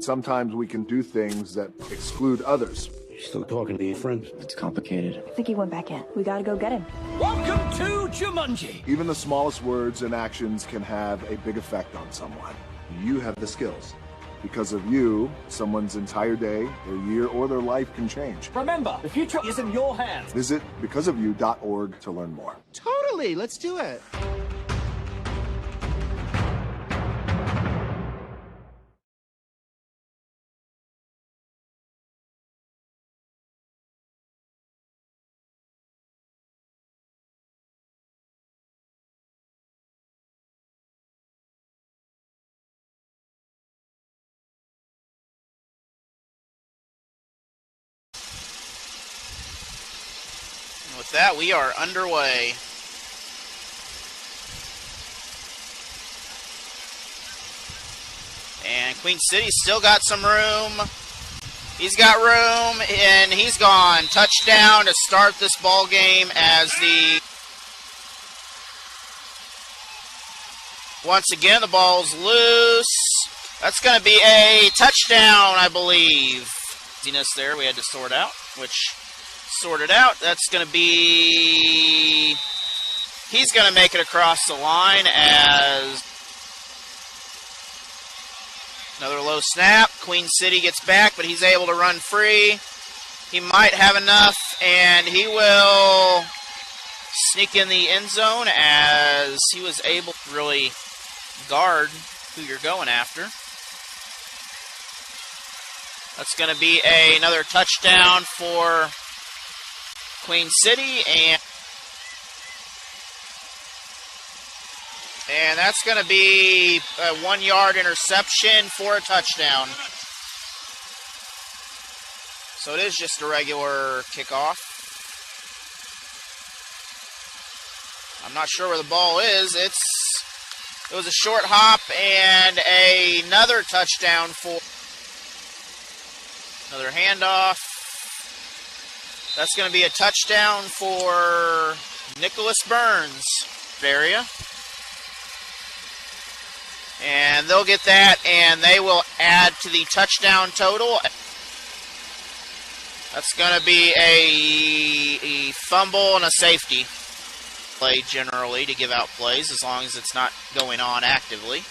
Sometimes we can do things that exclude others. You still talking to your friend? It's complicated. I think he went back in. We gotta go get him. Welcome to Jumanji. Even the smallest words and actions can have a big effect on someone. You have the skills. Because of you, someone's entire day, their year, or their life can change. Remember, the future is in your hands. Visit becauseofyou.org to learn more. Totally, let's do it. With that, we are underway. And Queen City's still got some room. He's got room, and he's gone. Touchdown to start this ball game as the... Once again, the ball's loose. That's going to be a touchdown, I believe. There, we had to sort out, which... sorted out. That's going to be... He's going to make it across the line as... Another low snap. Queen City gets back, but he's able to run free. He might have enough, and he will sneak in the end zone as he was able to really guard who you're going after. That's going to be another touchdown for Queen City, and that's going to be a 1-yard interception for a touchdown. So it is just a regular kickoff. I'm not sure where the ball is. It was a short hop and another touchdown for another handoff. That's going to be a touchdown for Nicholas Burns area. And they'll get that, and they will add to the touchdown total. That's going to be a fumble and a safety play generally to give out plays, as long as it's not going on actively.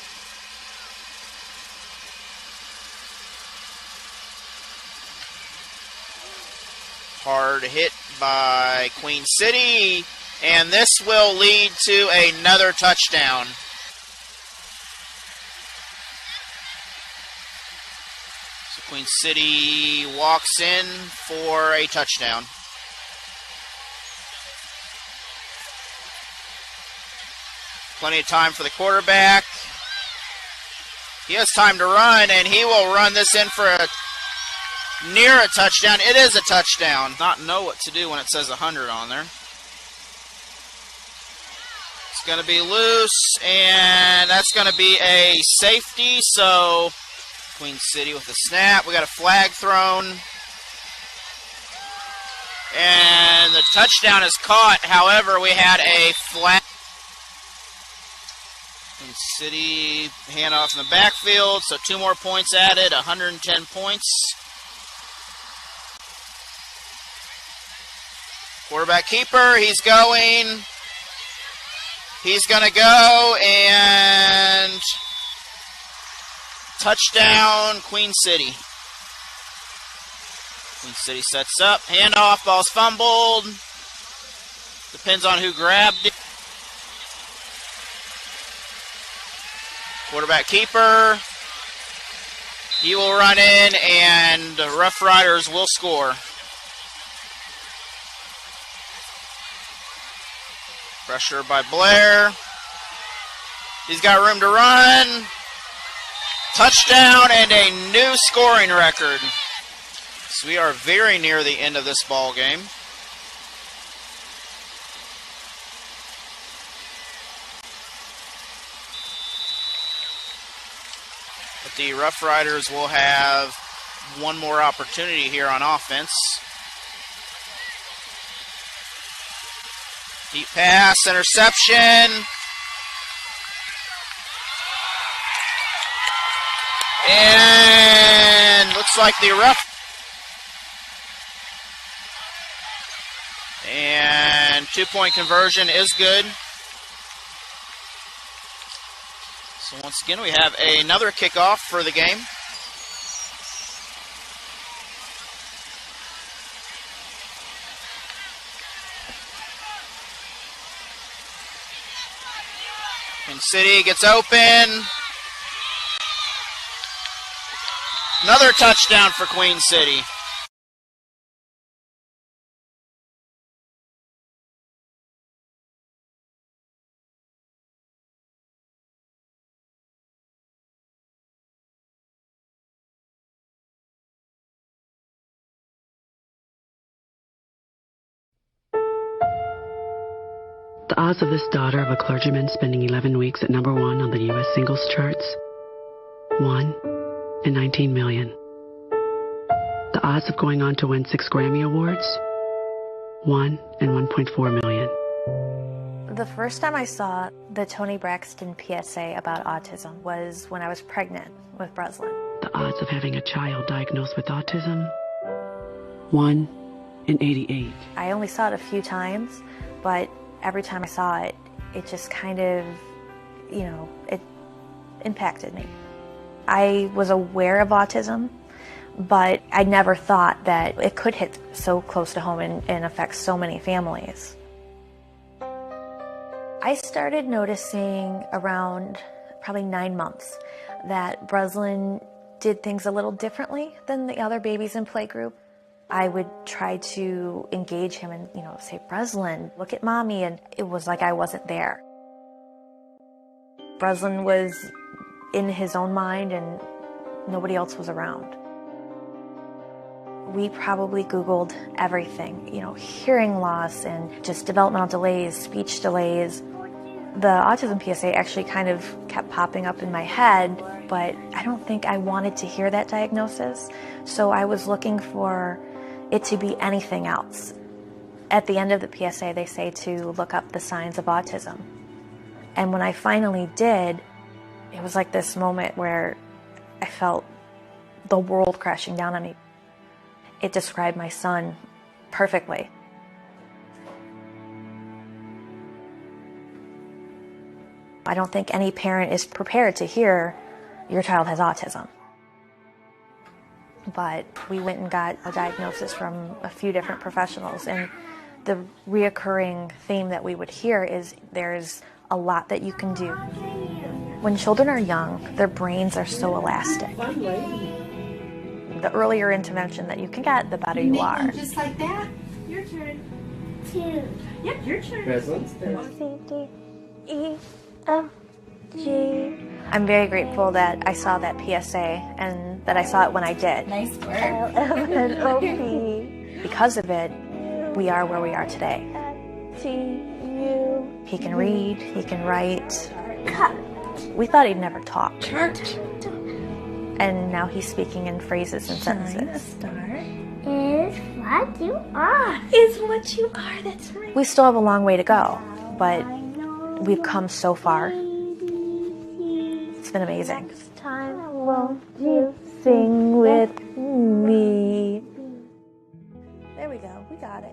Hard hit by Queen City, and this will lead to another touchdown. So Queen City walks in for a touchdown. Plenty of time for the quarterback. He has time to run, and he will run this in for a near a touchdown. It is a touchdown. Not know what to do when it says 100 on there. It's going to be loose, and that's going to be a safety. So Queen City with the snap. We got a flag thrown. And the touchdown is caught. However, we had a flag. Queen City handoff in the backfield. So 2 more points added. 110 points. Quarterback keeper, he's going. He's going to go, and touchdown, Queen City. Queen City sets up, handoff, ball's fumbled. Depends on who grabbed it. Quarterback keeper, he will run in, and the Rough Riders will score. Pressure by Blair. He's got room to run. Touchdown and a new scoring record. So we are very near the end of this ball game. But the Rough Riders will have one more opportunity here on offense. Deep pass, interception. And looks like the ref. And 2-point conversion is good. So once again, we have another kickoff for the game. Queen City gets open. Another touchdown for Queen City. The odds of this daughter of a clergyman spending 11 weeks at #1 on the U.S. singles charts? 1 in 19 million. The odds of going on to win 6 Grammy Awards? 1 in 1.4 million. The first time I saw the Toni Braxton PSA about autism was when I was pregnant with Breslin. The odds of having a child diagnosed with autism? 1 in 88. I only saw it a few times, but every time I saw it, it just kind of, it impacted me. I was aware of autism, but I never thought that it could hit so close to home and affect so many families. I started noticing around probably 9 months that Breslin did things a little differently than the other babies in playgroup. I would try to engage him and, say, Breslin, look at mommy, and it was like I wasn't there. Breslin was in his own mind and nobody else was around. We probably Googled everything, hearing loss and just developmental delays, speech delays. The autism PSA actually kind of kept popping up in my head, but I don't think I wanted to hear that diagnosis. So I was looking for it to be anything else. At the end of the PSA, they say to look up the signs of autism. And when I finally did, it was like this moment where I felt the world crashing down on me. It described my son perfectly. I don't think any parent is prepared to hear your child has autism. But we went and got a diagnosis from a few different professionals, and the reoccurring theme that we would hear is there's a lot that you can do. When children are young, their brains are so elastic. The earlier intervention that you can get, the better you are. Just like that. Your turn. 2. Yep, your turn. C-D-E-F-G. I'm very grateful that I saw that PSA and that I saw it when I did. Nice work. L-M-N-O-P. Because of it, we are where we are today. T-U. He can read, he can write. We thought he'd never talk. And now he's speaking in phrases and sentences. Is what you are. Is what you are, that's right. We still have a long way to go, but we've come so far. It's been amazing. Next time, won't you sing with me? There we go, we got it.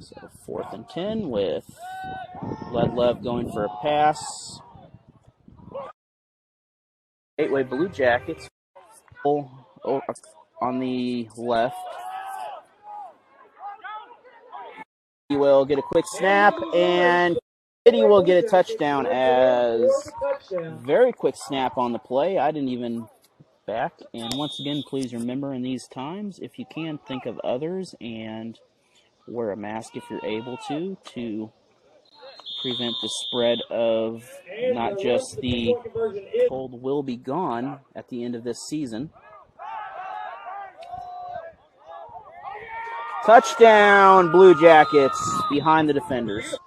So 4th and 10 with Ledlev going for a pass. Gateway Blue Jackets on the left. He will get a quick snap, and City will get a touchdown as very quick snap on the play. I didn't even back. And once again, please remember in these times, if you can, think of others and wear a mask if you're able to prevent the spread of not just the cold will be gone at the end of this season. Touchdown, Blue Jackets behind the defenders.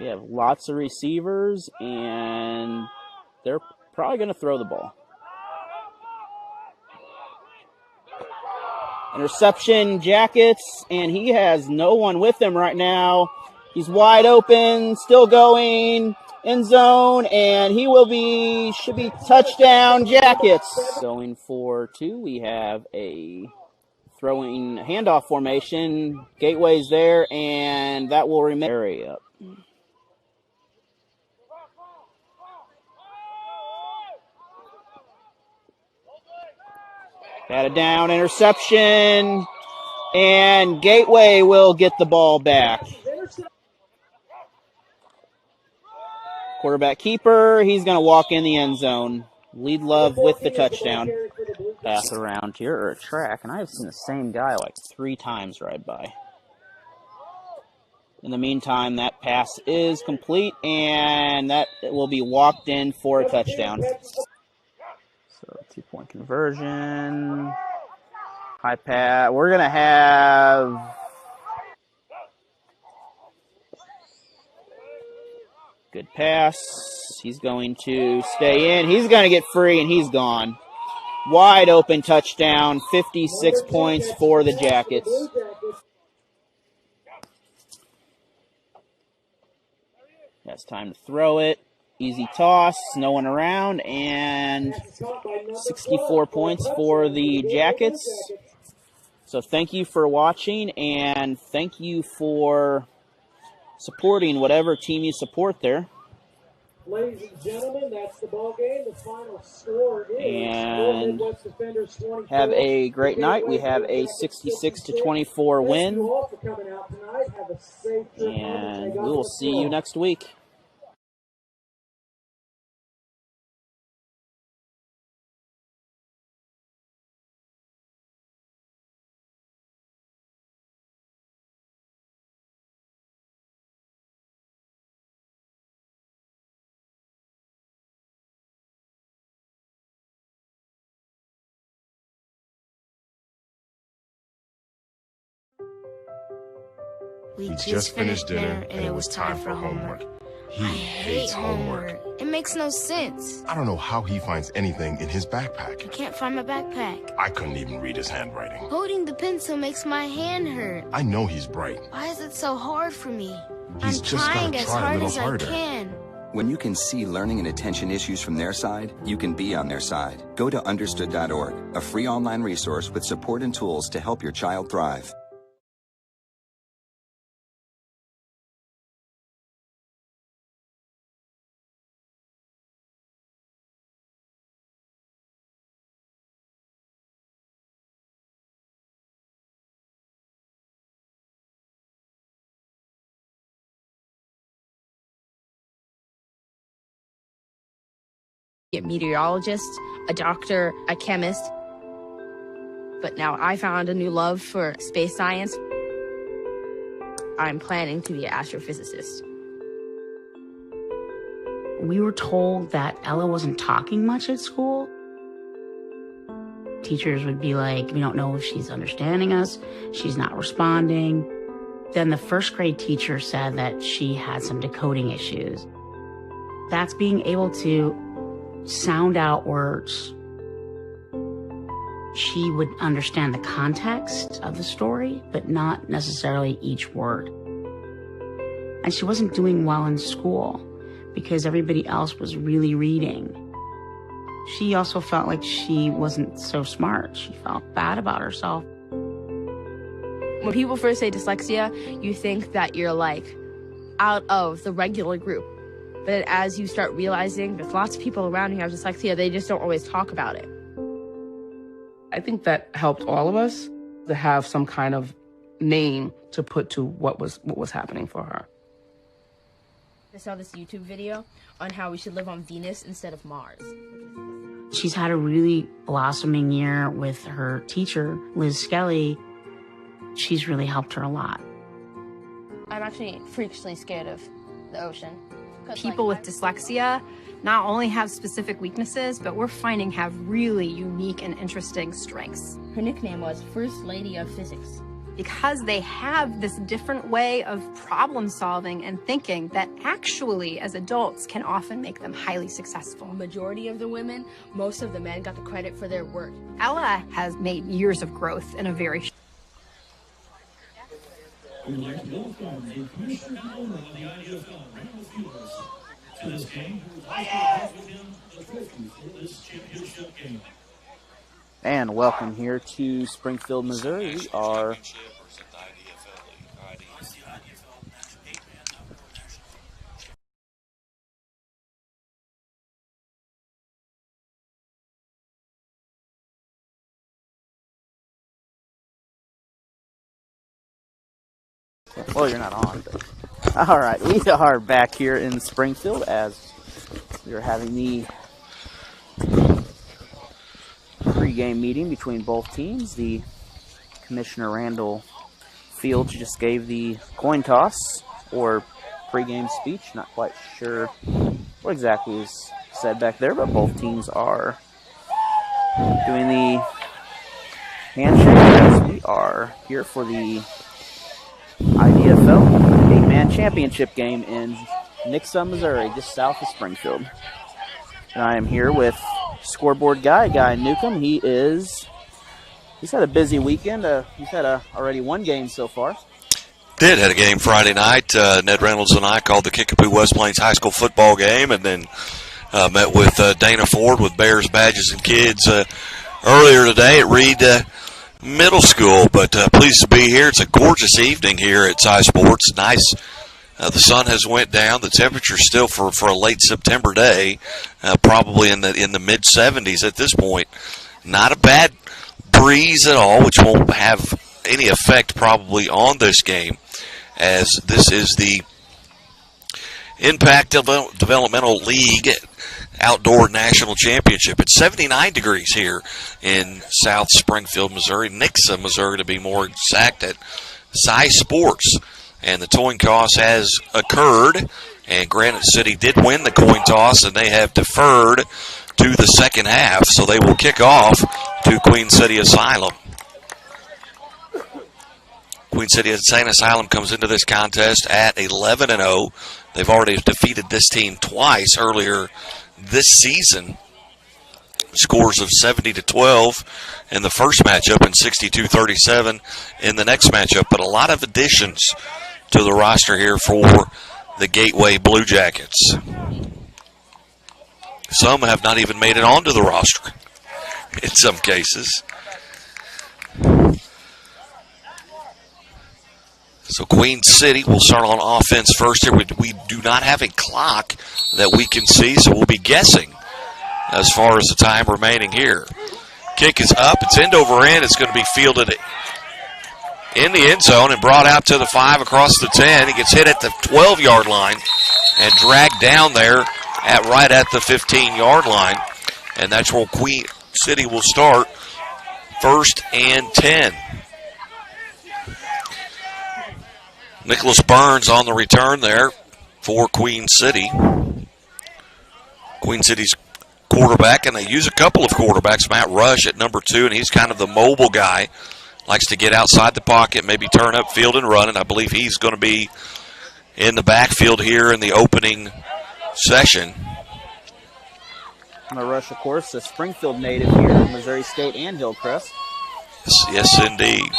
We have lots of receivers, and they're probably going to throw the ball. Interception, Jackets, and he has no one with him right now. He's wide open, still going, end zone, and he should be touchdown, Jackets. Going for 2, we have a throwing handoff formation. Gateway's there, and that will remain area up. Batted down, interception, and Gateway will get the ball back. Quarterback keeper, he's going to walk in the end zone. Lead Love with the touchdown. Pass around here, or a track, and I've seen the same guy like 3 times ride by. In the meantime, that pass is complete, and that will be walked in for a touchdown. So 2-point conversion. High pass. We're going to have good pass. He's going to stay in. He's going to get free, and he's gone. Wide open touchdown. 56 points for the Jackets. That's time to throw it. Easy toss, no one around, and 64 points for the Jackets. So thank you for watching, and thank you for supporting whatever team you support there. Ladies and gentlemen, that's the ball game. The final score is and have a great night. We have a 66-24 win, and we will see you next week. We just finished dinner and it was time for homework. He hates homework. It makes no sense. I don't know how he finds anything in his backpack. I can't find my backpack. I couldn't even read his handwriting. Holding the pencil makes my hand hurt. I know he's bright. Why is it so hard for me? He's I'm just gotta trying as try a hard little as harder. I can. When you can see learning and attention issues from their side, you can be on their side. Go to understood.org, a free online resource with support and tools to help your child thrive. A meteorologist, a doctor, a chemist. But now I found a new love for space science. I'm planning to be an astrophysicist. We were told that Ella wasn't talking much at school. Teachers would be like, we don't know if she's understanding us, she's not responding. Then the first grade teacher said that she had some decoding issues. That's being able to sound out words. She would understand the context of the story, but not necessarily each word. And she wasn't doing well in school because everybody else was really reading. She also felt like she wasn't so smart. She felt bad about herself. When people first say dyslexia, you think that you're like out of the regular group. But as you start realizing there's lots of people around who have dyslexia, they just don't always talk about it. I think that helped all of us to have some kind of name to put to what was happening for her. I saw this YouTube video on how we should live on Venus instead of Mars. She's had a really blossoming year with her teacher, Liz Skelly. She's really helped her a lot. I'm actually freakishly scared of the ocean. People with dyslexia not only have specific weaknesses, but we're finding have really unique and interesting strengths. Her nickname was First Lady of Physics. because they have this different way of problem solving and thinking that actually, as adults, can often make them highly successful. Majority of the women, most of the men got the credit for their work. Ella has made years of growth in a very We would like to welcome the commissioner and owner of the IDFL, Randall Fields, to this game, who would like to present with him the trophy for this championship game. And welcome here to Springfield, Missouri. We are well, you're not on, but all right, we are back here in Springfield as we are having the pre-game meeting between both teams. The Commissioner Randall Fields just gave the coin toss or pre-game speech. Not quite sure what exactly is said back there, but both teams are doing the handshake as we are here for the IDFL 8-man championship game in Nixa, Missouri, just south of Springfield. And I am here with scoreboard guy Newcomb. He's had a busy weekend. He's had already one game so far. Had a game Friday night. Ned Reynolds and I called the Kickapoo West Plains High School football game, and then met with Dana Ford with Bears Badges and Kids earlier today at Reed Middle School. But pleased to be here. It's a gorgeous evening here at Cy Sports. Nice. The sun has went down. The temperature's still for a late September day, probably in the mid 70s at this point. Not a bad breeze at all, which won't have any effect probably on this game, as this is the Impact Developmental League Outdoor National Championship. It's 79 degrees here in South Springfield, Missouri, Nixa, Missouri to be more exact, at Cy Sports. And the coin toss has occurred, and Granite City did win the coin toss, and they have deferred to the second half, so they will kick off to Queen City Asylum. Queen City Insane Asylum comes into this contest at 11-0. They've already defeated this team twice earlier this season. Scores of 70-12 in the first matchup and 62-37 in the next matchup. But a lot of additions to the roster here for the Gateway Blue Jackets. Some have not even made it onto the roster in some cases. So Queen City will start on offense first here. We do not have a clock that we can see, so we'll be guessing as far as the time remaining here. Kick is up. It's end over end. It's going to be fielded in the end zone and brought out to the 5 across the 10. He gets hit at the 12-yard line and dragged down there right at the 15-yard line. And that's where Queen City will start, 1st and 10. Nicholas Burns on the return there for Queen City. Queen City's quarterback, and they use a couple of quarterbacks. Matt Rush at number 2, and he's kind of the mobile guy. Likes to get outside the pocket, maybe turn up field and run, and I believe he's going to be in the backfield here in the opening session. Matt Rush, of course, a Springfield native here in Missouri State and Hillcrest. Yes, indeed.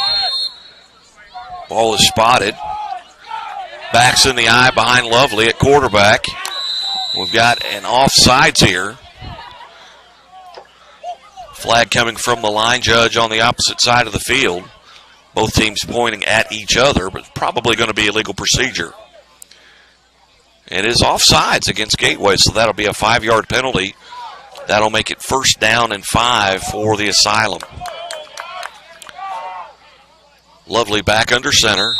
Ball is spotted. Backs in the eye behind Lovely at quarterback. We've got an offsides here. Flag coming from the line judge on the opposite side of the field. Both teams pointing at each other, but probably going to be a legal procedure. It is offsides against Gateway, so that'll be a 5-yard penalty. That'll make it 1st down and 5 for the Asylum. Lovely back under center.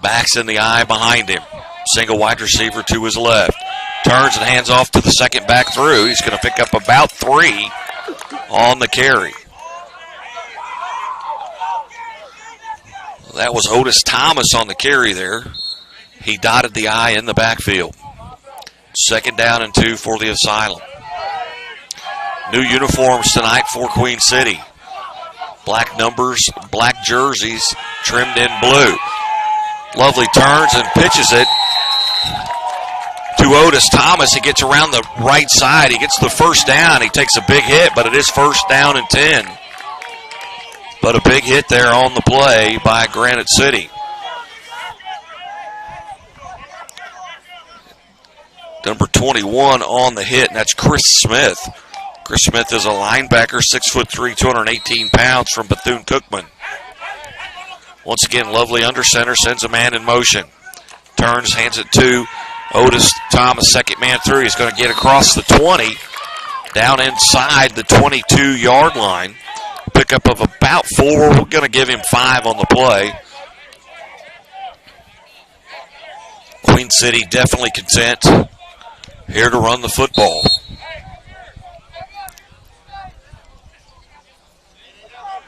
Backs in the eye behind him. Single wide receiver to his left. Turns and hands off to the second back through. He's going to pick up about 3 on the carry. That was Otis Thomas on the carry there. He dotted the I in the backfield. 2nd down and 2 for the Asylum. New uniforms tonight for Queen City. Black numbers, black jerseys, trimmed in blue. Lovely turns and pitches it to Otis Thomas. He gets around the right side. He gets the first down. He takes a big hit, but it is first down and 10. But a big hit there on the play by Granite City. Number 21 on the hit, and that's Chris Smith. Chris Smith is a linebacker, 6'3", 218 pounds from Bethune-Cookman. Once again, Lovely under center, sends a man in motion. Turns, hands it to Otis Thomas, second man through. He's going to get across the 20, down inside the 22-yard line. Pickup of about 4. We're going to give him 5 on the play. Queen City definitely content here to run the football.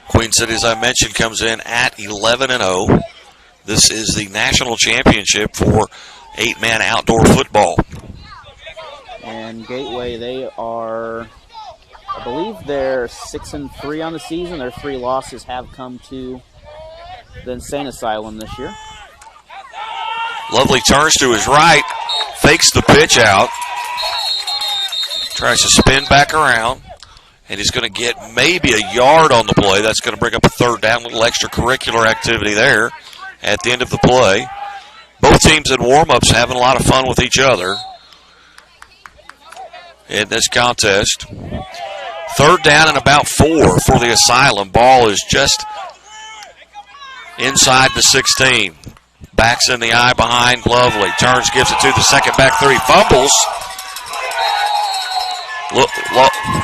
Queen City, as I mentioned, comes in at 11-0. This is the national championship for 8-man outdoor football. And Gateway, they are, I believe they're 6-3 on the season. Their 3 losses have come to the Insane Asylum this year. Lovely turns to his right, fakes the pitch out, tries to spin back around, and he's going to get maybe a yard on the play. That's going to bring up a third down, a little extracurricular activity there at the end of the play. Both teams in warm-ups having a lot of fun with each other in this contest. Third down and about 4 for the Asylum. Ball is just inside the 16. Backs in the eye behind Lovely. Turns, gives it to the second back 3. Fumbles.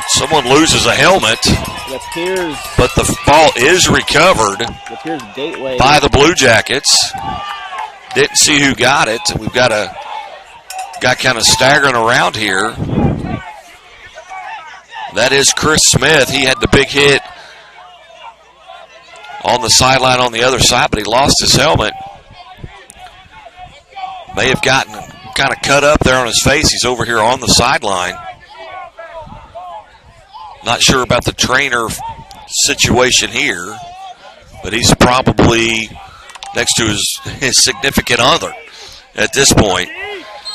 Someone loses a helmet, but the ball is recovered by the Blue Jackets. Didn't see who got it. We've got a guy kind of staggering around here. That is Chris Smith. He had the big hit on the sideline on the other side, but he lost his helmet. May have gotten kind of cut up there on his face. He's over here on the sideline. Not sure about the trainer situation here, but he's probably next to his significant other at this point.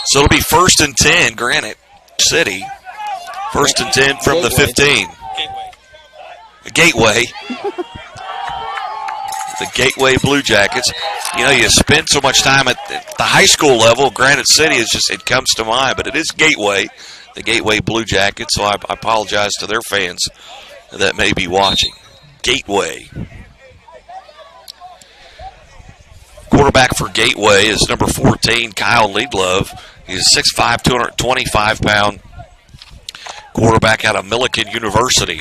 So it'll be 1st and 10, Granite City. 1st and 10 from the 15. Gateway. The Gateway Blue Jackets. You know, you spend so much time at the high school level. Granite City is just, it comes to mind, but it is Gateway, the Gateway Blue Jackets. So I apologize to their fans that may be watching. Gateway. Quarterback for Gateway is number 14, Kyle Liedlove. He's a 6'5", 225-pound quarterback out of Millikan University.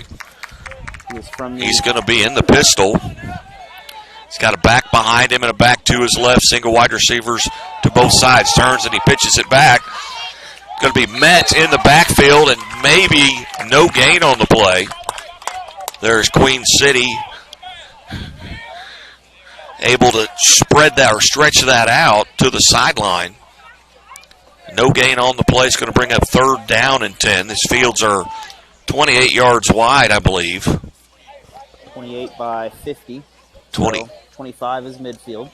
He's going to be in the pistol. He's got a back behind him and a back to his left. Single wide receivers to both sides. Turns and he pitches it back. Going to be met in the backfield and maybe no gain on the play. There's Queen City able to spread that or stretch that out to the sideline. No gain on the play. It's going to bring up 3rd down and 10. These fields are 28 yards wide, I believe. 28 by 50. 20. So 25 is midfield.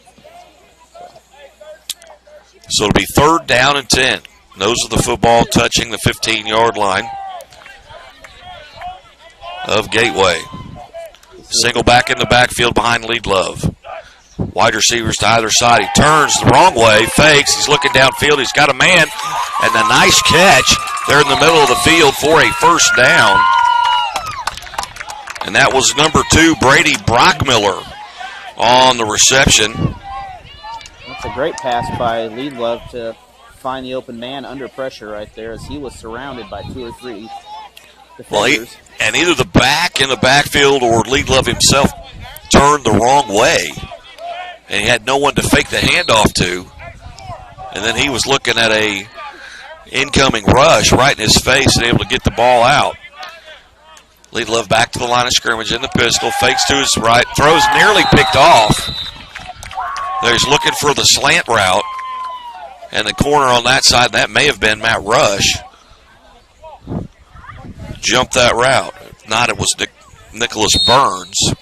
So it'll be 3rd down and 10. Nose of the football touching the 15-yard line of Gateway. Single back in the backfield behind Liedlove. Wide receivers to either side. He turns the wrong way, fakes. He's looking downfield. He's got a man, and a nice catch there in the middle of the field for a 1st down. And that was number 2, Brady Brockmiller, on the reception. That's a great pass by Liedlove to find the open man under pressure right there as he was surrounded by 2 or 3 defenders. Well, and either the back in the backfield or Liedlove himself turned the wrong way, and he had no one to fake the handoff to. And then he was looking at a incoming rush right in his face and able to get the ball out. Liedlove back to the line of scrimmage in the pistol, fakes to his right, throws nearly picked off. There's looking for the slant route, and the corner on that side, that may have been Matt Rush. Jumped that route. If not, it was Nicholas Burns.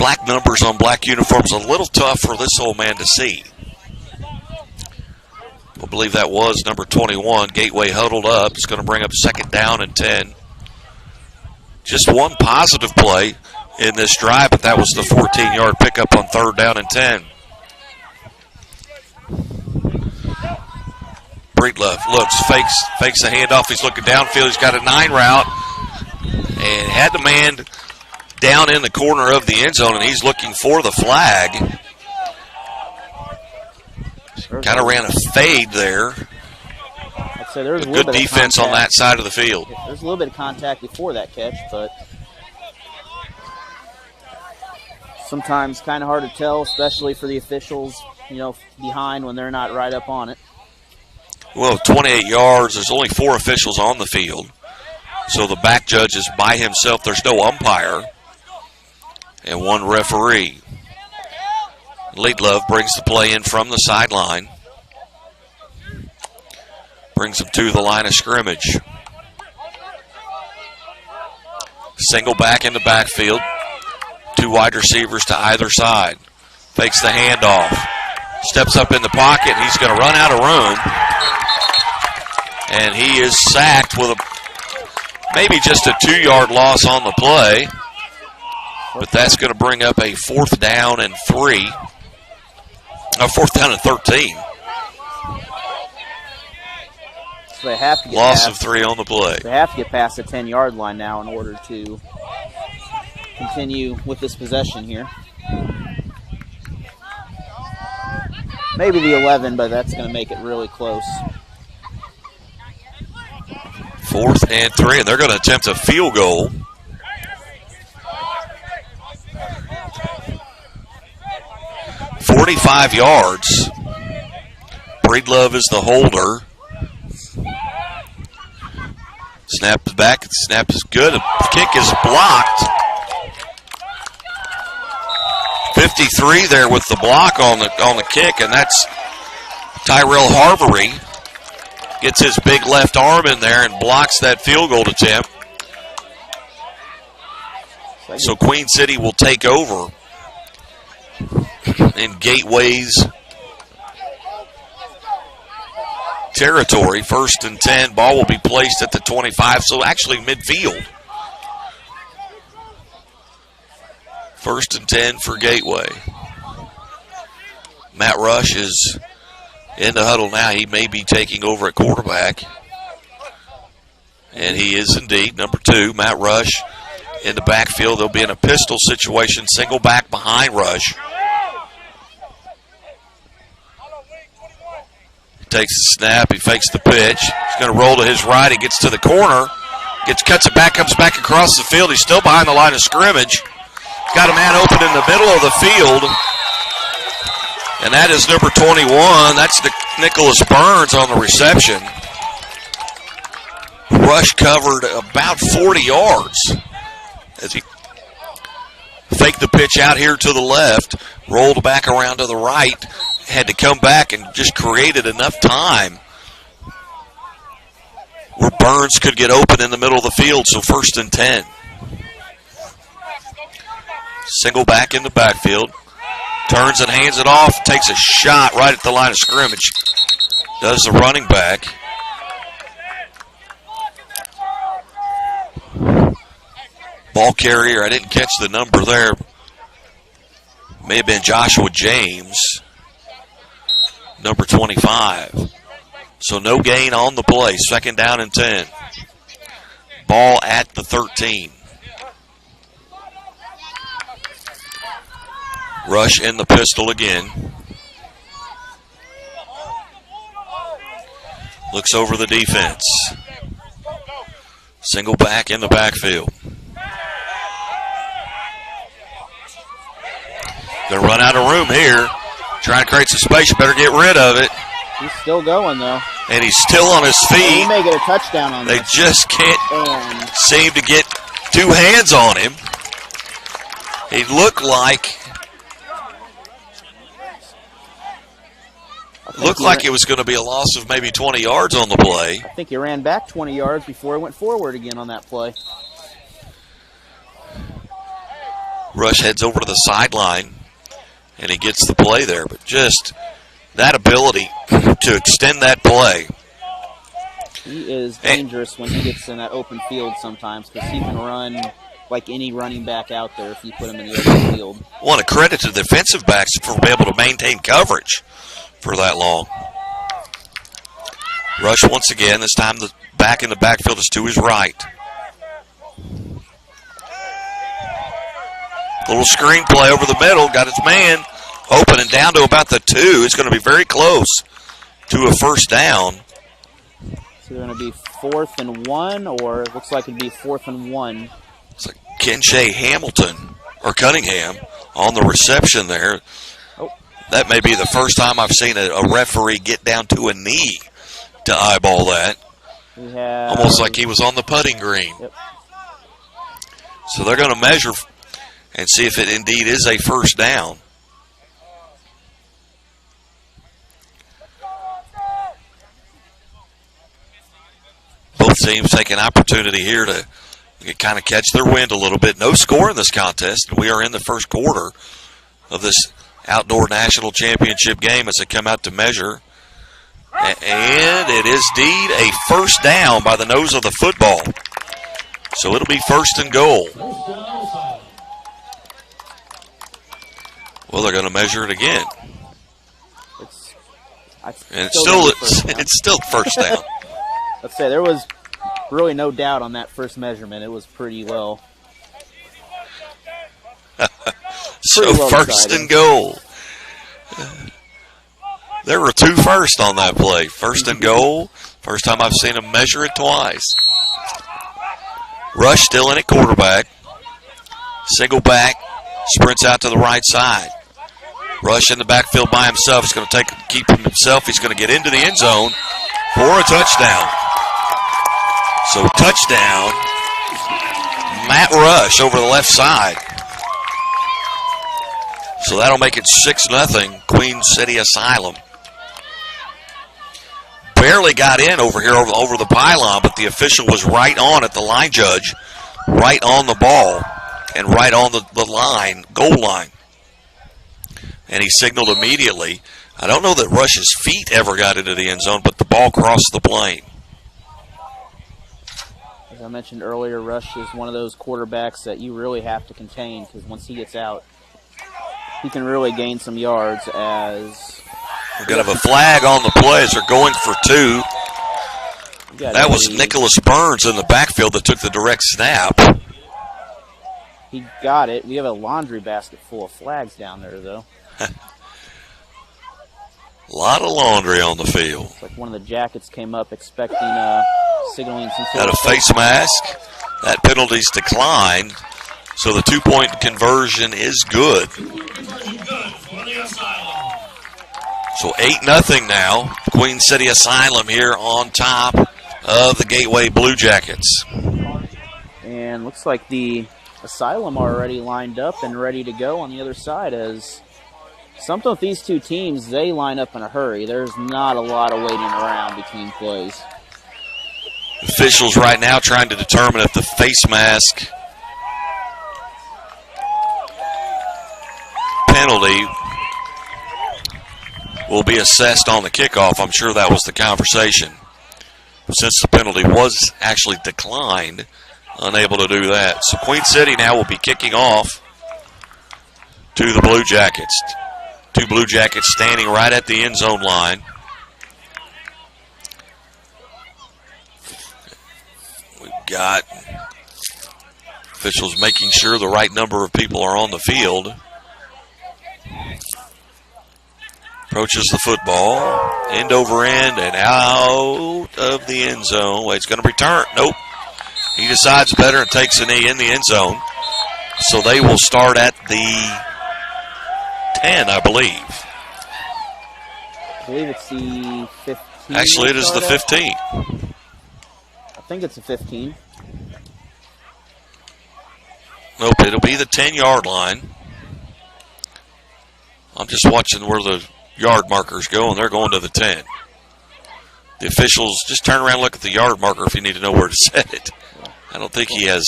black numbers on black uniforms, a little tough for this old man to see. I believe that was number 21. Gateway huddled up. It's going to bring up 2nd down and 10. Just one positive play in this drive, but that was the 14-yard pickup on 3rd down and 10. Breedlove looks, fakes the handoff. He's looking downfield. He's got a 9 route and had the man down in the corner of the end zone, and he's looking for the flag. Kind of ran a fade there. I'd say there's a good defense on that side of the field. There's a little bit of contact before that catch, but sometimes kind of hard to tell, especially for the officials, behind when they're not right up on it. Well, 28 yards, there's only 4 officials on the field. So the back judge is by himself. There's no umpire and 1 referee. Breedlove brings the play in from the sideline. Brings him to the line of scrimmage. Single back in the backfield. 2 wide receivers to either side. Fakes the handoff. Steps up in the pocket. He's going to run out of room. And he is sacked with maybe just a 2-yard loss on the play. But that's going to bring up a 4th down and 3. A 4th down and 13. So they have to get loss of 3 on the play. They have to get past the 10-yard line now in order to continue with this possession here. Maybe the 11, but that's going to make it really close. 4th and 3, and they're going to attempt a field goal. .45 yards. Breedlove is the holder. Snap is back. Snap is good. The kick is blocked. 53 there with the block on the kick, and that's Tyrell Harvery. Gets his big left arm in there and blocks that field goal attempt. So Queen City will take over in Gateway's territory. 1st and 10. Ball will be placed at the 25, so actually midfield. 1st and 10 for Gateway. Matt Rush is in the huddle now. He may be taking over at quarterback. And he is indeed. Number 2, Matt Rush in the backfield. They'll be in a pistol situation. Single back behind Rush. He takes the snap. He fakes the pitch. He's going to roll to his right. He gets to the corner. Cuts it back, comes back across the field. He's still behind the line of scrimmage. He's got a man open in the middle of the field. And that is number 21. That's Nicholas Burns on the reception. Rush covered about 40 yards as he faked the pitch out here to the left, rolled back around to the right, had to come back and just created enough time where Burns could get open in the middle of the field, so 1st and 10. Single back in the backfield. Turns and hands it off. Takes a shot right at the line of scrimmage. Does the running back. Ball carrier, I didn't catch the number there. May have been Joshua James. Number 25. So no gain on the play. 2nd down and 10. Ball at the 13. Rush in the pistol again. Looks over the defense. Single back in the backfield. Gonna run out of room here. Trying to create some space. You better get rid of it. He's still going, though. And he's still on his feet. He may get a touchdown on They this. just can't seem to get 2 hands on him. He looked like it was going to be a loss of maybe 20 yards on the play. I think he ran back 20 yards before he went forward again on that play. Rush heads over to the sideline, and he gets the play there. But just that ability to extend that play. He is dangerous when he gets in that open field sometimes because he can run like any running back out there if you put him in the open field. Want to credit to the defensive backs for being able to maintain coverage for that long. Rush once again, this time the back in the backfield is to his right. Little screen play over the middle, got his man open and down to about the 2. It's going to be very close to a first down. So they're going to be 4th and 1, or it looks like it'd be 4th and 1. It's like Kenshay Hamilton, or Cunningham, on the reception there. Oh. That may be the first time I've seen a referee get down to a knee to eyeball that. Almost like he was on the putting green. Yep. So they're going to measure and see if it indeed is a first down. Both teams take an opportunity here to kind of catch their wind a little bit. No score in this contest. We are in the first quarter of this outdoor national championship game as they come out to measure. And it is indeed a first down by the nose of the football. So it'll be 1st and goal. Well, they're going to measure it again. And it's still first down. Let's say there was really no doubt on that first measurement. It was pretty well. So well 1st decided. and goal. There were 2 firsts on that play. 1st and goal. First time I've seen him measure it twice. Rush still in at quarterback. Single back. Sprints out to the right side. Rush in the backfield by himself. He's going to keep him himself. He's going to get into the end zone for a touchdown. So touchdown, Matt Rush over the left side. So that'll make it 6-0, Queen City Asylum. Barely got in over here over the pylon, but the official was right on at the line judge, right on the ball, and right on the line, goal line. And he signaled immediately. I don't know that Rush's feet ever got into the end zone, but the ball crossed the plane. As I mentioned earlier, Rush is one of those quarterbacks that you really have to contain because once he gets out, he can really gain some yards. As we're going to have a flag on the play as they're going for 2. That was Nicholas Burns in the backfield that took the direct snap. He got it. We have a laundry basket full of flags down there, though. A lot of laundry on the field. It's like one of the jackets came up expecting signaling some sort Got a face mask. That penalty's declined. So the 2-point conversion is good. So 8-0 now. Queen City Asylum here on top of the Gateway Blue Jackets. And looks like the Asylum are already lined up and ready to go on the other side. As something with these two teams, they line up in a hurry. There's not a lot of waiting around between plays. Officials right now trying to determine if the face mask penalty will be assessed on the kickoff. I'm sure that was the conversation. But since the penalty was actually declined, unable to do that. So Queen City now will be kicking off to the Blue Jackets. 2 Blue Jackets standing right at the end zone line. We've got officials making sure the right number of people are on the field. Approaches the football, end over end, and out of the end zone. Wait, it's going to return. Nope. He decides better and takes a knee in the end zone. So they will start at the 10, I believe. I believe it's the 15. Actually, it is the 15. I think it's the 15. Nope, it'll be the 10-yard line. I'm just watching where the yard markers go, and they're going to the 10. The officials, just turn around and look at the yard marker if you need to know where to set it. I don't think he has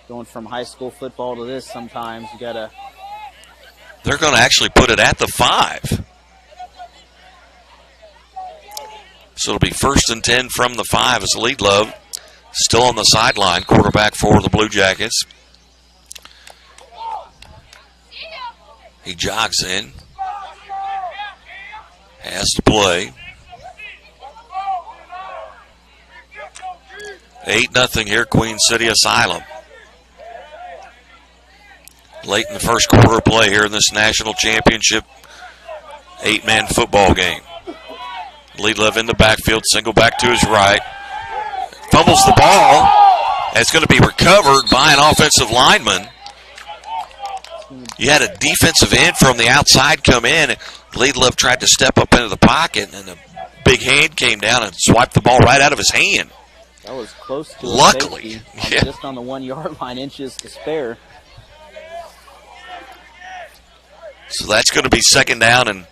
Going from high school football to this, sometimes you got to. They're going to actually put it at the 5. So it'll be 1st and 10 from the 5 as Lead Love still on the sideline, quarterback for the Blue Jackets. He jogs in. Has to play. 8-0 here, Queen City Asylum. Late in the first quarter of play here in this national championship 8-man football game. Lead Love in the backfield, single back to his right. Fumbles the ball. And it's going to be recovered by an offensive lineman. You had a defensive end from the outside come in. Lead Love tried to step up into the pocket, and a big hand came down and swiped the ball right out of his hand. That was close to luckily, just on the 1 yard line, inches to spare. So that's going to be 2nd down, and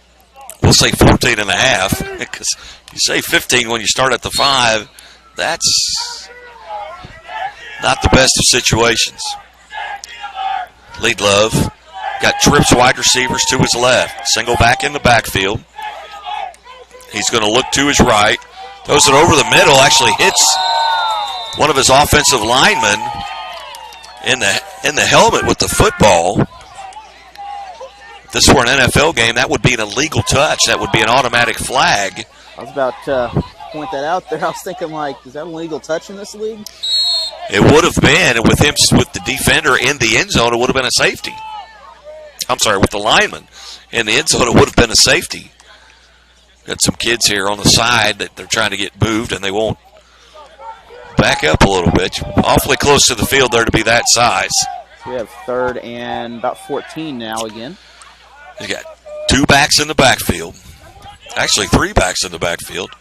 we'll say 14 and a half, because you say 15 when you start at the 5. That's not the best of situations. Lead Love got trips wide receivers to his left. Single back in the backfield. He's going to look to his right. Throws it over the middle, actually hits one of his offensive linemen in the helmet with the football. If this were an NFL game, that would be an illegal touch. That would be an automatic flag. I was about to point that out there. I was thinking, like, is that an illegal touch in this league? It would have been, and with the defender in the end zone, it would have been a safety. I'm sorry, with the lineman in the end zone, it would have been a safety. Got some kids here on the side that they're trying to get moved, and they won't back up a little bit. Awfully close to the field there to be that size. We have 3rd and about 14 now again. He's got 2 backs in the backfield. Actually, 3 backs in the backfield.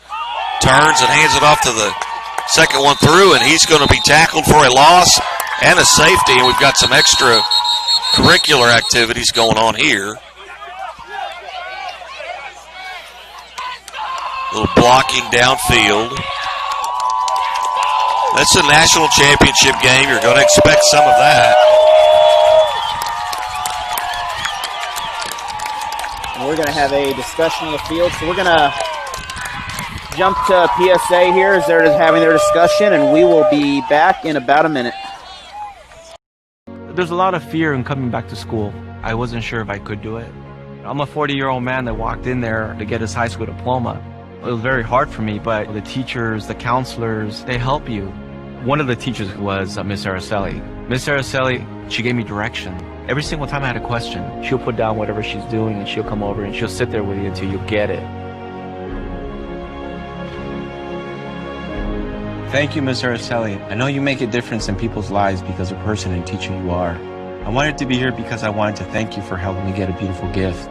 Turns and hands it off to the second one through, and he's going to be tackled for a loss and a safety, and we've got some extra curricular activities going on here. A little blocking downfield. That's a national championship game. You're going to expect some of that. And we're going to have a discussion on the field, so we're going to jump to PSA here as they're having their discussion, and we will be back in about a minute. There's a lot of fear in coming back to school. I wasn't sure if I could do it. I'm a 40-year-old man that walked in there to get his high school diploma. It was very hard for me, but the teachers, the counselors, they help you. One of the teachers was Miss Araceli. Miss Araceli, she gave me direction. Every single time I had a question, she'll put down whatever she's doing and she'll come over and she'll sit there with you until you get it. Thank you, Miss Araceli. I know you make a difference in people's lives because of the person and teacher you are. I wanted to be here because I wanted to thank you for helping me get a beautiful gift.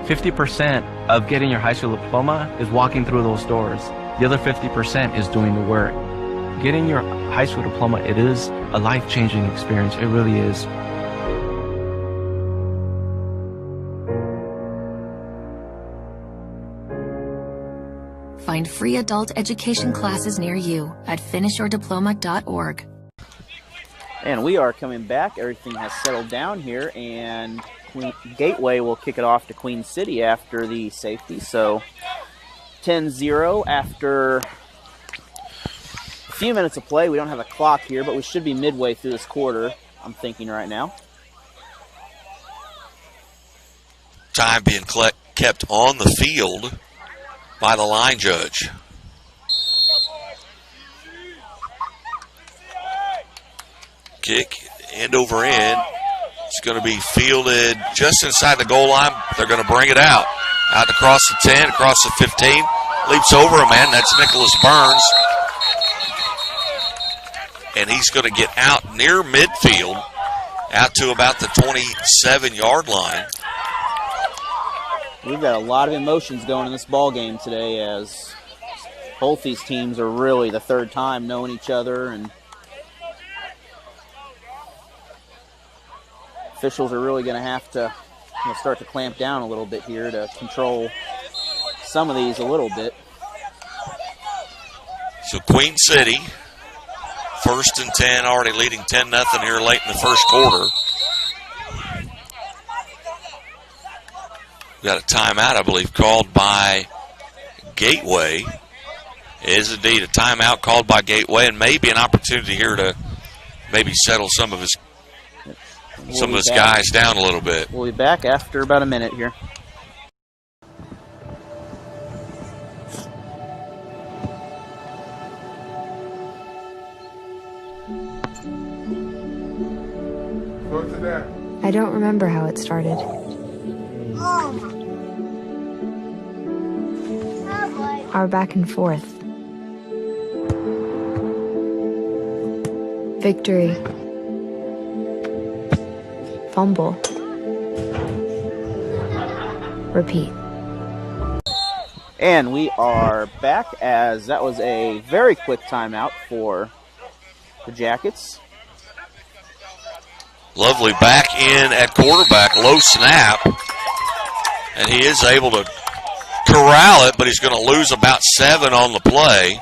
50% of getting your high school diploma is walking through those doors. The other 50% is doing the work. Getting your high school diploma, it is a life-changing experience. It really is. Find free adult education classes near you at finishyourdiploma.org. And we are coming back. Everything has settled down here, and Gateway will kick it off to Queen City after the safety. So 10-0 after a few minutes of play. We don't have a clock here, but we should be midway through this quarter, I'm thinking right now. Time being kept on the field by the line judge. Kick end over end. It's going to be fielded just inside the goal line. They're going to bring it out. Out across the 10, across the 15. Leaps over a man. That's Nicholas Burns. And he's going to get out near midfield, out to about the 27-yard line. We've got a lot of emotions going in this ball game today, as both these teams are really the third time knowing each other, and officials are really going to have to start to clamp down a little bit here to control some of these a little bit. So Queen City, 1st and 10, already leading 10-0 here late in the first quarter. Got a timeout, I believe, called by Gateway. It is indeed a timeout called by Gateway, and maybe an opportunity here to maybe settle some of his guys down a little bit. We'll be back after about a minute here. I don't remember how it started. Our back and forth. Victory. Fumble. Repeat. And we are back, as that was a very quick timeout for the Jackets. Lovely back in at quarterback, low snap. And he is able to corral it, but he's going to lose about 7 on the play.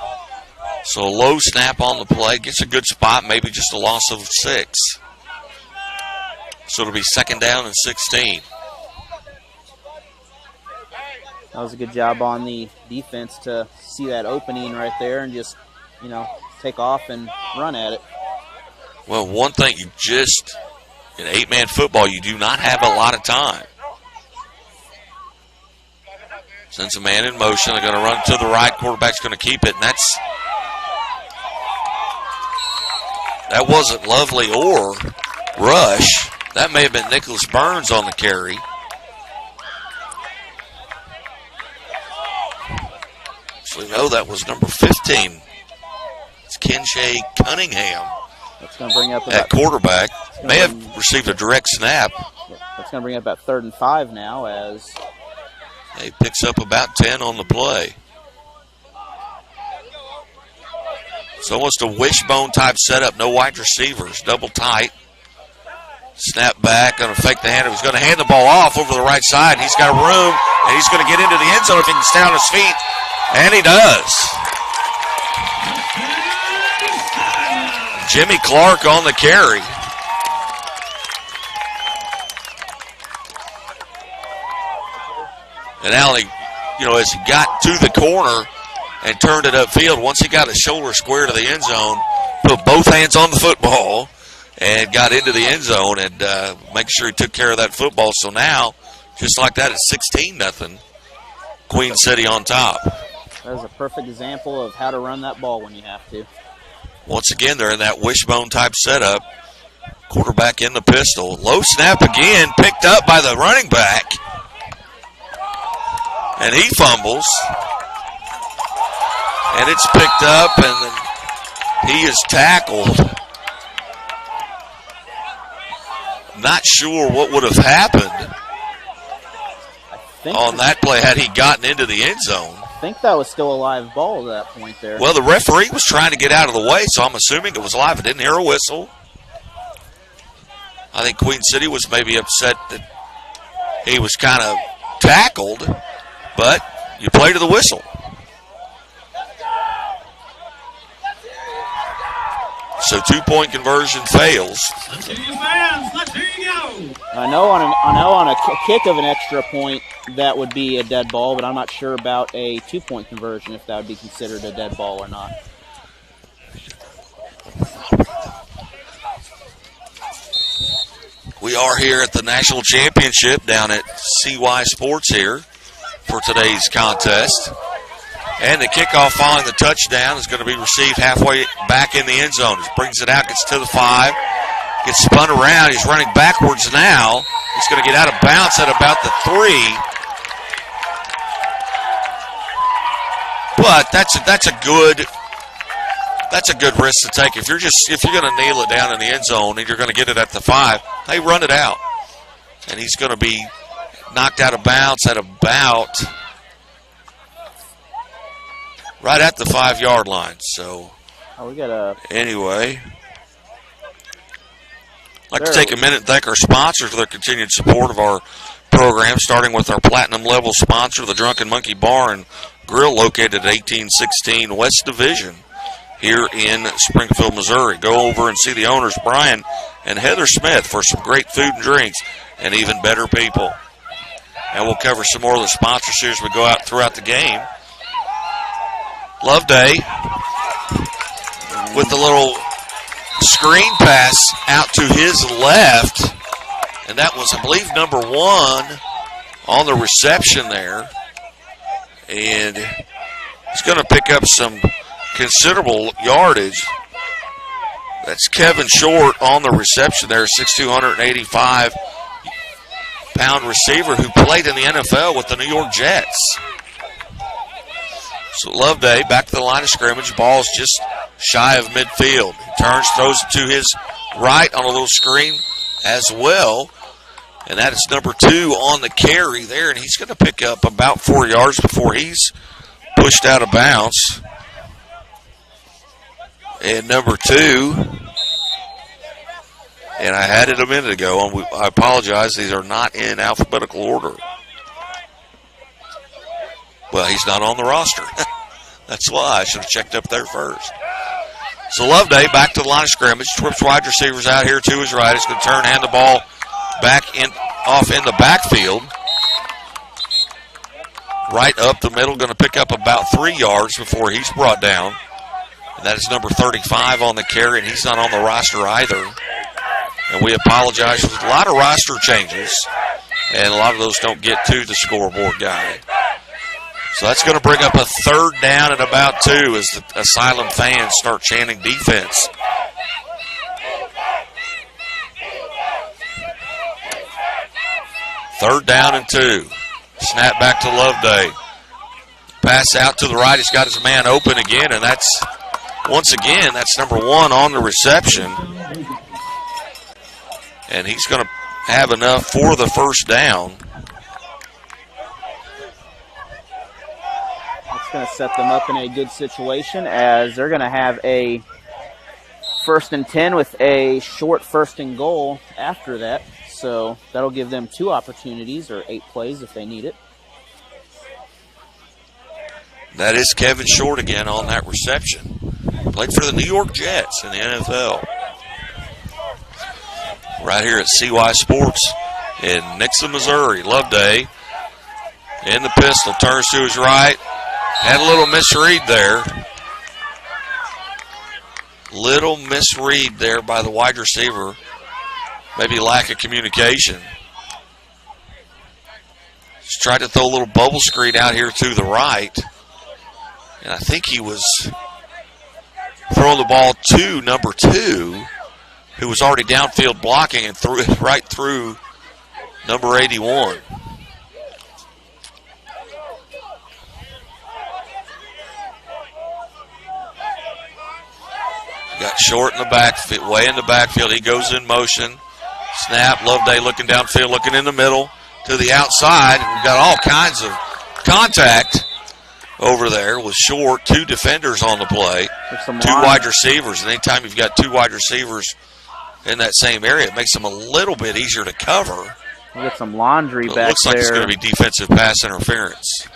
So low snap on the play. Gets a good spot, maybe just a loss of 6. So it'll be 2nd down and 16. That was a good job on the defense to see that opening right there and just, take off and run at it. Well, one thing in 8-man football, you do not have a lot of time. Sends a man in motion. They're going to run to the right. Quarterback's going to keep it, and that wasn't Lovely or Rush. That may have been Nicholas Burns on the carry. Actually, no, that was number 15. It's Kenshay Cunningham. That's going to bring up at quarterback. May have received a direct snap. That's going to bring up about 3rd and 5 now, as he picks up about 10 on the play. It's almost a wishbone type setup. No wide receivers. Double tight. Snap back. Going to fake the hand. He's going to hand the ball off over the right side. He's got room, and he's going to get into the end zone if he can stay on his feet. And he does. Jimmy Clark on the carry. And Allie, as he got to the corner and turned it upfield, once he got his shoulder square to the end zone, put both hands on the football and got into the end zone and make sure he took care of that football. So now, just like that, it's 16-0. Queen City on top. That is a perfect example of how to run that ball when you have to. Once again, they're in that wishbone type setup. Quarterback in the pistol. Low snap again, picked up by the running back. And he fumbles. And it's picked up, and then he is tackled. Not sure what would have happened on that play had he gotten into the end zone. I think that was still a live ball at that point there. Well, the referee was trying to get out of the way, so I'm assuming it was live. I didn't hear a whistle. I think Queen City was maybe upset that he was kind of tackled, but you play to the whistle. So 2-point conversion fails. Let's hear you fans. Let's hear you go. I know on a kick of an extra point that would be a dead ball, but I'm not sure about a 2-point conversion if that would be considered a dead ball or not. We are here at the National Championship down at CY Sports here for today's contest. And the kickoff following the touchdown is going to be received halfway back in the end zone. He brings it out, gets to the 5, gets spun around. He's running backwards now. He's going to get out of bounds at about the 3. But that's a good risk to take. If you're going to nail it down in the end zone and you're going to get it at the 5, hey, run it out. And he's going to be knocked out of bounds at about right at the 5-yard line. So, anyway, I'd like to take a minute and thank our sponsors for their continued support of our program, starting with our platinum level sponsor, the Drunken Monkey Bar and Grill, located at 1816 West Division here in Springfield, Missouri. Go over and see the owners, Brian and Heather Smith, for some great food and drinks and even better people. And we'll cover some more of the sponsors as we go out throughout the game. Loveday with the little screen pass out to his left. And that was, I believe, number 1 on the reception there. And he's going to pick up some considerable yardage. That's Kevin Short on the reception there, 6'2", 185-pound receiver who played in the NFL with the New York Jets. So Loveday back to the line of scrimmage. Ball's just shy of midfield. He turns, throws it to his right on a little screen as well. And that is number 2 on the carry there. And he's going to pick up about 4 yards before he's pushed out of bounds. And number 2, and I had it a minute ago, and I apologize, these are not in alphabetical order. Well, he's not on the roster. That's why I should have checked up there first. So Loveday back to the line of scrimmage. Trips wide receivers out here to his right. He's going to turn, hand the ball back in, off in the backfield. Right up the middle, going to pick up about 3 yards before he's brought down. And that is number 35 on the carry, and he's not on the roster either. And we apologize for a lot of roster changes, and a lot of those don't get to the scoreboard guy. So that's going to bring up a 3rd down and about 2 as the Asylum fans start chanting defense. Third down and 2. Snap back to Loveday. Pass out to the right. He's got his man open again, and that's, once again, that's number 1 on the reception. And he's going to have enough for the first down. That's going to set them up in a good situation, as they're going to have a 1st and 10 with a short 1st and goal after that. So that'll give them 2 opportunities, or 8 plays if they need it. That is Kevin Short again on that reception. Played for the New York Jets in the NFL. Right here at CY Sports in Nixon, Missouri. Loveday in the pistol, turns to his right. Had a little misread there. Little misread there by the wide receiver. Maybe lack of communication. Just tried to throw a little bubble screen out here to the right. And I think he was throwing the ball to number 2, who was already downfield blocking, and threw it right through number 81. Got Short in the backfield, way in the backfield. He goes in motion. Snap. Loveday looking downfield, looking in the middle to the outside. We've got all kinds of contact over there with Short. 2 defenders on the play, 2 wide receivers. And anytime you've got 2 wide receivers in that same area, it makes them a little bit easier to cover. We'll get some laundry back there. It looks like it's going to be defensive pass interference.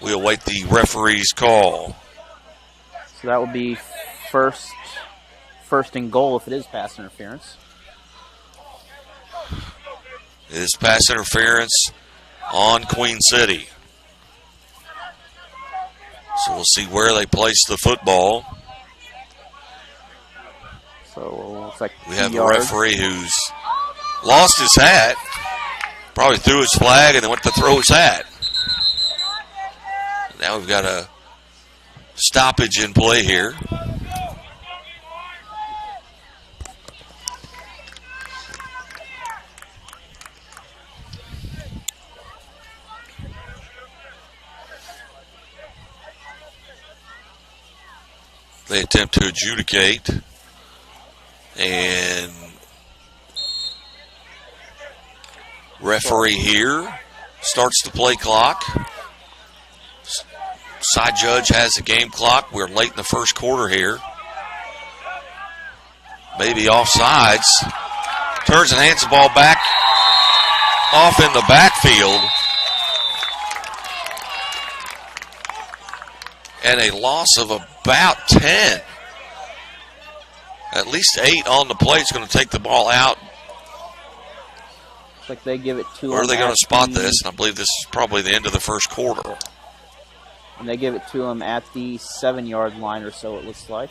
We await the referee's call. So that will be first and goal if it is pass interference. It is pass interference on Queen City. So we'll see where they place the football. So looks like we have a referee who's lost his hat, probably threw his flag and then went to throw his hat. Now we've got a stoppage in play here. They attempt to adjudicate, and referee here starts the play clock. Side judge has the game clock. We're late in the first quarter here. Maybe offsides. Turns and hands the ball back off in the backfield. And a loss of about 10 At least 8 on the play is going to take the ball out. Looks like they give it to Where him. are they going to spot this? And I believe this is probably the end of the first quarter. And they give it to him at the 7-yard line or so, it looks like.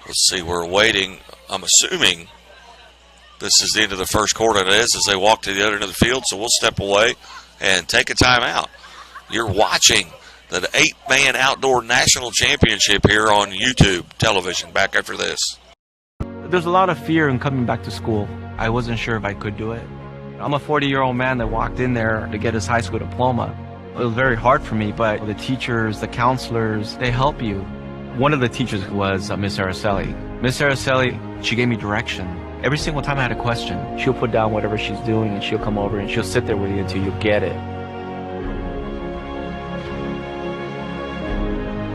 Let's see, we're waiting. I'm assuming this is the end of the first quarter. It is as they walk to the other end of the field, so we'll step away and take a timeout. You're watching the 8-man outdoor national championship here on YouTube television. Back after this. There's a lot of fear in coming back to school. I wasn't sure if I could do it. I'm a 40-year-old man that walked in there to get his high school diploma. It was very hard for me, but the teachers, the counselors, they help you. One of the teachers was Miss Araceli. Miss Araceli, she gave me direction. Every single time I had a question, she'll put down whatever she's doing and she'll come over and she'll sit there with you until you get it.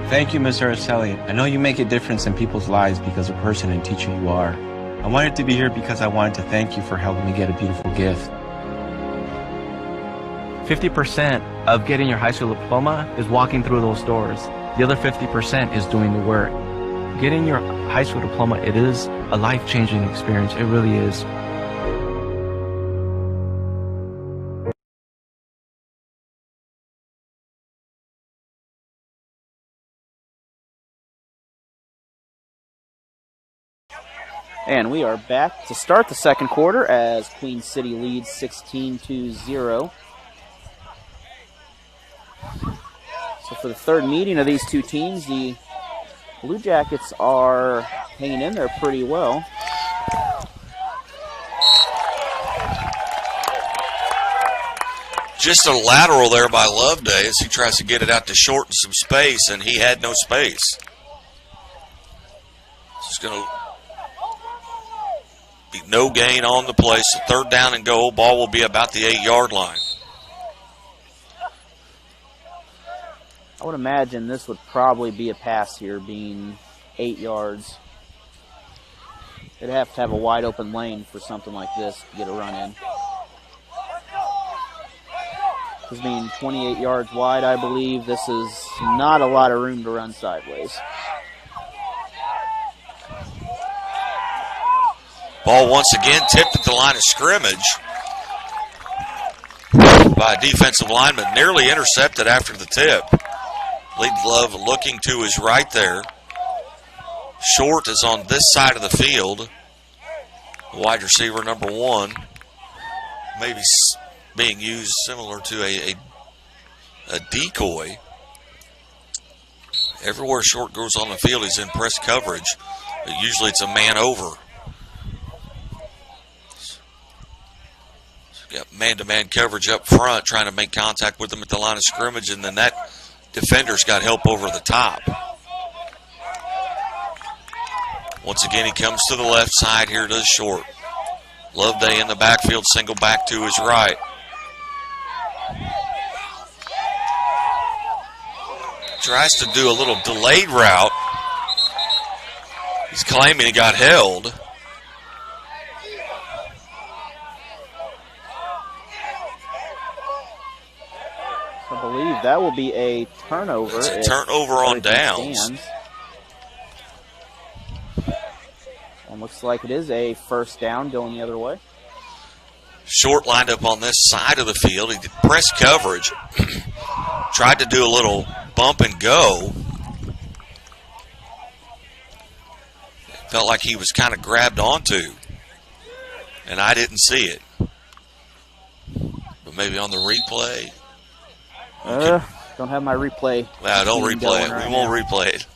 Thank you, Miss Araceli. I know you make a difference in people's lives because of the person and teacher you are. I wanted to be here because I wanted to thank you for helping me get a beautiful gift. 50% of getting your high school diploma is walking through those doors. The other 50% is doing the work. Getting your high school diploma, it is a life-changing experience. It really is. And we are back to start the second quarter as Queen City leads 16-0. So for the third meeting of these two teams, the Blue Jackets are hanging in there pretty well. Just a lateral there by Loveday as he tries to get it out to shorten some space, and he had no space. It's going to be no gain on the play, so third down and goal. Ball will be about the 8-yard line. I would imagine this would probably be a pass here, being 8 yards. They'd have to have a wide open lane for something like this to get a run in. This being 28 yards wide, I believe this is not a lot of room to run sideways. Ball once again tipped at the line of scrimmage by a defensive lineman, nearly intercepted after the tip. Lead Love looking to his right there. Short is on this side of the field. Wide receiver number 1, maybe being used similar to a decoy. Everywhere Short goes on the field, he's in press coverage. But usually it's a man over. So got man-to-man coverage up front, trying to make contact with them at the line of scrimmage, and then that defender's got help over the top. Once again, he comes to the left side here to Short. Loveday in the backfield, single back to his right. Tries to do a little delayed route. He's claiming he got held. I believe that will be a turnover. It's a turnover on downs. And looks like it is a first down going the other way. Short lined up on this side of the field. He did press coverage. Tried to do a little bump and go. Felt like he was kind of grabbed onto. And I didn't see it. But maybe on the replay. Don't have my replay. Well, don't replay it. Right, we won't replay it.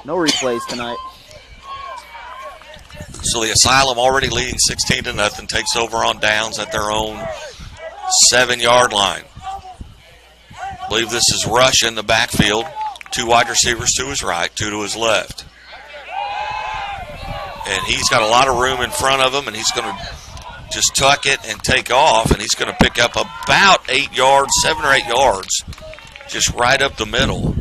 No replays tonight. So the Asylum already leading 16-0, takes over on downs at their own 7-yard line. I believe this is Rush in the backfield. 2 wide receivers to his right, 2 to his left. And he's got a lot of room in front of him, and he's going to just tuck it and take off, and he's going to pick up about 8 yards, 7 or 8 yards, just right up the middle.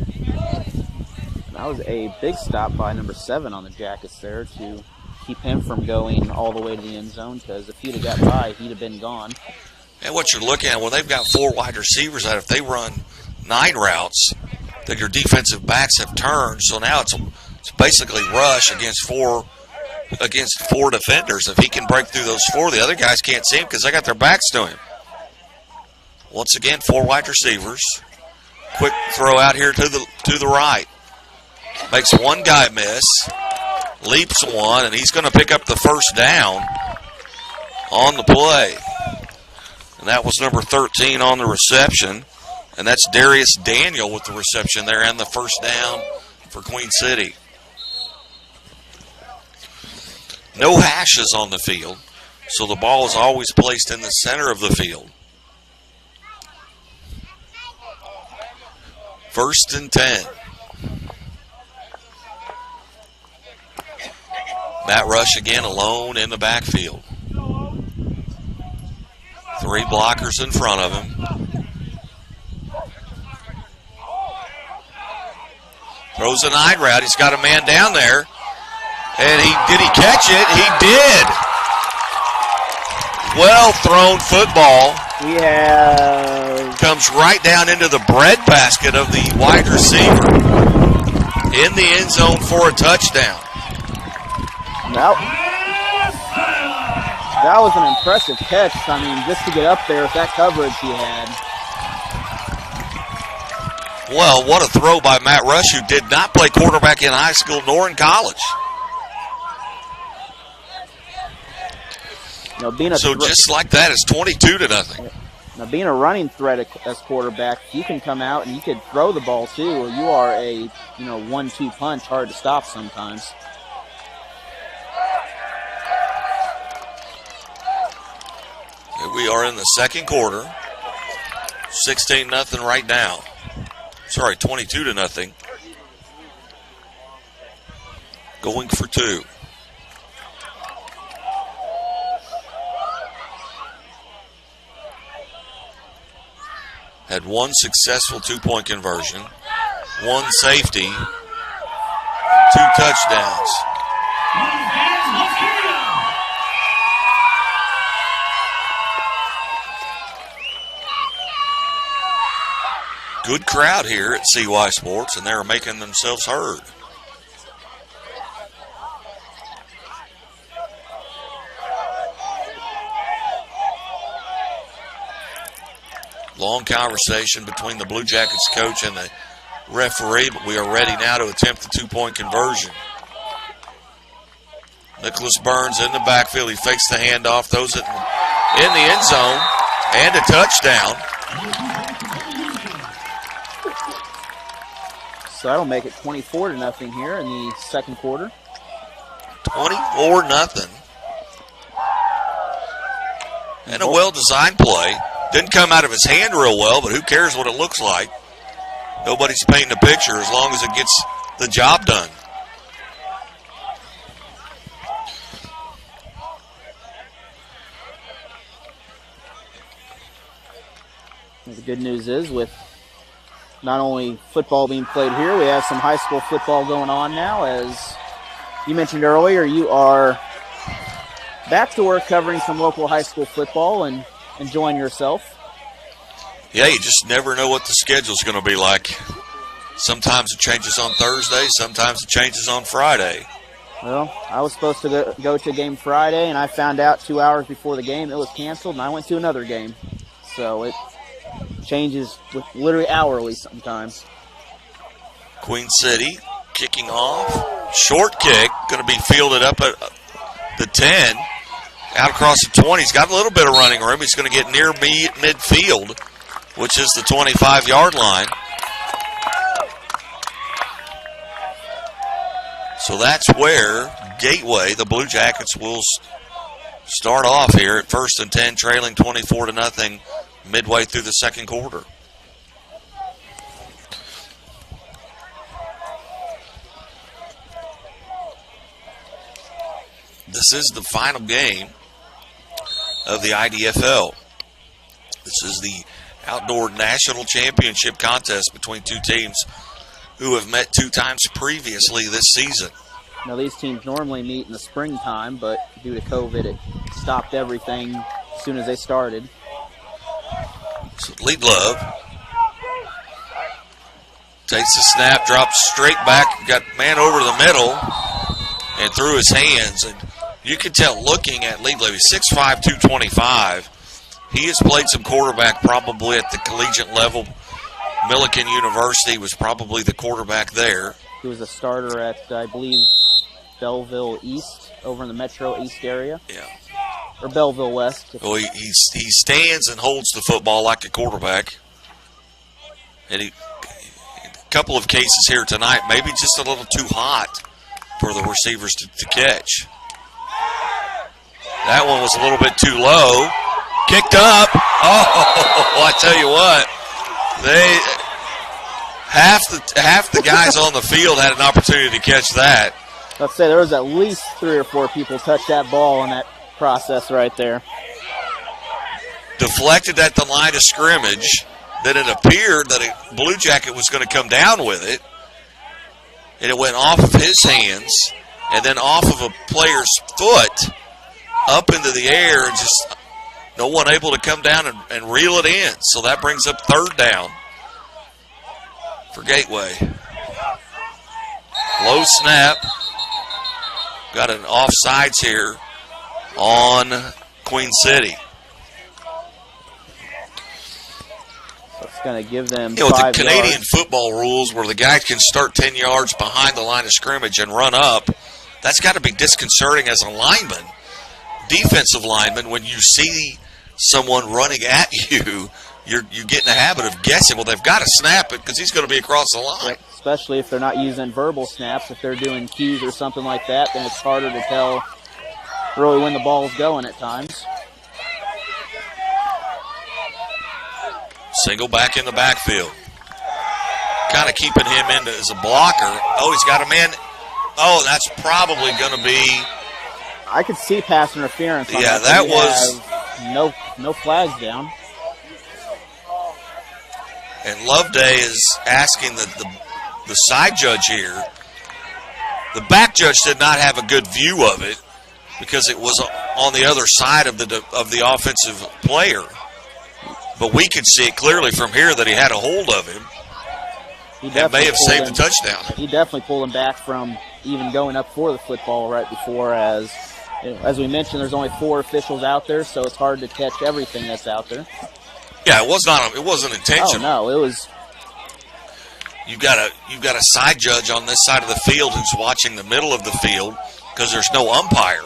That was a big stop by number 7 on the Jackets there to keep him from going all the way to the end zone, because if he'd have got by, he'd have been gone. And what you're looking at, well, they've got 4 wide receivers out. If they run 9 routes, that your defensive backs have turned. So now it's basically rush against four defenders. If he can break through those four, the other guys can't see him because they got their backs to him. Once again, 4 wide receivers. Quick throw out here to the right. Makes one guy miss. Leaps one, and he's going to pick up the first down on the play. And that was number 13 on the reception. And that's Darius Daniel with the reception there and the first down for Queen City. No hashes on the field, so the ball is always placed in the center of the field. 1st and 10. Matt Rush again alone in the backfield. 3 blockers in front of him. Throws an eye route. He's got a man down there. And did he catch it? He did. Well thrown football. We have... Comes right down into the breadbasket of the wide receiver. In the end zone for a touchdown. That was an impressive catch. I mean, just to get up there with that coverage he had. Well, what a throw by Matt Rush, who did not play quarterback in high school nor in college. So just like that, it's 22-0. Now, being a running threat as quarterback, you can come out and you can throw the ball too. You are a 1-2 punch, hard to stop sometimes. Here we are in the second quarter. 16-0 right now. Sorry, 22-0. Going for 2. Had 1 successful 2-point conversion, 1 safety, 2 touchdowns. Good crowd here at CY Sports, and they're making themselves heard. Long conversation between the Blue Jackets coach and the referee, but we are ready now to attempt the 2-point conversion. Nicholas Burns in the backfield. He fakes the handoff, throws it in the end zone, and a touchdown. So that'll make it 24-0 here in the second quarter. 24-0. And a well-designed play. Didn't come out of his hand real well, but who cares what it looks like? Nobody's painting a picture as long as it gets the job done. The good news is, with not only football being played here, we have some high school football going on now. As you mentioned earlier, you are back to work covering some local high school football and enjoying yourself. Yeah, you just never know what the schedule's going to be like. Sometimes it changes on Thursday, sometimes it changes on Friday. Well, I was supposed to go to a game Friday, and I found out 2 hours before the game it was canceled, and I went to another game. So it changes literally hourly sometimes. Queen City kicking off. Short kick, going to be fielded up at the 10. Out across the 20. He's got a little bit of running room. He's going to get near midfield, which is the 25-yard line. So that's where Gateway, the Blue Jackets, will start off here at 1st and 10, trailing 24-0 midway through the second quarter. This is the final game of the IDFL. This is the outdoor national championship contest between 2 teams who have met 2 times previously this season. Now, these teams normally meet in the springtime, but due to COVID, it stopped everything as soon as they started. So Lead Love Takes the snap, drops straight back, got man over the middle, and through his hands. And you can tell looking at Lee Levy, 6'5", 225. He has played some quarterback probably at the collegiate level. Millikan University was probably the quarterback there. He was a starter at, I believe, Belleville East, over in the Metro East area. Yeah. Or Belleville West. Well, he stands and holds the football like a quarterback. And a couple of cases here tonight, maybe just a little too hot for the receivers to catch. That one was a little bit too low. Kicked up. Oh, I tell you what. Half the guys on the field had an opportunity to catch that. Let's say there was at least 3 or 4 people touch that ball in that process right there. Deflected at the line of scrimmage. Then it appeared that a Blue Jacket was going to come down with it. And it went off of his hands and then off of a player's foot up into the air, and just no one able to come down and reel it in. So that brings up 3rd down for Gateway. Low snap. Got an offsides here on Queen City. It's going to give them 5 the Canadian yards. football rules where the guy can start 10 yards behind the line of scrimmage and run up, that's got to be disconcerting as a lineman, defensive lineman, when you see someone running at you. You get in the habit of guessing, well, they've got to snap it because he's going to be across the line. Yep. Especially if they're not using verbal snaps. If they're doing cues or something like that, then it's harder to tell really when the ball's going at times. Single back in the backfield. Kind of keeping him in as a blocker. Oh, he's got a man. Oh, that's probably going to be. I could see pass interference on yeah, that was. No flags down. And Loveday is asking the side judge here. The back judge did not have a good view of it because it was on the other side of the offensive player. But we could see it clearly from here that he had a hold of him and may have saved the touchdown. He definitely pulled him back from even going up for the football right before. As we mentioned, there's only 4 officials out there, so it's hard to catch everything that's out there. Yeah, it wasn't intentional. Oh no, it was. You've got a side judge on this side of the field who's watching the middle of the field because there's no umpire.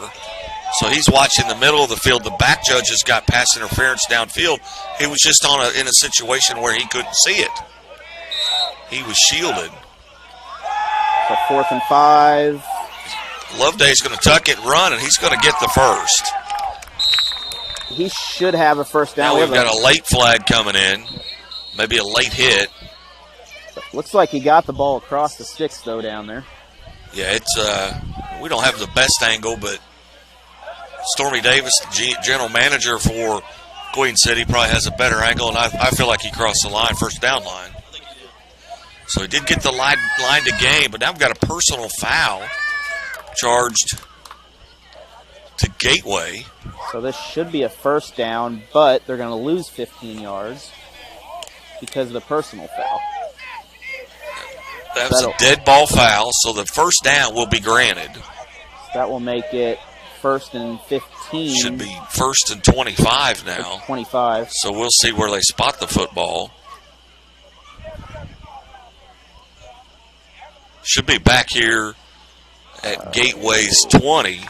So he's watching the middle of the field. The back judge has got pass interference downfield. He was just in a situation where he couldn't see it. He was shielded. So 4th and 5. Loveday's going to tuck it, run, and he's going to get the first. He should have a first down. Now we've got a late flag coming in. Maybe a late hit. Looks like he got the ball across the sticks, though, down there. Yeah, it's we don't have the best angle, but Stormy Davis, the general manager for Queen City, probably has a better angle, and I feel like he crossed the line, first down line. So he did get the line to gain, but now we've got a personal foul charged to Gateway. So this should be a first down, but they're going to lose 15 yards because of the personal foul. That was a dead ball foul, so the first down will be granted. That will make it 1st and 15. Should be 1st and 25 now. 25. So we'll see where they spot the football. Should be back here at Gateway's 20.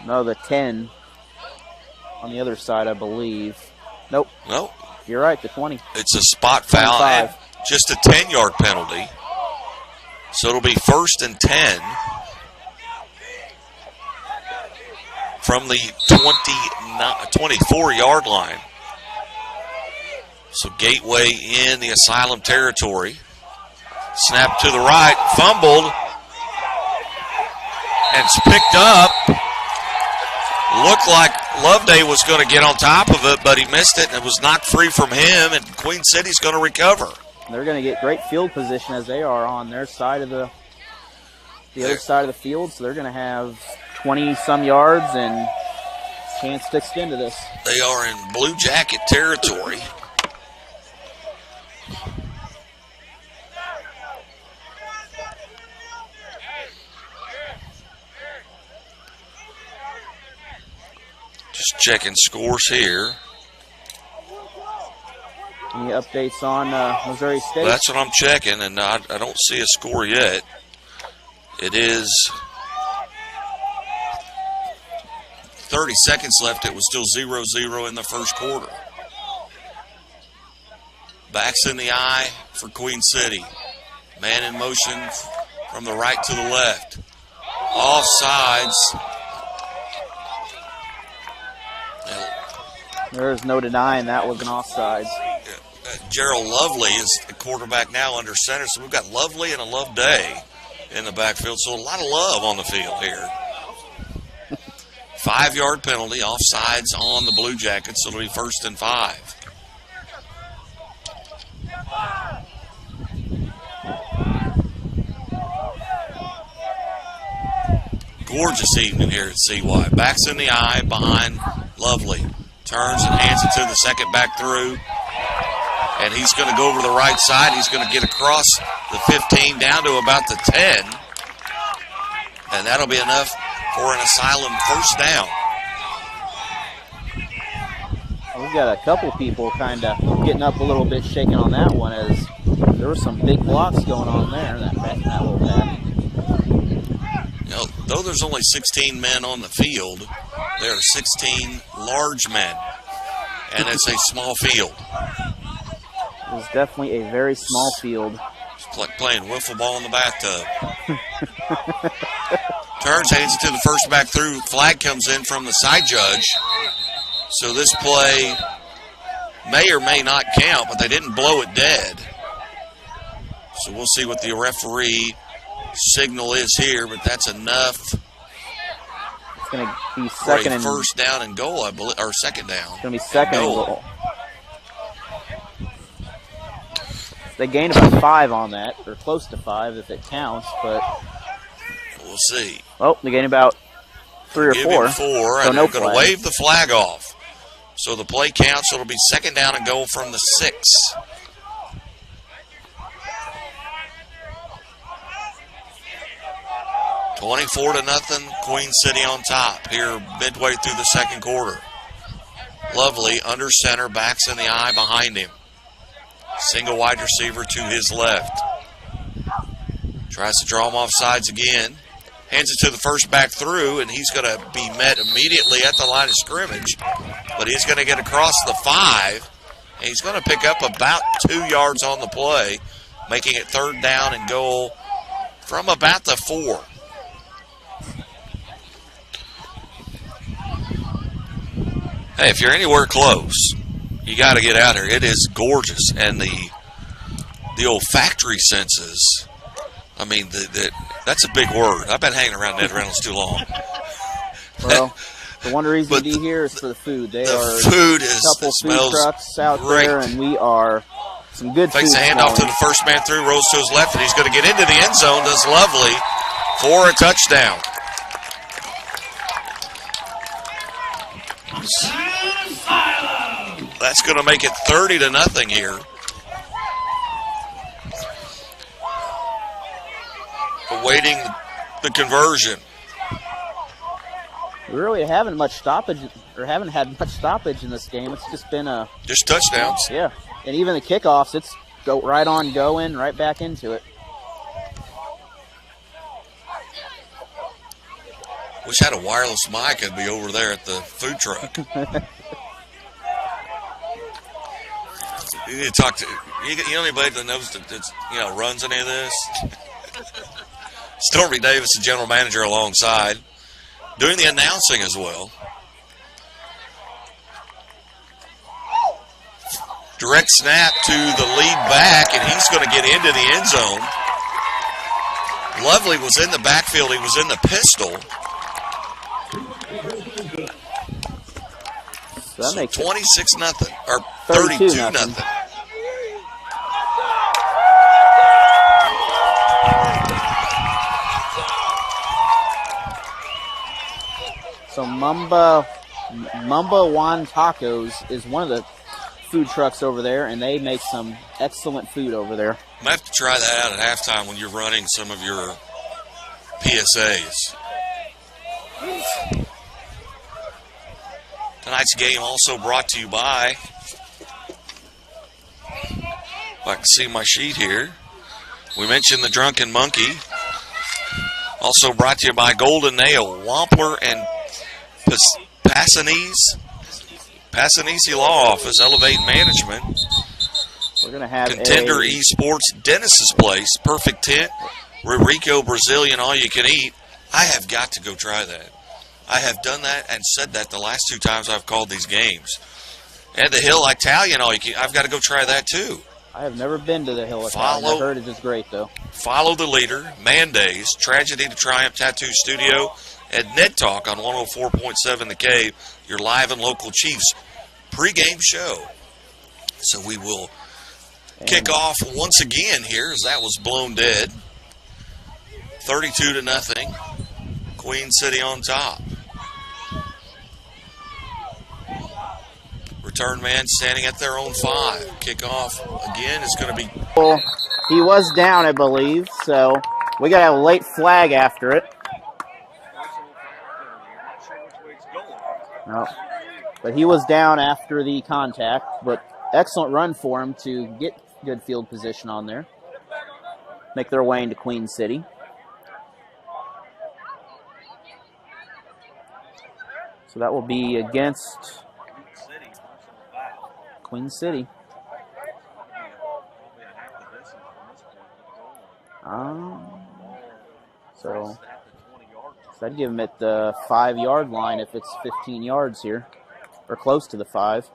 No, the 10 on the other side, I believe. Nope. Nope. You're right, the 20. It's a spot foul and just a 10-yard penalty. So it'll be 1st and 10 from the 24-yard line. So Gateway in the Asylum territory. Snap to the right, fumbled, and it's picked up. Looked like Loveday was going to get on top of it, but he missed it, and it was knocked free from him, and Queen City's going to recover. They're going to get great field position as they are on their side of the other side of the field, so they're going to have 20-some yards and chance to extend to this. They are in Blue Jacket territory. Just checking scores here. Any updates on Missouri State? That's what I'm checking, and I don't see a score yet. It is 30 seconds left. It was still 0-0 in the first quarter. Backs in the eye for Queen City. Man in motion from the right to the left. Offsides. There's no denying that was an offside. Gerald Lovely is the quarterback now under center, so we've got Lovely and a Love Day in the backfield, so a lot of love on the field here. 5-yard penalty, offsides on the Blue Jackets, so it'll be 1st and 5. Gorgeous evening here at CY. Backs in the eye behind Lovely. Turns and hands it to the second back through. And he's going to go over the right side. He's going to get across the 15 down to about the 10. And that'll be enough for an Asylum first down. We've got a couple people kind of getting up a little bit, shaking on that one, as there were some big blocks going on there, that little pack. You know, though there's only 16 men on the field, there are 16 large men. And it's a small field. It was definitely a very small field. It's like playing wiffle ball in the bathtub. Turns, hands it to the first back through. Flag comes in from the side judge. So this play may or may not count, but they didn't blow it dead. So we'll see what the referee signal is here, but that's enough. It's going to be second and first down and goal, I believe, or second down. It's going to be second and goal. They gained about 5 on that, or close to 5 if it counts, but we'll see. Well, they gained about 3 or 4. Give him 4, so and no they're going to wave the flag off. So the play counts, so it'll be second down and goal from the 6. (24-0), Queen City on top here midway through the second quarter. Lovely under center, backs in the eye behind him. Single wide receiver to his left. Tries to draw him off sides again. Hands it to the first back through, and he's going to be met immediately at the line of scrimmage. But he's going to get across the 5, and he's going to pick up about 2 yards on the play, making it third down and goal from about the 4. Hey, if you're anywhere close, you got to get out here. It is gorgeous, and the olfactory senses. I mean, that's a big word. I've been hanging around Ned Reynolds too long. Well, the one reason to be here is for the food. They are food a couple food trucks out great. there, and we are some good Fakes food. a handoff to the first man through, rolls to his left, and he's going to get into the end zone. Does lovely for a touchdown. That's going to make it 30-0 here. Awaiting the conversion. We really haven't much stoppage, or haven't had much stoppage in this game. It's just been just touchdowns. Yeah, and even the kickoffs, it's go right on going, right back into it. Wish I had a wireless mic. I'd be over there at the food truck. You need to talk to you know anybody that knows that runs any of this? Stormy Davis, the general manager, alongside, doing the announcing as well. Direct snap to the lead back, and he's going to get into the end zone. Lovely was in the backfield. He was in the pistol. So that makes 26-0 or 32-0. So Mamba Juan Tacos is one of the food trucks over there, and they make some excellent food over there. I might have to try that out at halftime when you're running some of your PSAs. Tonight's game also brought to you by, if I can see my sheet here, we mentioned the Drunken Monkey. Also brought to you by Golden Nail, Wampler and Passanese Law Office, Elevate Management. We're going to have Contender Esports, Dennis's Place, Perfect Tent, Rico Brazilian All You Can Eat. I have got to go try that. I have done that and said that the last 2 times I've called these games. And the Hill Italian All You Can Eat, I've got to go try that too. I have never been to the Hill Italian. I heard it is great though. Follow the Leader, Mandays, Tragedy to Triumph Tattoo Studio, and Ned Talk on 104.7 The Cave, your live and local Chiefs pregame show. So we will kick off once again here as that was blown dead. 32-0. Queen City on top. Return man standing at their own 5. Kickoff again is going to be. Well, he was down, I believe, so we got to have a late flag after it. No, but he was down after the contact, but excellent run for him to get good field position on there. Make their way into Queen City. So that will be against Queen City. So that'd give him at the 5-yard line if it's 15 yards here, or close to the 5.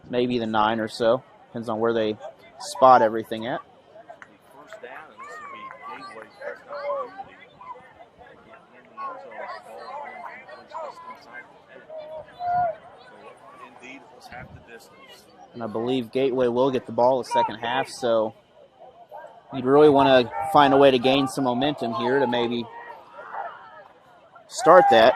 Maybe the 9 or so. Depends on where they spot everything at. And I believe Gateway will get the ball the second half, so you'd really want to find a way to gain some momentum here to maybe start that.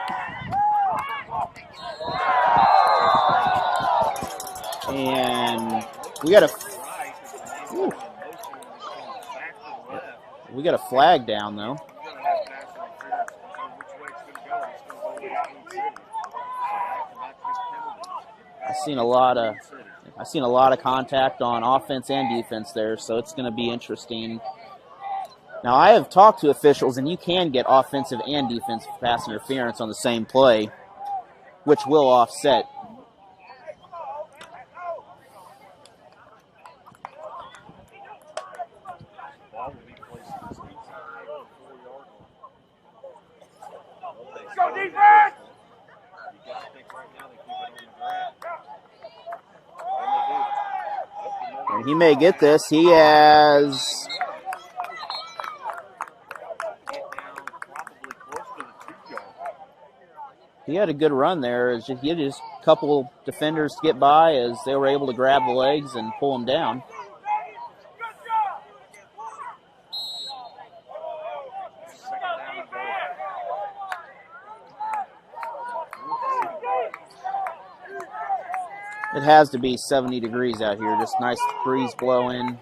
And we got a flag down though. I've seen a lot of contact on offense and defense there, so it's going to be interesting. Now, I have talked to officials, and you can get offensive and defensive pass interference on the same play, which will offset. Go defense! And he may get this. He has he had a good run there. He had just a couple defenders to get by as they were able to grab the legs and pull him down. It has to be 70 degrees out here. Just nice breeze blowing.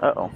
Uh-oh.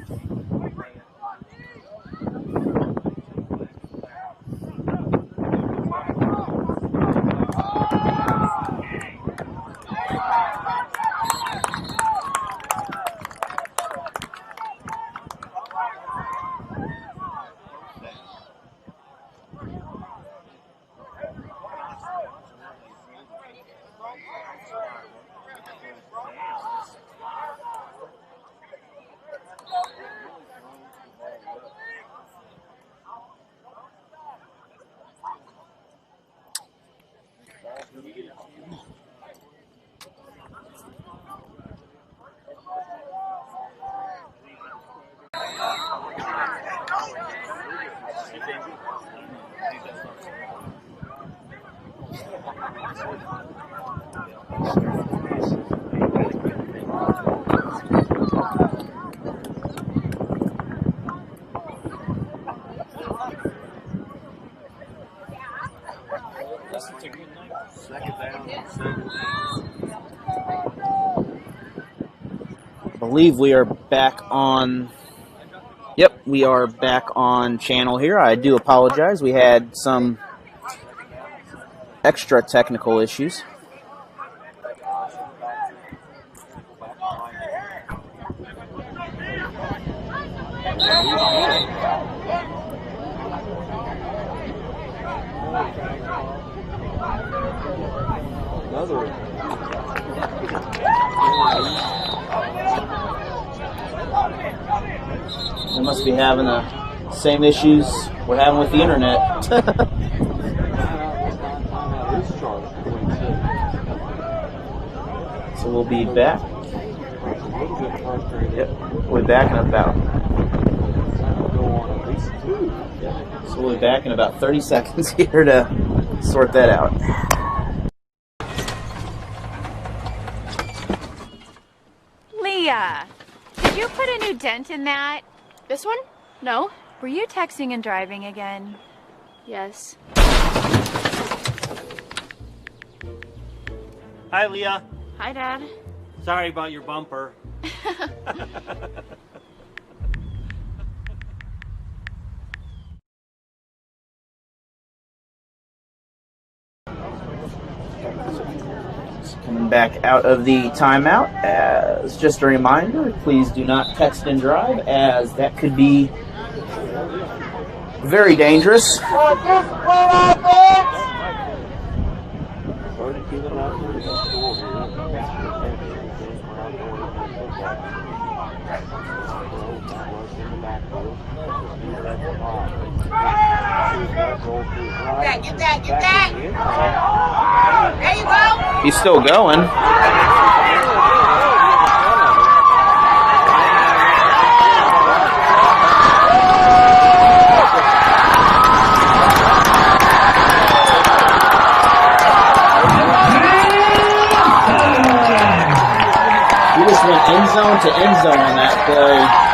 I believe we are back on. Yep, we are back on channel here. I do apologize. We had some extra technical issues. They must be having the same issues we're having with the internet. So we'll be back. Yep, we'll be back in about. So we'll be back in about 30 seconds here to sort that out. Leah, did you put a new dent in that? This one? No. Were you texting and driving again? Yes. Hi, Leah. Hi, Dad. Sorry about your bumper. Coming back out of the timeout, as just a reminder, please do not text and drive, as that could be very dangerous. Get that. There you go. He's still going. He just went end zone to end zone on that play.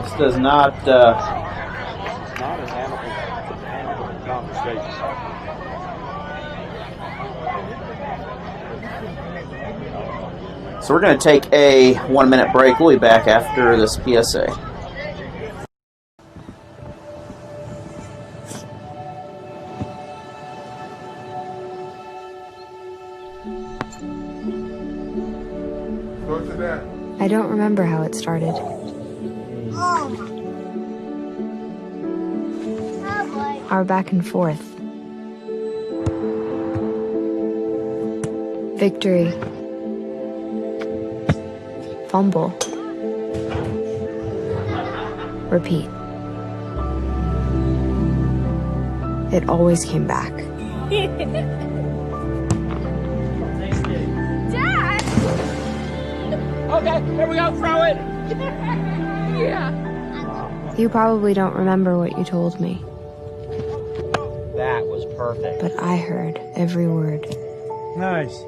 This does not So we're going to take a 1-minute break. We'll be back after this PSA. I don't remember how it started. Our back and forth. Victory. Fumble. Repeat. It always came back. Dad! Okay, here we go, throw it! Yeah. You probably don't remember what you told me, That was perfect. but I heard every word. Nice.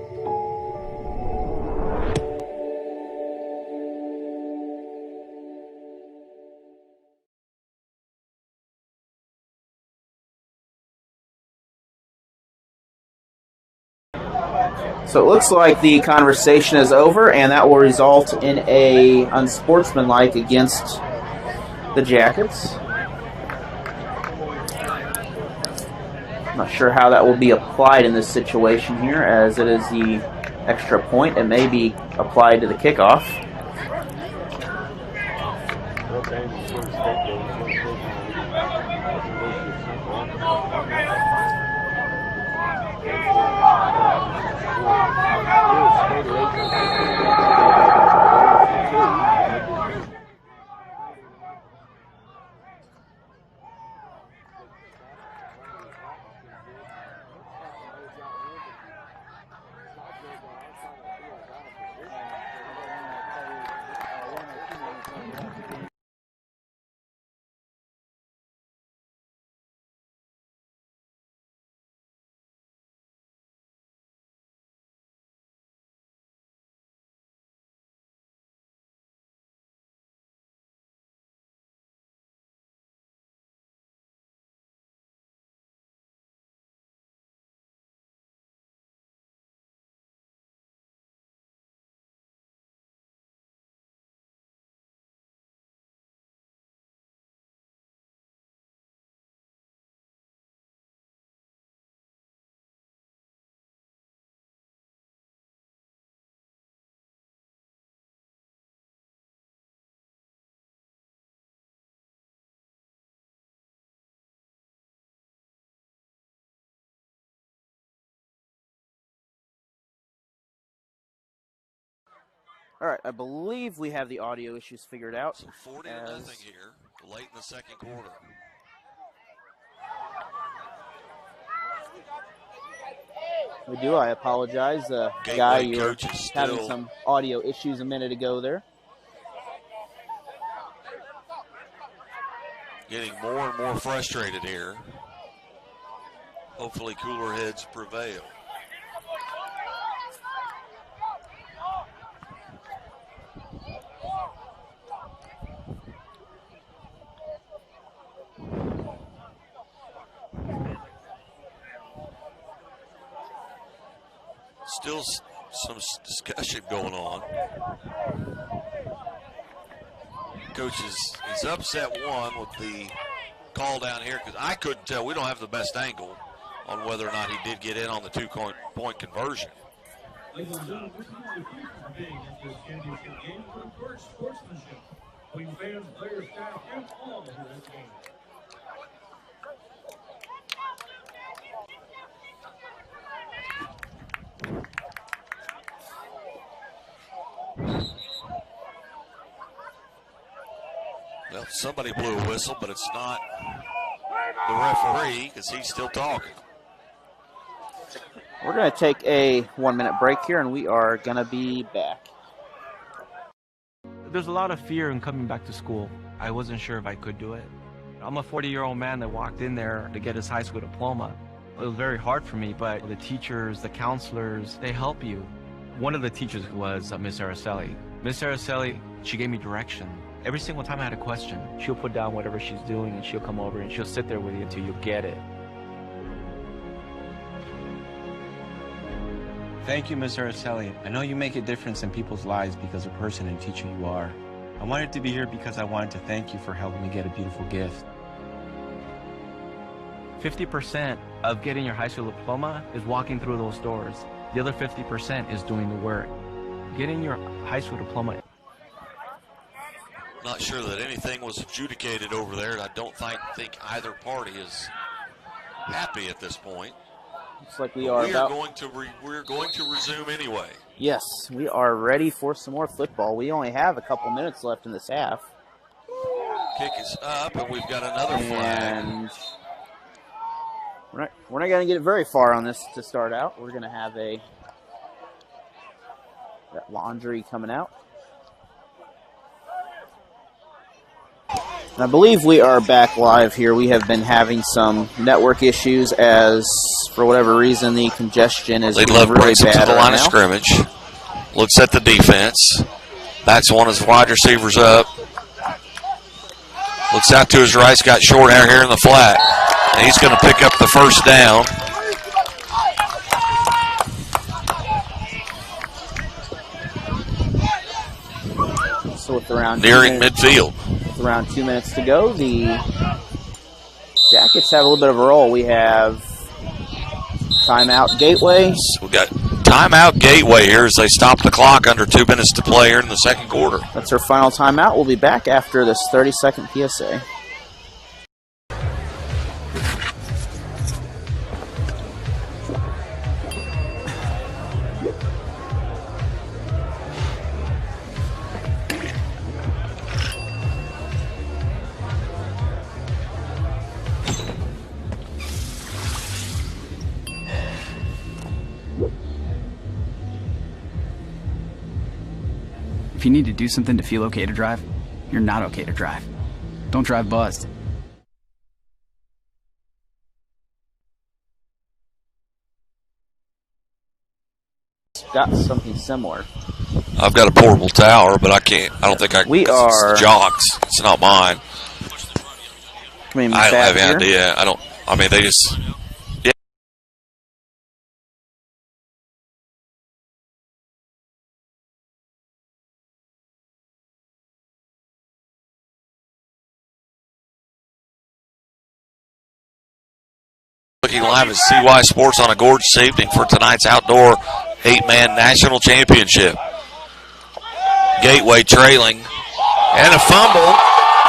So it looks like the conversation is over, and that will result in a unsportsmanlike against the Jackets. I'm not sure how that will be applied in this situation here, as it is the extra point. It may be applied to the kickoff. All right, I believe we have the audio issues figured out. So 40-0 here, late in the second quarter. We do. I apologize. Guy, you were having some audio issues a minute ago there. Getting more and more frustrated here. Hopefully cooler heads prevail. Still some discussion going on. Coach is upset one with the call down here because I couldn't tell. We don't have the best angle on whether or not he did get in on the 2-point conversion. Ladies and gentlemen, we're participating in this championship game for encourage sportsmanship between fans, players, staff, and all who are at the game. Well, somebody blew a whistle, but it's not the referee because he's still talking. We're going to take a 1-minute break here, and we are going to be back. There's a lot of fear in coming back to school. I wasn't sure if I could do it. I'm a 40-year-old man that walked in there to get his high school diploma. It was very hard for me, but the teachers, the counselors, they help you. One of the teachers was Miss Araceli. Miss Araceli, she gave me direction. Every single time I had a question, she'll put down whatever she's doing and she'll come over and she'll sit there with you until you get it. Thank you, Ms. Araceli. I know you make a difference in people's lives because of the person and teacher you are. I wanted to be here because I wanted to thank you for helping me get a beautiful gift. 50% of getting your high school diploma is walking through those doors. The other 50% is doing the work. Getting your high school diploma. Not sure that anything was adjudicated over there. I don't think either party is happy at this point. Looks like we're going to resume anyway. Yes, we are ready for some more football. We only have a couple minutes left in this half. Kick is up, and we've got another flag. And we're not going to get very far on this to start out. We're going to have that laundry coming out. And I believe we are back live here. We have been having some network issues as, for whatever reason, the congestion is really bad. Brings him to the line of scrimmage. Looks at the defense. Backs one of his wide receivers up. Looks out to his right. He's got short hair here in the flat. And he's going to pick up the first down. So with around nearing midfield. With around 2 minutes to go, the Jackets have a little bit of a roll. We have timeout Gateway. So we got timeout Gateway here as they stop the clock under 2 minutes to play here in the second quarter. That's our final timeout. We'll be back after this 30-second PSA. If you need to do something to feel okay to drive, you're not okay to drive. Don't drive buzzed. Got something similar. I've got a portable tower, but I don't think I can. It's Jocks. It's not mine. I don't have any idea. They just. Yeah. Looking live at CY Sports on a gorgeous evening for tonight's outdoor 8-man national championship. Gateway trailing. And a fumble.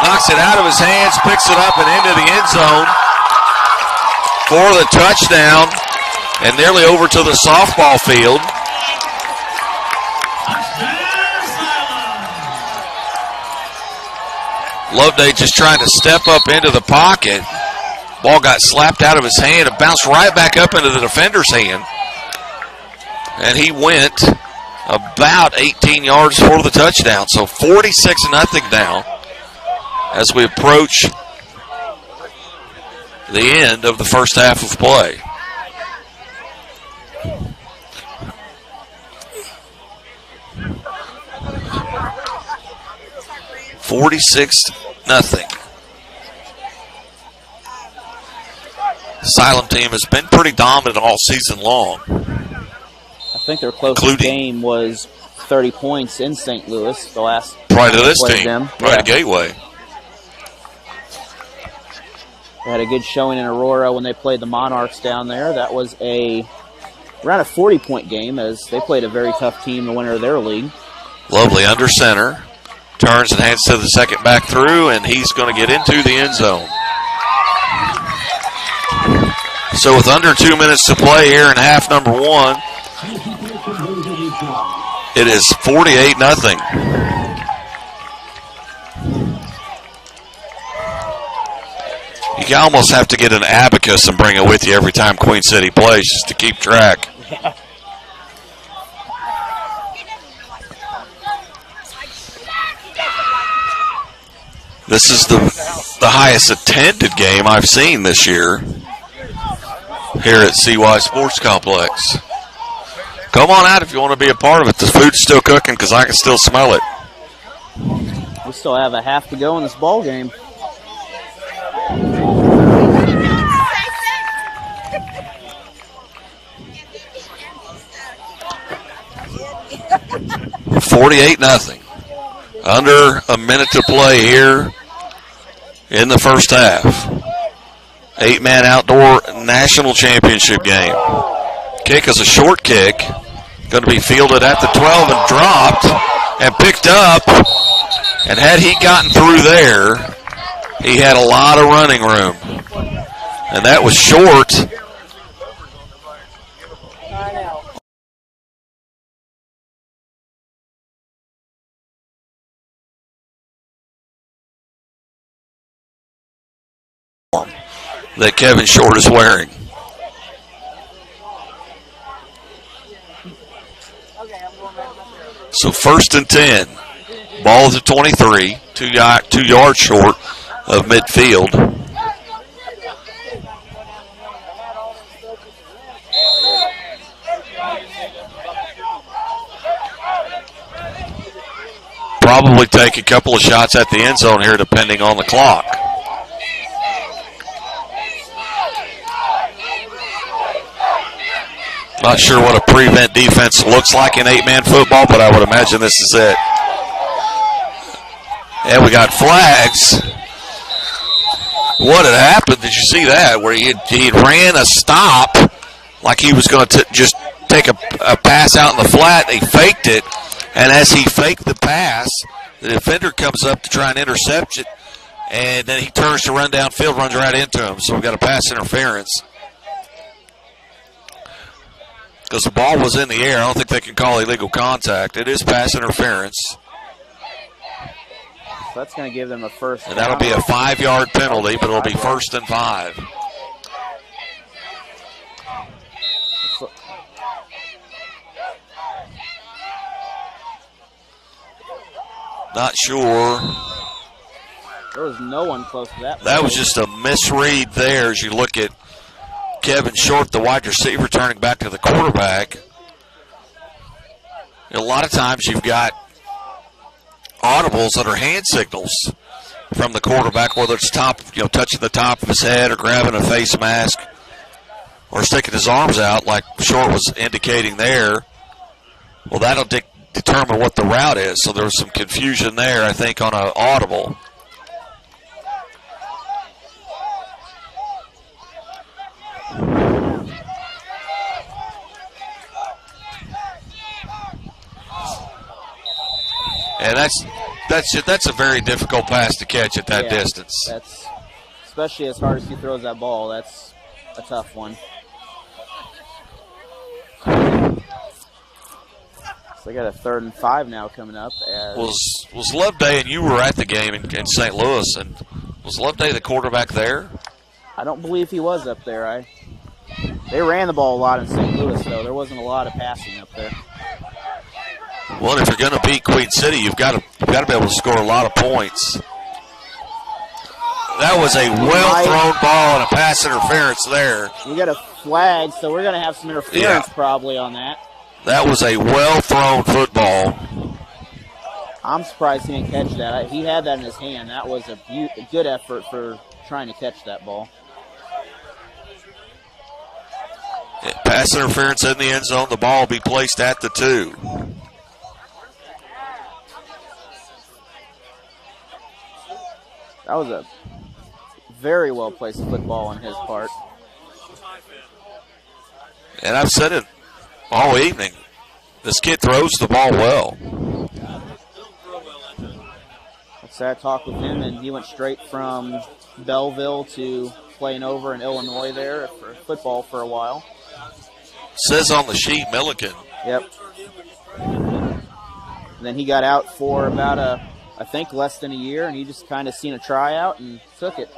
Knocks it out of his hands, picks it up and into the end zone for the touchdown. And nearly over to the softball field. Loveday just trying to step up into the pocket. Ball got slapped out of his hand and bounced right back up into the defender's hand. And he went about 18 yards for the touchdown. So 46-0 now as we approach the end of the first half of play. $46-0. Asylum team has been pretty dominant all season long. I think their closest game was 30 points in St. Louis. The last prior to this team, prior to Gateway. They had a good showing in Aurora when they played the Monarchs down there. That was around a 40-point game as they played a very tough team, the winner of their league. Lovely under center. Turns and hands to the second back through, and he's going to get into the end zone. So with under 2 minutes to play here in half number one, it is 48-0. You almost have to get an abacus and bring it with you every time Queen City plays just to keep track. Yeah. This is the highest attended game I've seen this year here at CY Sports Complex. Come on out if you want to be a part of it. The food's still cooking because I can still smell it. We still have a half to go in this ball game. $48-0. Under a minute to play here in the first half. 8-man outdoor national championship game. Kick is a short kick. Going to be fielded at the 12 and dropped and picked up. And had he gotten through there, he had a lot of running room. And that was short. That Kevin Short is wearing. So 1st and 10. Ball is at 23. 2 yards short of midfield. Probably take a couple of shots at the end zone here depending on the clock. Not sure what a prevent defense looks like in 8-man football, but I would imagine this is it. And we got flags. What had happened? Did you see that? Where he ran a stop like he was going to just take a pass out in the flat. He faked it, and as he faked the pass, the defender comes up to try and intercept it, and then he turns to run downfield, runs right into him. So we've got a pass interference. Because the ball was in the air. I don't think they can call illegal contact. It is pass interference. So that's going to give them a first and that'll be a 5-yard penalty, but it'll be 1st and 5. Not sure. There was no one close to that. That was just a misread there as you look at Kevin Short, the wide receiver, turning back to the quarterback. A lot of times you've got audibles that are hand signals from the quarterback, whether it's touching the top of his head or grabbing a face mask or sticking his arms out like Short was indicating there. Well, that'll determine what the route is. So there was some confusion there, I think, on an audible. And that's a very difficult pass to catch at that distance. That's especially as hard as he throws that ball. That's a tough one. So they got a 3rd and 5 now coming up. Was Loveday, and you were at the game in St. Louis, and was Loveday the quarterback there? I don't believe he was up there. They ran the ball a lot in St. Louis, though. There wasn't a lot of passing up there. Well, if you're going to beat Queen City, you've got to be able to score a lot of points. That was a well-thrown ball and a pass interference there. We got a flag, so we're going to have some interference probably on that. That was a well-thrown football. I'm surprised he didn't catch that. He had that in his hand. That was a good effort for trying to catch that ball. Pass interference in the end zone. The ball will be placed at the 2. That was a very well-placed football on his part. And I've said it all evening. This kid throws the ball well. I talked with him, and he went straight from Belleville to playing over in Illinois there for football for a while. Says on the sheet, Milliken. Yep. And then he got out for about I think less than a year, and he just kind of seen a tryout and took it.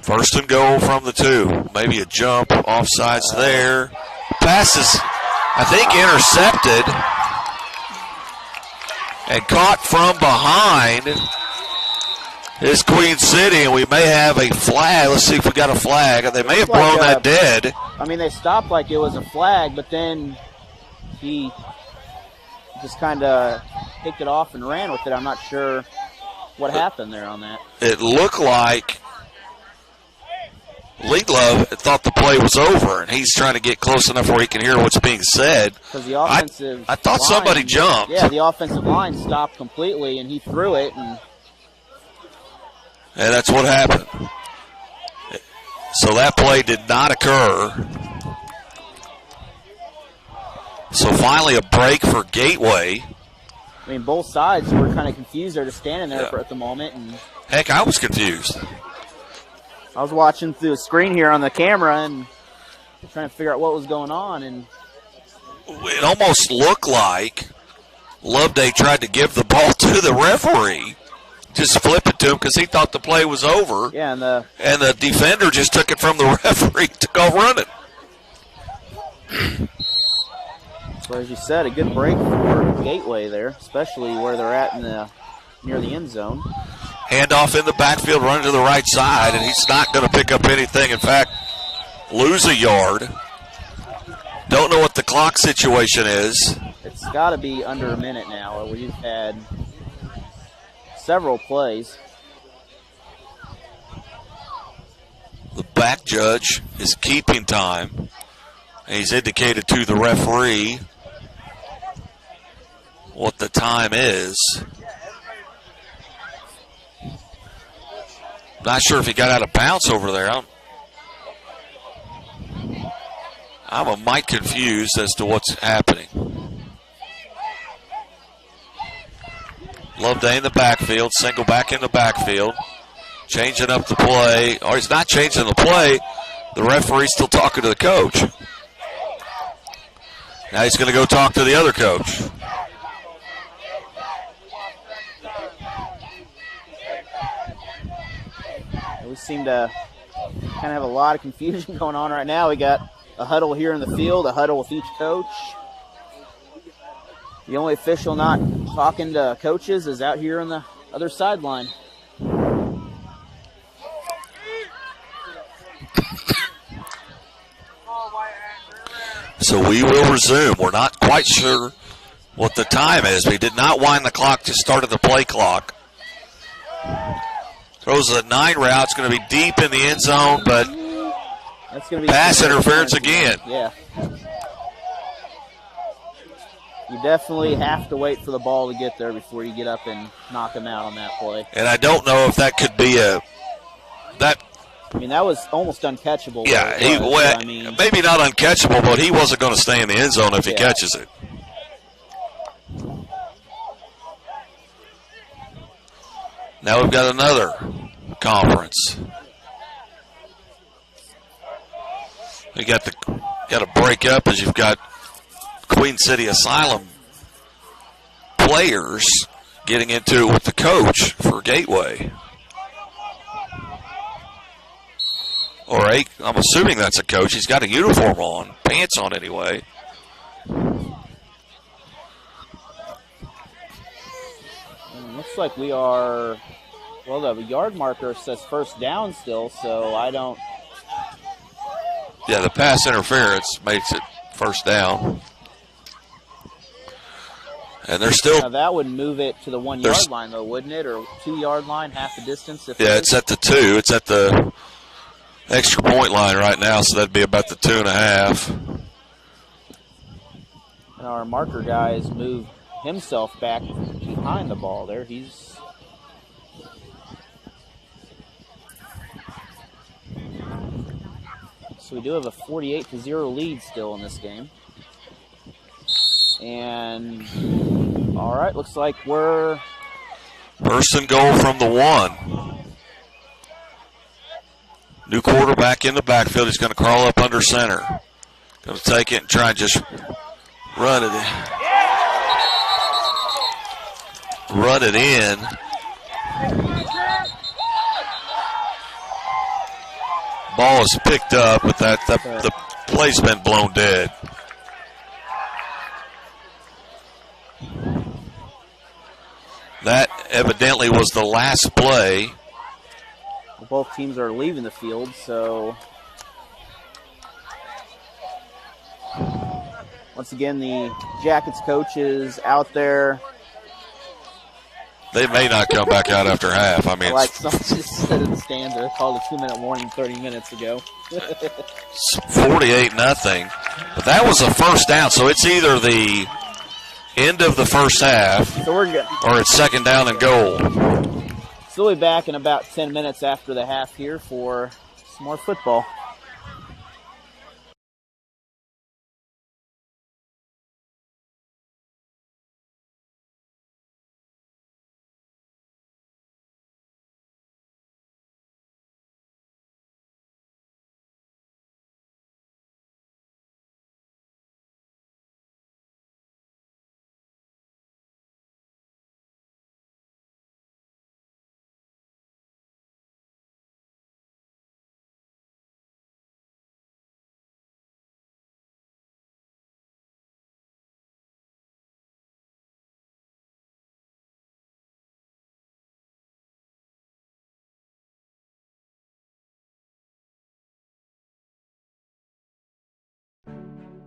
1st and goal from the 2. Maybe a jump, offsides there. Passes, I think, intercepted and caught from behind is Queen City, and we may have a flag. Let's see if we got a flag. They may have blown that dead. I mean, they stopped like it was a flag, but then he just kind of picked it off and ran with it. I'm not sure what happened there on that. It looked like Leetlove thought the play was over, and he's trying to get close enough where he can hear what's being said. Because the offensive I thought somebody jumped. Yeah, the offensive line stopped completely, and he threw it. And that's what happened. So that play did not occur. So finally a break for Gateway. I mean, both sides were kind of confused. They're just standing there at the moment. And heck, I was confused. I was watching through a screen here on the camera and trying to figure out what was going on. And it almost looked like Loveday tried to give the ball to the referee. Just flip it to him because he thought the play was over. Yeah, and the defender just took it from the referee to go running. So as you said, a good break for Gateway there, especially where they're at near the end zone. Handoff in the backfield, running to the right side, and he's not going to pick up anything. In fact, lose a yard. Don't know what the clock situation is. It's got to be under a minute now. We've had several plays. The back judge is keeping time. And he's indicated to the referee what the time is. Not sure if he got out of bounds over there. I'm a mite confused as to what's happening. Loveday in the backfield, single back in the backfield, changing up the play. Or he's not changing the play. The referee's still talking to the coach. Now he's going to go talk to the other coach. We seem to kind of have a lot of confusion going on right now. We got a huddle here in the field, a huddle with each coach. The only official not talking to coaches is out here on the other sideline. So we will resume. We're not quite sure what the time is. We did not wind the clock, just started the play clock. Throws a 9 route. It's going to be deep in the end zone, but that's going to be pass interference again. Yeah. You definitely have to wait for the ball to get there before you get up and knock him out on that play. And I don't know if that could be I mean, that was almost uncatchable. Yeah, maybe not uncatchable, but he wasn't going to stay in the end zone if he catches it. Now we've got another conference. We got to break up as you've got Queen City Asylum players getting into it with the coach for Gateway. Or I'm assuming that's a coach. He's got a uniform on, pants on anyway. Looks like we are, well, the yard marker says first down still, so I don't. Yeah, the pass interference makes it first down. And they're still. Now that would move it to the 1 yard line, though, wouldn't it? Or 2 yard line, half the distance? Yeah, it's at the 2. It's at the extra point line right now, so that'd be about the 2.5. And our marker guy has moved himself back behind the ball there. So we do have a 48-0 lead still in this game. And, all right, looks like we're... First and goal from the 1. New quarterback in the backfield. He's going to crawl up under center. Going to take it and try and just run it in. Ball is picked up, but the play's been blown dead. That evidently was the last play. Both teams are leaving the field, so once again the Jackets coach is out there. They may not come back out after half. I mean, like someone just said in the stands, they called a 2-minute warning 30 minutes ago. It's 48-0. But that was a first down, so it's either the end of the first half so we're good. Or it's second down and goal. So we'll be back in about 10 minutes after the half here for some more football.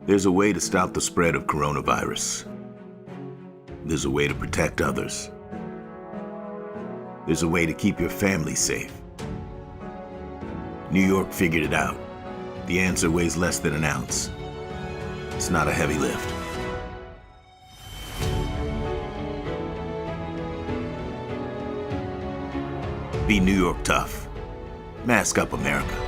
There's a way to stop the spread of coronavirus. There's a way to protect others. There's a way to keep your family safe. New York figured it out. The answer weighs less than an ounce. It's not a heavy lift. Be New York tough. Mask up, America.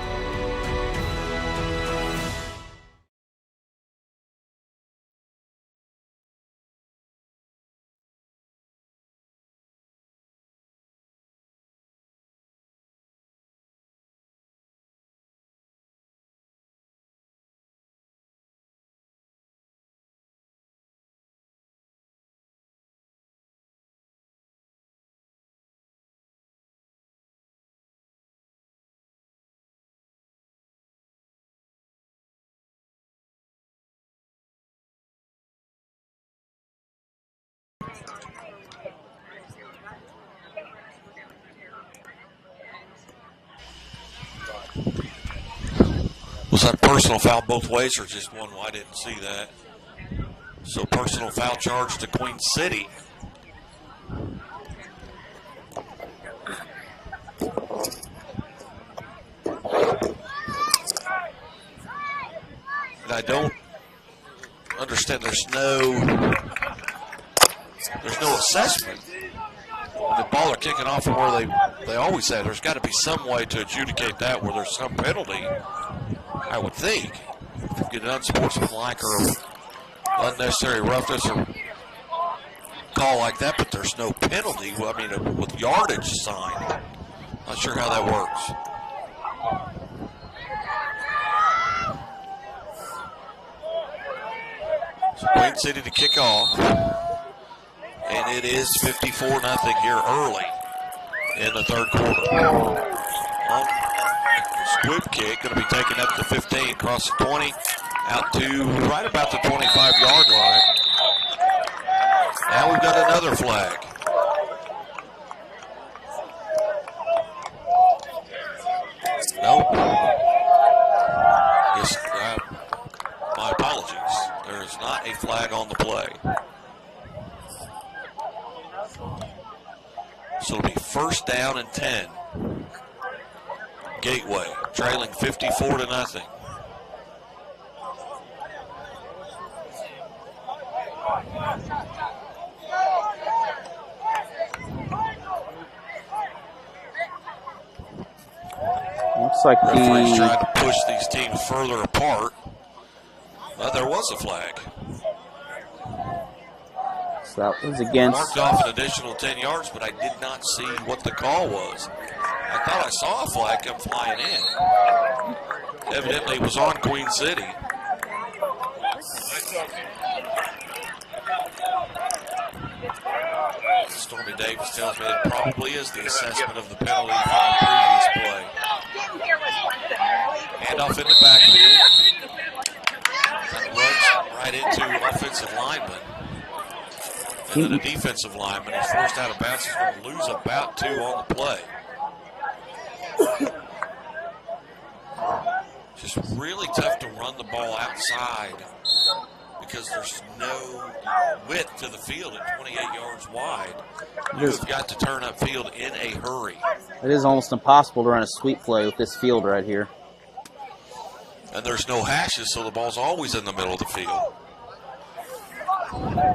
Was that a personal foul both ways or just one? Well, I didn't see that. So personal foul charge to Queen City. And I don't understand. There's no assessment. The ball are kicking off from where they always say. There's got to be some way to adjudicate that where there's some penalty, I would think. If you get an unsportsmanlike or unnecessary roughness or call like that, but there's no penalty. Well, I mean, with yardage sign. Not sure how that works. So Queen City to kick off. And it is 54-0 here early in the third quarter. Squib kick going to be taken up to 15, across the 20, out to right about the 25-yard line. Now we've got another flag. Nope. Yes, my apologies. There is not a flag on the play. So it'll be first down and 10. Gateway trailing 54-0. Looks like the referee's trying to push these teams further apart. But there was a flag. So that was against. Marked off an additional 10 yards, but I did not see what the call was. I thought I saw a flag come flying in. Evidently it was on Queen City. Stormy Davis tells me it probably is the assessment of the penalty from the previous play. Handoff in the backfield. Kind of runs right into offensive lineman. And then a defensive lineman is forced out of bounds. He's going to lose about 2 on the play. Just really tough to run the ball outside because there's no width to the field at 28 yards wide. You've got to turn upfield in a hurry. It is almost impossible to run a sweep play with this field right here. And there's no hashes, so the ball's always in the middle of the field.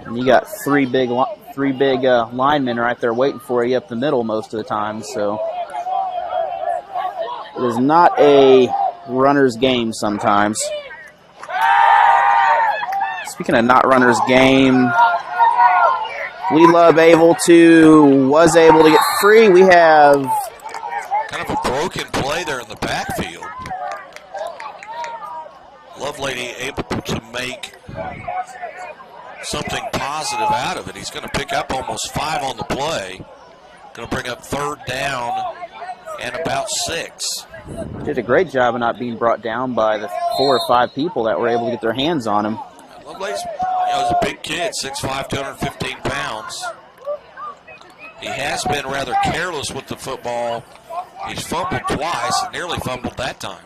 And you got three big linemen right there waiting for you up the middle most of the time. So it is not a runner's game sometimes. Speaking of not runner's game, We Love was able to get free. We have kind of a broken play there in the backfield. Lovelady able to make something positive out of it. He's going to pick up almost 5 on the play. Going to bring up third down and about 6. Did a great job of not being brought down by the 4 or 5 people that were able to get their hands on him. Lovelady's is a big kid, 6'5", 215 pounds. He has been rather careless with the football. He's fumbled twice and nearly fumbled that time.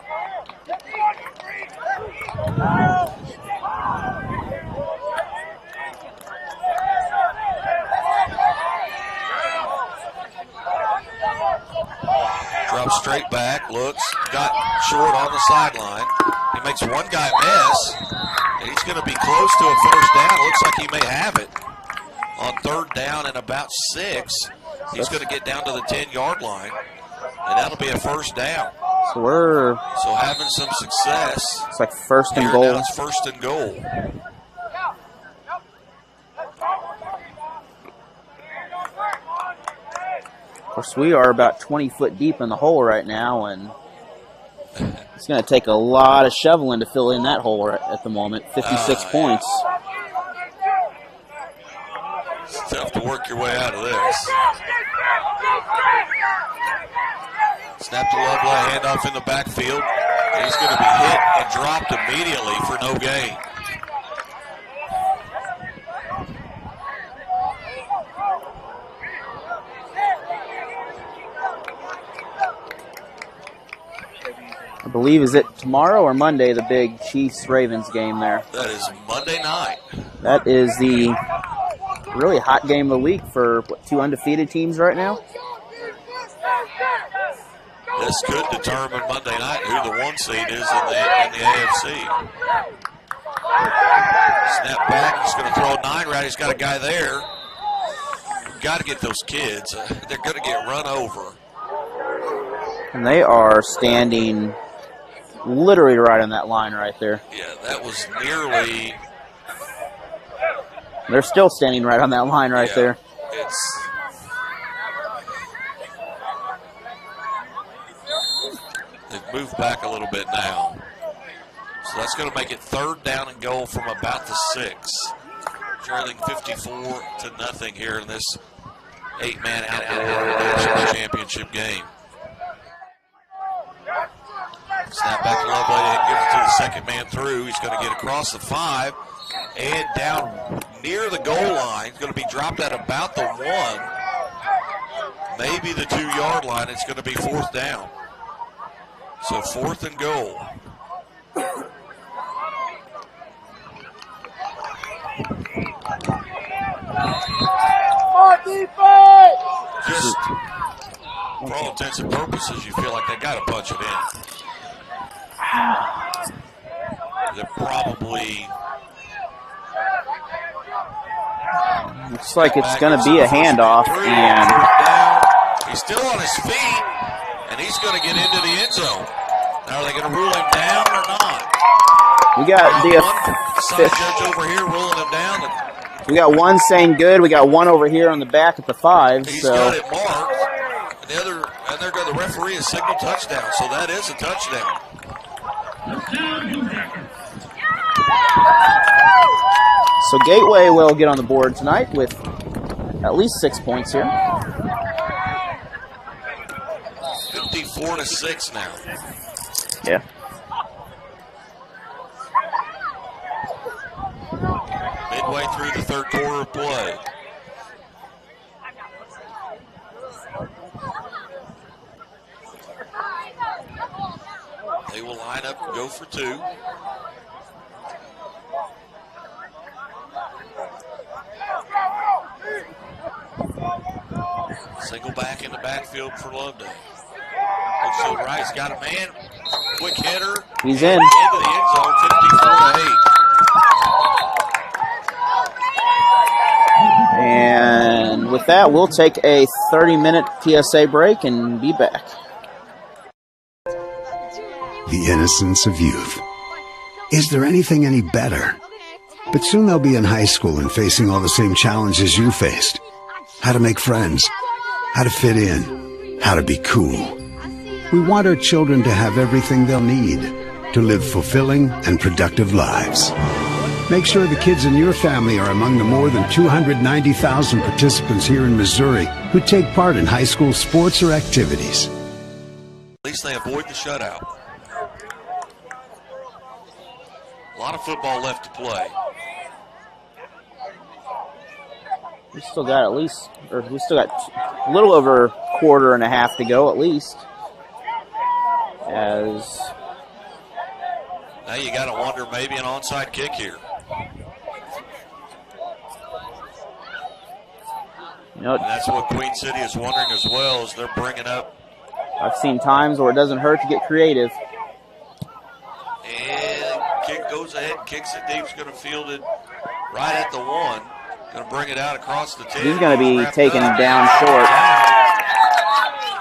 Drops straight back, looks, got short on the sideline. He makes one guy miss, and he's going to be close to a first down. Looks like he may have it on third down and about 6. He's going to get down to the 10-yard line, and that'll be a first down. So having some success. It's like first and Here goal. Now it's first and goal. Of course, we are about 20 foot deep in the hole right now, and it's going to take a lot of shoveling to fill in that hole at the moment. 56 points. It's tough to work your way out of this. Snap to Lovelady, handoff in the backfield. And he's going to be hit and dropped immediately for no gain. I believe, is it tomorrow or Monday, the big Chiefs-Ravens game there? That is Monday night. That is the really hot game of the week for 2 undefeated teams right now. This could determine Monday night who the 1 seed is in the AFC. Snap back, he's going to throw a 9 route. He's got a guy there. We've got to get those kids. They're going to get run over. And they are standing literally right on that line right there. Yeah, that was nearly... They're still standing right on that line right there. It's... They've moved back a little bit now. So that's going to make it third down and goal from about the 6. trailing 54-0 here in this 8-man outdoor national championship game. Snap back to Lovelady, gives it to the second man through. He's going to get across the 5 and down near the goal line. He's going to be dropped at about the 1, maybe the 2-yard line. It's going to be 4th down. So 4th and goal. Just for all intents and purposes, you feel like they got to punch it in. They're probably. Looks like it's going to be a handoff, and he's still on his feet, and he's going to get into the end zone. Now, are they going to rule him down or not? we got the Side judge over here ruling him down. We got one saying good. We got one over here on the back at the 5. He's so got it marked. And there goes the referee a signal touchdown. So that is a touchdown. So Gateway will get on the board tonight with at least 6 points here. 54-6 now. Yeah. Midway through the 3rd quarter of play. They will line up and go for 2. Single back in the backfield for Lovedale. Looks to the right, he's got a man. Quick hitter. He's in. Into the end zone, 54-8. And with that, we'll take a 30-minute PSA break and be back. The innocence of youth. Is there anything any better? But soon they'll be in high school and facing all the same challenges you faced. How to make friends, how to fit in, how to be cool. We want our children to have everything they'll need to live fulfilling and productive lives. Make sure the kids in your family are among the more than 290,000 participants here in Missouri who take part in high school sports or activities. At least they avoid the shutout. A lot of football left to play. We still got a little over a quarter and a half to go at least. As now you got to wonder maybe an onside kick here. You know, and that's what Queen City is wondering as well as they're bringing up. I've seen times where it doesn't hurt to get creative. And kick goes ahead, kicks it deep. He's going to field it right at the 1. Going to bring it out across the 10. He's going to be taken down short.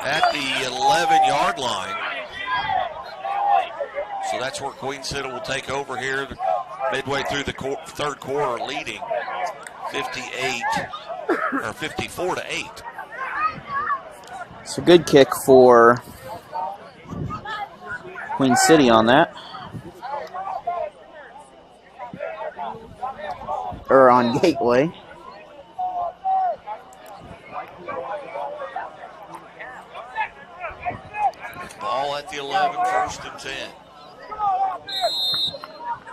At the 11-yard line. So that's where Queen City will take over here midway through the 3rd quarter, leading 54-8. It's a good kick for Queen City on that. Or on Gateway. Ball at the 11, 1st and 10.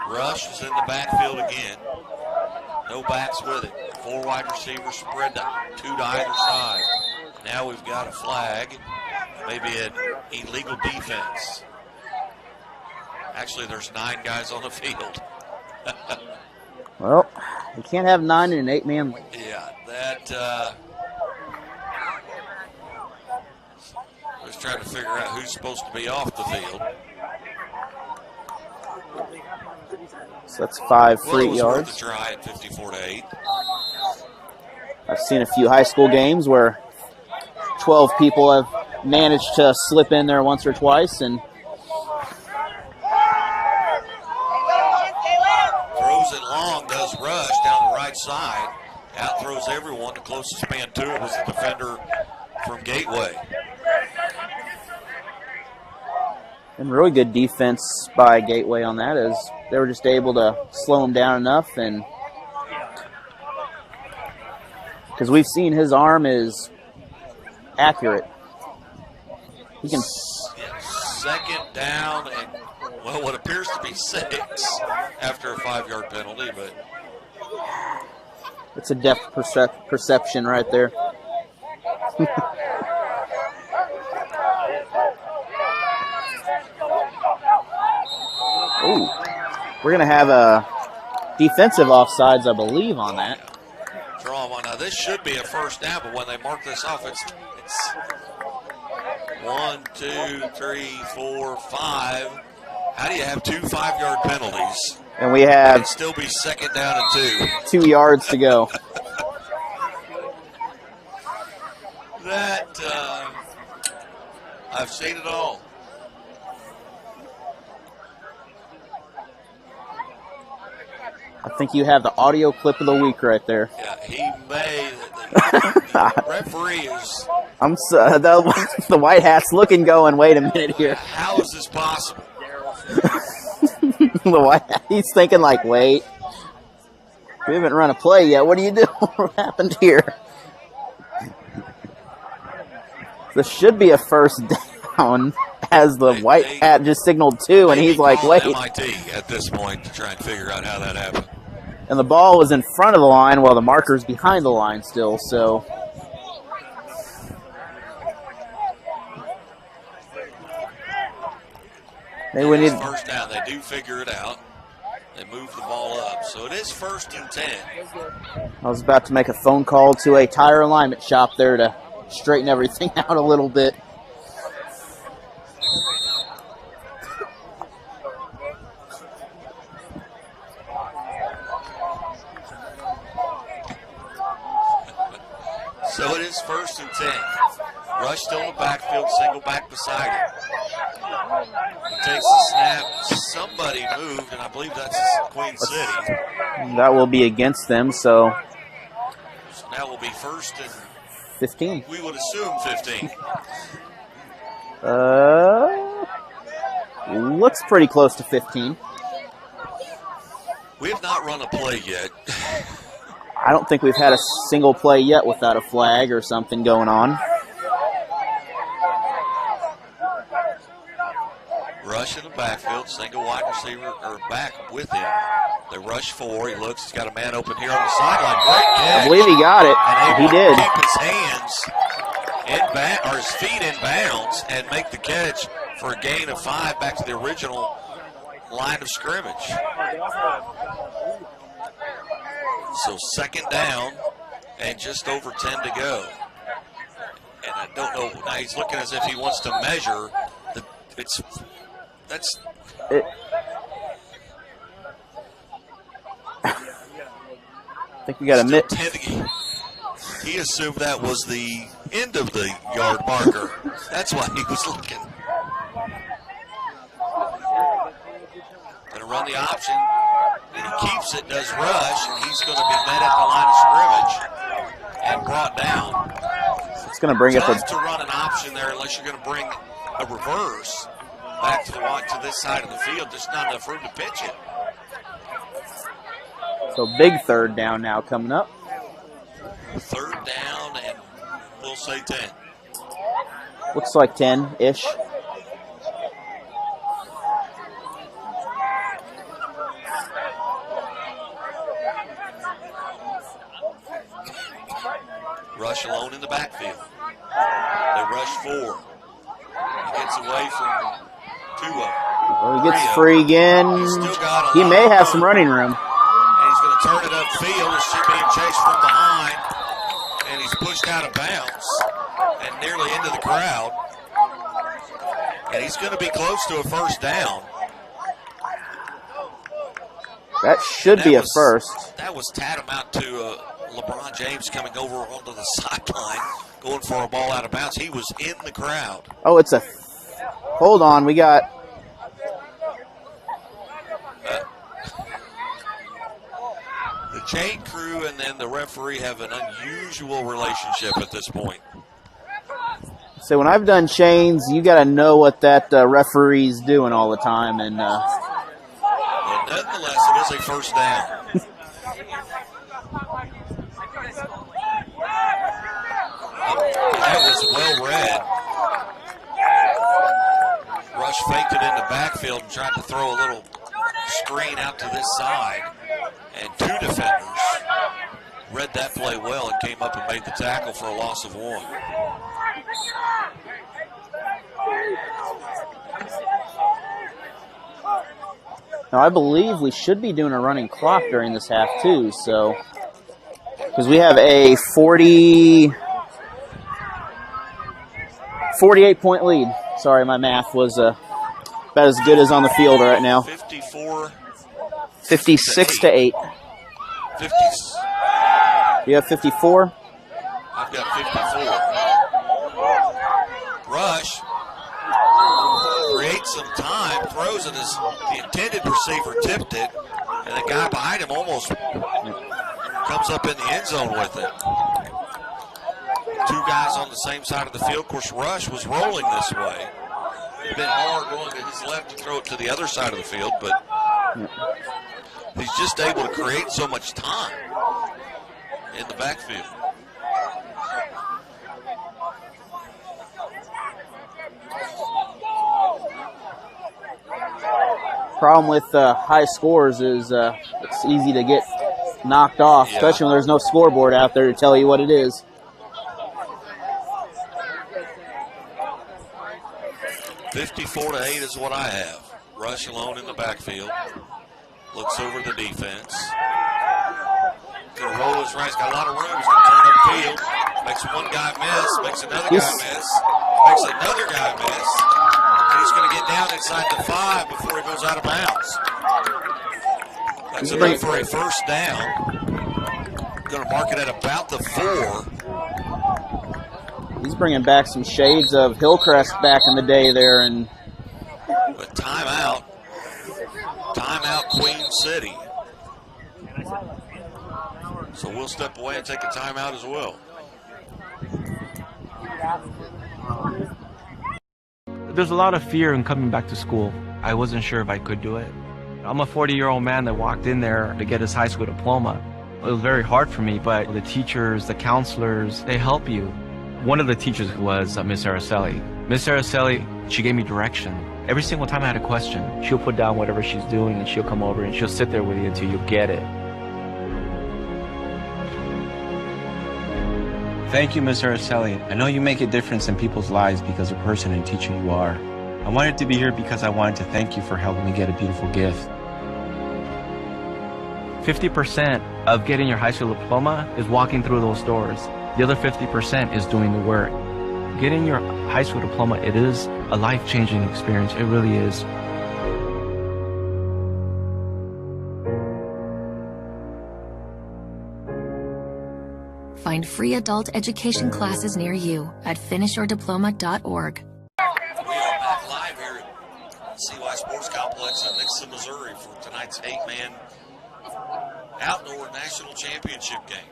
Rush is in the backfield again. No backs with it. 4 wide receivers spread 2 to either side. Now we've got a flag. Maybe an illegal defense. Actually, there's 9 guys on the field. Well, you can't have 9 in an 8-man league. Yeah, that. I was trying to figure out who's supposed to be off the field. So that's 5 free yards. yards. Worth a try at 54-8. I've seen a few high school games where 12 people have managed to slip in there once or twice, and throws it long, does Rush down the right side. Out throws everyone. The closest man to it was the defender from Gateway. And really good defense by Gateway on that, as they were just able to slow him down enough and Because we've seen his arm is accurate. He can. Second down and, well, what appears to be 6 after a 5-yard penalty, but It's a depth perception right there. Ooh. We're going to have a defensive offsides, I believe, on that. draw one. Now, this should be a first down, but when they mark this off, it's 1, 2, 3, 4, 5. How do you have 2 5-yard penalties? And we have It'd still be second down and 2. 2 yards to go. That, I've seen it all. I think you have the audio clip of the week right there. Yeah, he may. The referee is. The white hat's looking, going, wait a minute here. How is this possible? The white hat, he's thinking like, wait. We haven't run a play yet. What do you do? What happened here? This should be a first down, as the white hat just signaled 2, and he's like, wait. MIT at this point to try and figure out how that happened. And the ball was in front of the line while the marker's behind the line still, so. Maybe we need first down. They do figure it out. They move the ball up. So it is 1st and 10. I was about to make a phone call to a tire alignment shop there to straighten everything out a little bit. So it is 1st and 10. Rush still in the backfield, single back beside him. He takes the snap. Somebody moved, and I believe that's Queen City. That will be against them, so. So now will be 1st and 15. We would assume 15. Looks pretty close to 15. We have not run a play yet. I don't think we've had a single play yet without a flag or something going on. Rush in the backfield, single wide receiver, or back with him. They rush 4. He looks, he's got a man open here on the sideline. Great catch. I believe he got it. And He did. Keep his hands or his feet in bounds and make the catch for a gain of 5 back to the original line of scrimmage. So 2nd down and just over 10 to go. And I don't know. Now he's looking as if he wants to measure. I think we got a mitt. He assumed that was the end of the yard marker. That's why he was looking. Going to run the option. And he keeps it, does rush, and he's going to be met at the line of scrimmage and brought down. It's going to bring up Tough to run an option there unless you're going to bring a reverse back to this side of the field. There's not enough room to pitch it. So big 3rd down now coming up. 3rd down, and we'll say 10. Looks like 10-ish. Rush alone in the backfield. They rush 4. He gets away from 2 of them. Well, he gets free again. He may have some running room. And he's going to turn it upfield. He's being chased from behind. And he's pushed out of bounds and nearly into the crowd. And he's going to be close to a first down. That should be a first. That was tantamount to LeBron James coming over onto the sideline, going for a ball out of bounds. He was in the crowd. Oh, it's a. Hold on, we got. The chain crew and then the referee have an unusual relationship at this point. So when I've done chains, you got to know what that referee's doing all the time, and. But nonetheless, it is a first down. That was well read. Rush faked it in the backfield and tried to throw a little screen out to this side. And two defenders read that play well and came up and made the tackle for a loss of 1. Now, I believe we should be doing a running clock during this half, too, so... Because we have a 48-point lead. Sorry, my math was about as good as on the field right now. 56 to 8. 50. You have 54? I've got 54. Rush creates some time, throws it as the intended receiver tipped it, and the guy behind him almost comes up in the end zone with it. Two guys on the same side of the field. Of course, Rush was rolling this way. It'd been hard going to his left to throw it to the other side of the field, but he's just able to create so much time in the backfield. Problem with high scores is it's easy to get knocked off, especially when there's no scoreboard out there to tell you what it is. (54-8) is what I have. Rush alone in the backfield. Looks over the defense. Gonna roll his right. He's got a lot of room. He's gonna turn upfield. Makes one guy miss. Makes another guy miss. Makes another guy miss. And he's gonna get down inside the 5 before he goes out of bounds. That's enough for a first down. Gonna mark it at about the 4. He's bringing back some shades of Hillcrest back in the day there, and but timeout. Timeout, Queen City. So we'll step away and take a timeout as well. There's a lot of fear in coming back to school. I wasn't sure if I could do it. I'm a 40-year-old man that walked in there to get his high school diploma. It was very hard for me, but the teachers, the counselors, they help you. One of the teachers was Miss Araceli. Miss Araceli, she gave me direction. Every single time I had a question, she'll put down whatever she's doing and she'll come over and she'll sit there with you until you get it. Thank you, Miss Araceli. I know you make a difference in people's lives because of the person and teacher you are. I wanted to be here because I wanted to thank you for helping me get a beautiful gift. 50% of getting your high school diploma is walking through those doors. The other 50% is doing the work. Getting your high school diploma, it is a life-changing experience. It really is. Find free adult education classes near you at finishyourdiploma.org. We are back live here at CY Sports Complex in Nixon, Missouri for tonight's 8-man outdoor national championship game.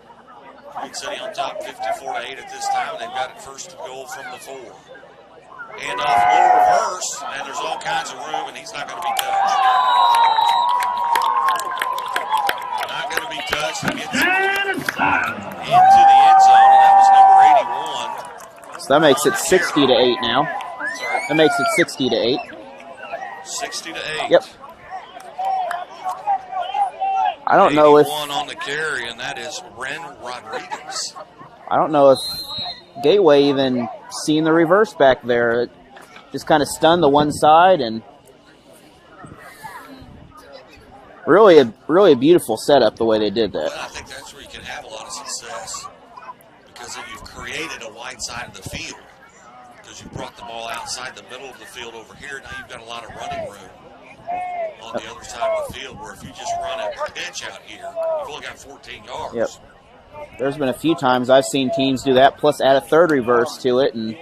Queen City on top 54-8 at this time. They've got it first and goal from the 4. And off low reverse, and there's all kinds of room, and he's not going to be touched. Not going to be touched. He gets into the end zone, and that was number 81. So that makes it 60-8 now. That makes it 60-8. 60-8. Yep. I don't know if on the carry, and that is Ren Rodriguez. I don't know if Gateway even seen the reverse back there. It just kind of stunned the one side, and really a beautiful setup the way they did that. Well, I think that's where you can have a lot of success, because if you've created a wide side of the field, because you brought the ball outside the middle of the field over here, now you've got a lot of running room on the other side of the field, where if you just run a pitch out here, you've only got 14 yards. Yep. There's been a few times I've seen teams do that, plus add a third reverse to it, and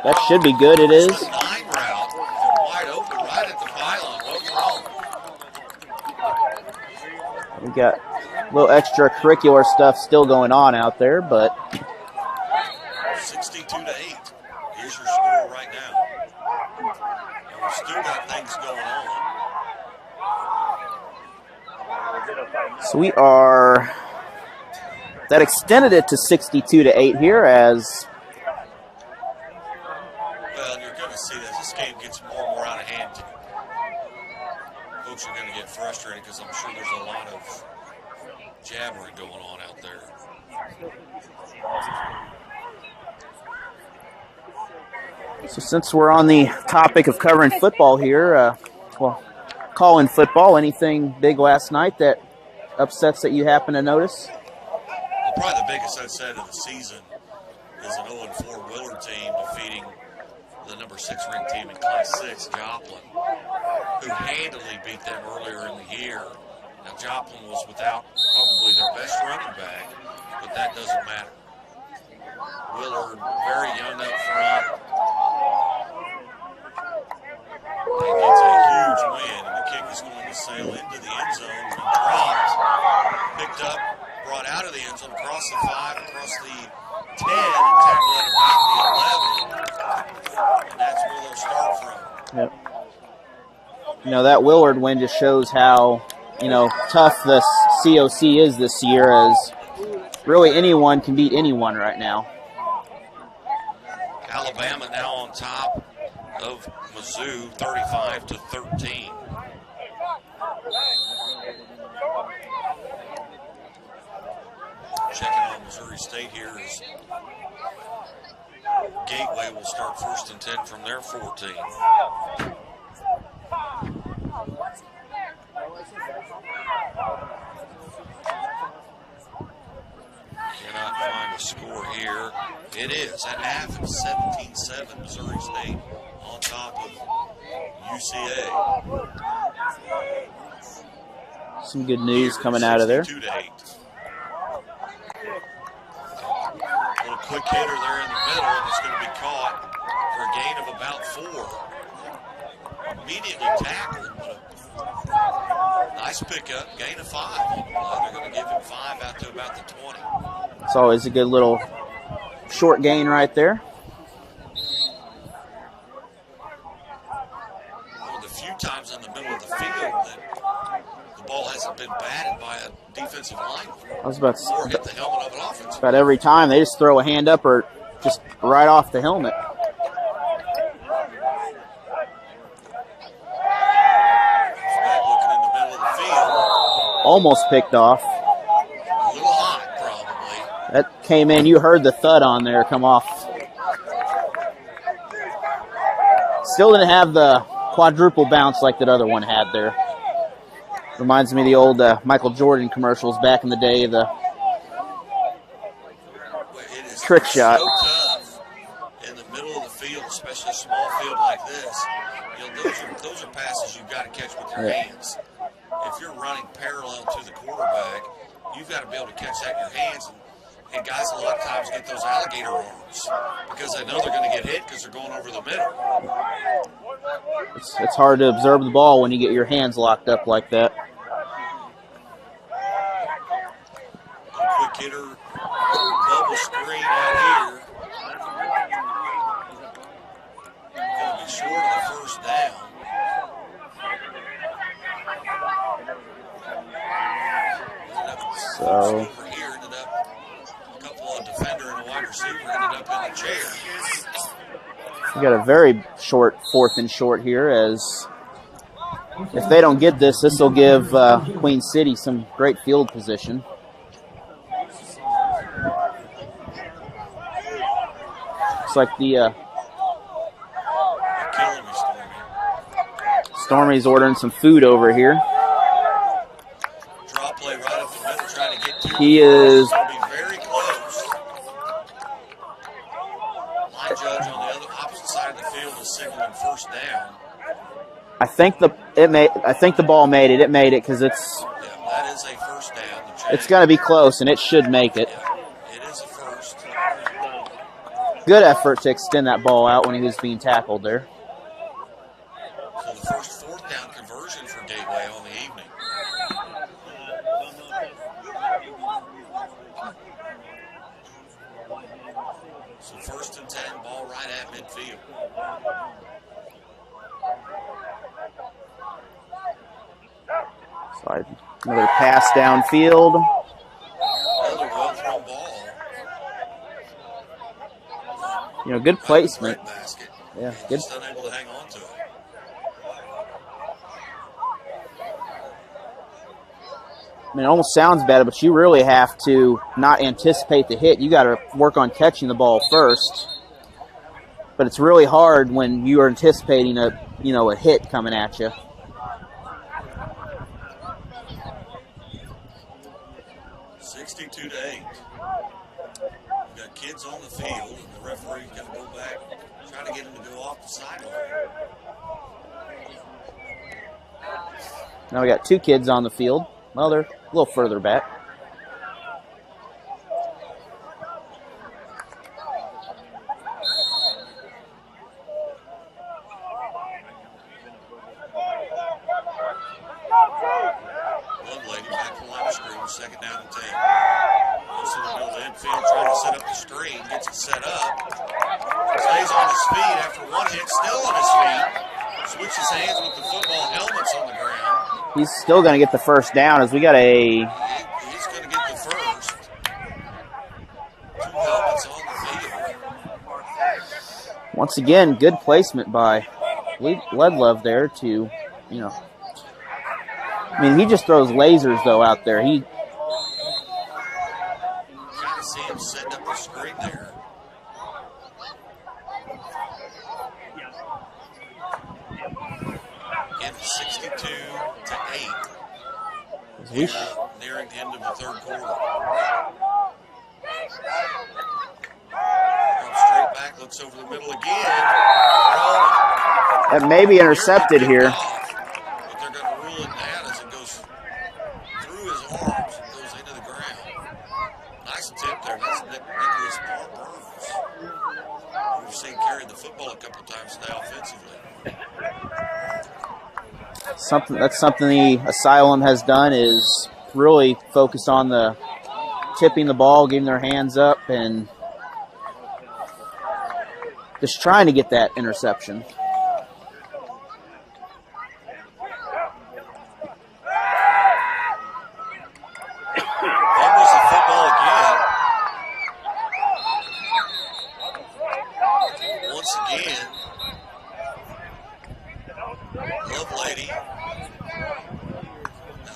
that should be good. It is. Nine route, wide open, right at the pylon. We got a little extracurricular stuff still going on out there, but 62-8. Here's your score right now. And we've still got things going on. So that extended it to 62-8 here as. Well, you're going to see that as this game gets more and more out of hand. Folks are going to get frustrated because I'm sure there's a lot of jabbering going on out there. So since we're on the topic of covering football here, calling football, anything big last night that upsets that you happen to notice? Well, probably the biggest upset of the season is an 0-4 Willard team defeating the number 6 ranked team in Class 6, Joplin, who handily beat them earlier in the year. Now, Joplin was without probably their best running back, but that doesn't matter. Willard, very young up front, and gets a huge win, and the kick is going to sail into the end zone and dropped, picked up, brought out of the end zone, across the 5, across the 10, and tackled at about the 11, and that's where they'll start from. Yep. You know, that Willard win just shows how, tough the COC is this year, as really anyone can beat anyone right now. Alabama now on top of Mizzou, 35-13. Checking on Missouri State here is Gateway will start 1st and 10 from their 14. Cannot find a score here. It is at half, it's 17-7, Missouri State on top of UCA. Some good news coming out of there. 62-8. Little quick hitter there in the middle, and it's going to be caught for a gain of about 4. Immediately tackled, but a nice pickup, gain of 5. They're going to give him 5 out to about the 20. It's always a good little short gain right there. One of the few times in the middle of the field that the ball hasn't been batted by a defensive lineman. I was about to or hit the helmet of an offensive. About every time they just throw a hand up or just right off the helmet. Almost picked off. A little hot, probably. That came in. You heard the thud on there come off. Still didn't have the quadruple bounce like that other one had there. Reminds me of the old Michael Jordan commercials back in the day. The trick shot. So tough in the middle of the field, especially a small field like this. Those are passes you've got to catch with your hands. If you're running parallel to the quarterback, you've got to be able to catch that in your hands. And guys a lot of times get those alligator arms because they know they're going to get hit because they're going over the middle. It's hard to observe the ball when you get your hands locked up like that. A quick hitter, double screen out here. Going to be short of the first down. So over here ended up a couple of defender and a wide receiver ended up in the chair. we got a very short 4th and short here, as if they don't get this, this will give Queen City some great field position. Looks like the Stormy's ordering some food over here. Draw play right up the middle, trying to get to He is. Going to be very close. Line judge on the other opposite side of the field is signaling first down. I think the ball made it. It made it because it's. Yeah, that is a first down. It's going to be close, and it should make it. It is a first. Good effort to extend that ball out when he was being tackled there. So the first 4th down conversion for Gateway on the evening. So 1st and 10, ball right at midfield. So Another pass downfield. Another well-thrown ball. You know, good placement. Basket. Yeah, good. Just unable to hang on to it. I mean, it almost sounds bad, but you really have to not anticipate the hit. You got to work on catching the ball first. But it's really hard when you are anticipating a hit coming at you. (62 to 8). We've got kids on the field, and the referee's got to go back, try to get them to go off the sideline. Now we got 2 kids on the field. Well, they're a little further back. Lovelady back to the line of screen, second down and 10. Goes to the middle of the infield, trying to set up the screen, gets it set up. Stays on his feet after one hit, still on his feet. Switches hands with the football, helmets on the ground. He's still going to get the first down as we got a... He's going to get the first. 2 helmets on the field. Once again, good placement by Ledlove there to, I mean, he just throws lasers, though, out there. Trying to see him setting up the screen there. Again, 62 to 8. Nearing the end of the third quarter. Comes straight back, looks over the middle again. That may be intercepted here. But they're going to rule it down as it goes through his arms and goes into the ground. Nice attempt there. That's Nicholas Burns. We've seen carry the football a couple times today offensively. That's something the Asylum has done, is really focus on the tipping the ball, getting their hands up, and just trying to get that interception. Fumbles the football again. Once again, Lovelady.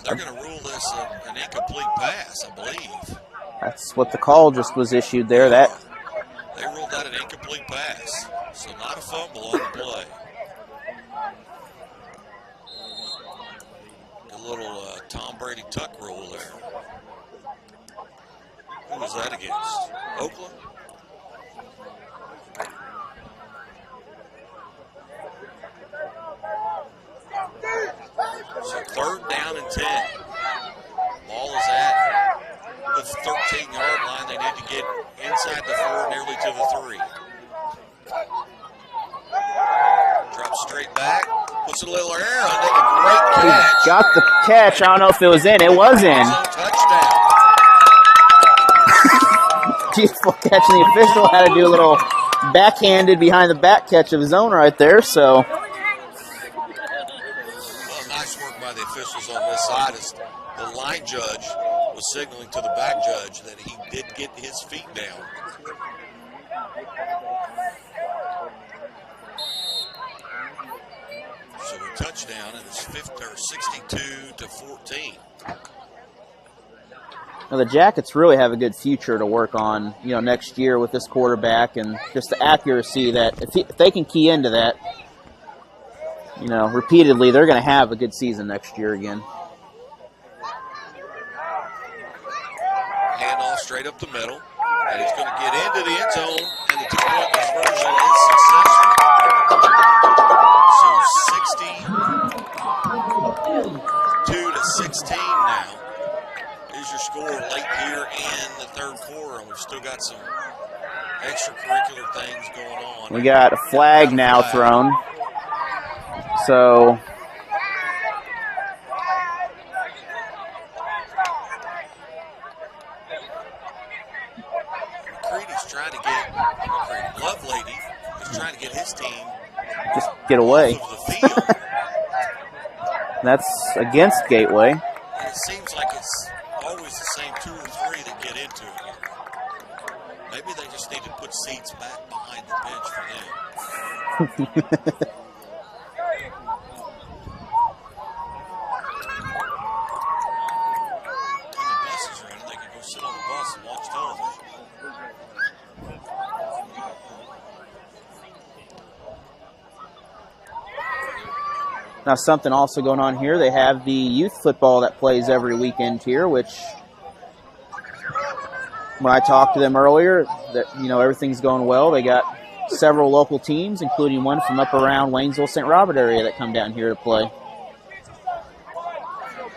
They're going to rule this an incomplete pass, I believe. That's what the call just was issued there. They ruled that an incomplete pass, so not a fumble on the play. A little Tom Brady tuck rule there. Who was that against? Oakland? So 3rd down and 10. Ball is at the 13-yard line. They need to get inside the 4, nearly to the 3. Drops straight back. Puts a little air on. Make a great catch. He got the catch. I don't know if it was in. It was in. Touchdown. Beautiful catch. And the official had to do a little backhanded behind the back catch of his own right there. So... The officials on this side, as the line judge was signaling to the back judge that he did get his feet down. So a touchdown, and it's 62 to 14. Now the Jackets really have a good future to work on, next year with this quarterback, and just the accuracy that if they can key into that, repeatedly, they're going to have a good season next year again. Handoff straight up the middle, and he's going to get into the end zone, and the 2-point conversion is successful. So 62 to 16 now. Here's your score late here in the third quarter, and we've still got some extracurricular things going on. We got a flag now thrown. So McCready's trying to get Lovelady is trying to get his team just get away. off of the field. That's against Gateway. And It seems like it's always the same 2 or 3 that get into it here. Maybe they just need to put seats back behind the bench for them. When the buses are running, they can go sit on the bus and watch television. Now, something also going on here, they have the youth football that plays every weekend here, which when I talked to them earlier, that everything's going well. They got several local teams, including one from up around Waynesville, St. Robert area that come down here to play.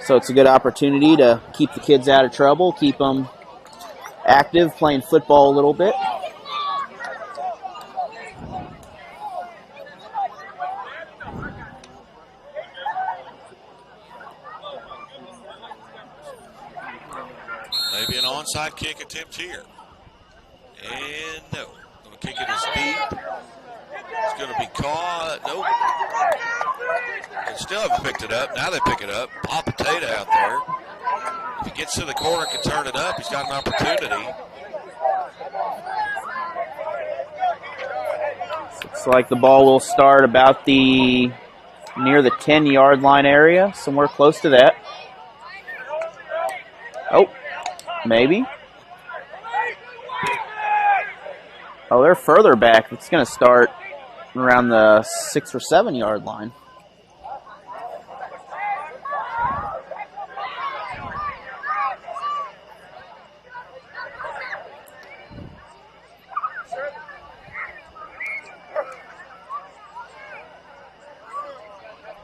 So it's a good opportunity to keep the kids out of trouble, keep them active, playing football a little bit. Maybe an onside kick attempt here. And no. Going to kick it as deep. It's going to be caught. Nope. They still haven't picked it up. Now they pick it up. Pop potato out there. If he gets to the corner and can turn it up, he's got an opportunity. Looks like the ball will start about near the 10-yard line area, somewhere close to that. Oh, maybe. Oh, they're further back. It's going to start around the 6 or 7-yard line.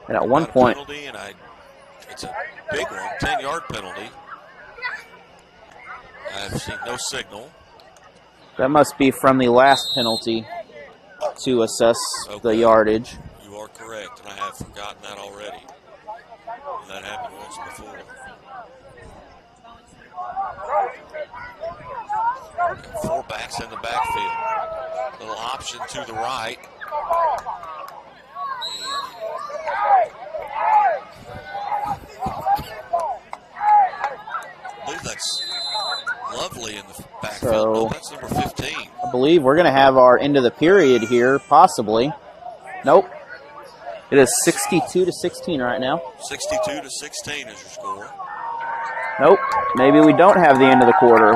And at one point, penalty, and it's a big one, 10-yard penalty. I've seen no signal. That must be from the last penalty to assess the yardage. You are correct, and I have forgotten that already. That happened once before. Got 4 backs in the backfield. Little option to the right. I believe that's Lovely in the backfield. So, That's number 15. I believe we're going to have our end of the period here, possibly. Nope. It is 62-16 right now. 62-16 is your score. Nope. Maybe we don't have the end of the quarter.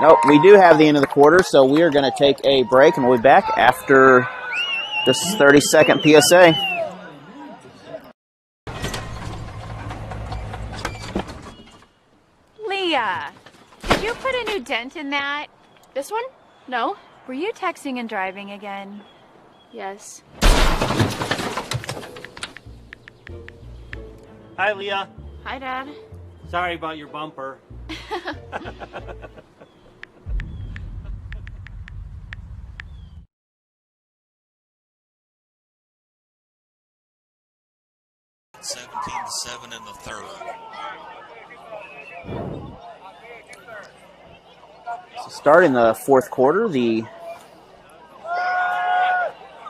Nope, we do have the end of the quarter, so we are going to take a break, and we'll be back after this 30-second PSA. Leah, did you put a new dent in that? This one? No. Were you texting and driving again? Yes. Hi, Leah. Hi, Dad. Sorry about your bumper. It's 17-7 in the third. So starting the fourth quarter, the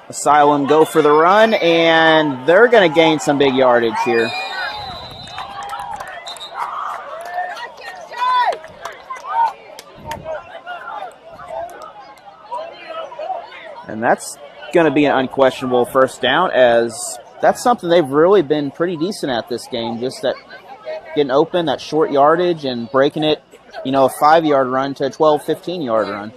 Asylum go for the run, and they're going to gain some big yardage here. And that's going to be an unquestionable first down, as that's something they've really been pretty decent at this game, just that getting open, that short yardage, and breaking it, a 5-yard run to a 12, 15-yard run.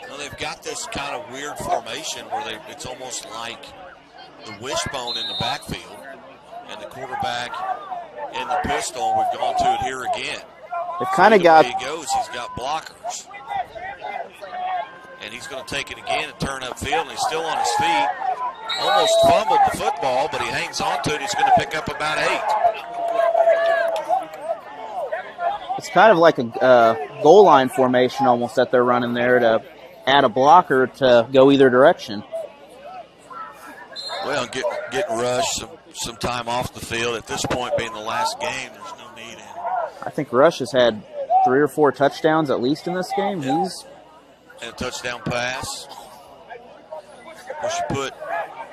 Well, they've got this kind of weird formation where it's almost like the wishbone in the backfield and the quarterback in the pistol. We've gone to it here again. They've kind of got... He goes, he's got blockers. And he's going to take it again and turn upfield, and he's still on his feet. Almost fumbled the football, but he hangs on to it. He's going to pick up about 8. It's kind of like a goal line formation almost that they're running there to add a blocker to go either direction. Well, get Rush some time off the field. At this point, being the last game, there's no need in. I think Rush has had 3 or 4 touchdowns at least in this game. Yeah. He's... And a touchdown pass. Once you put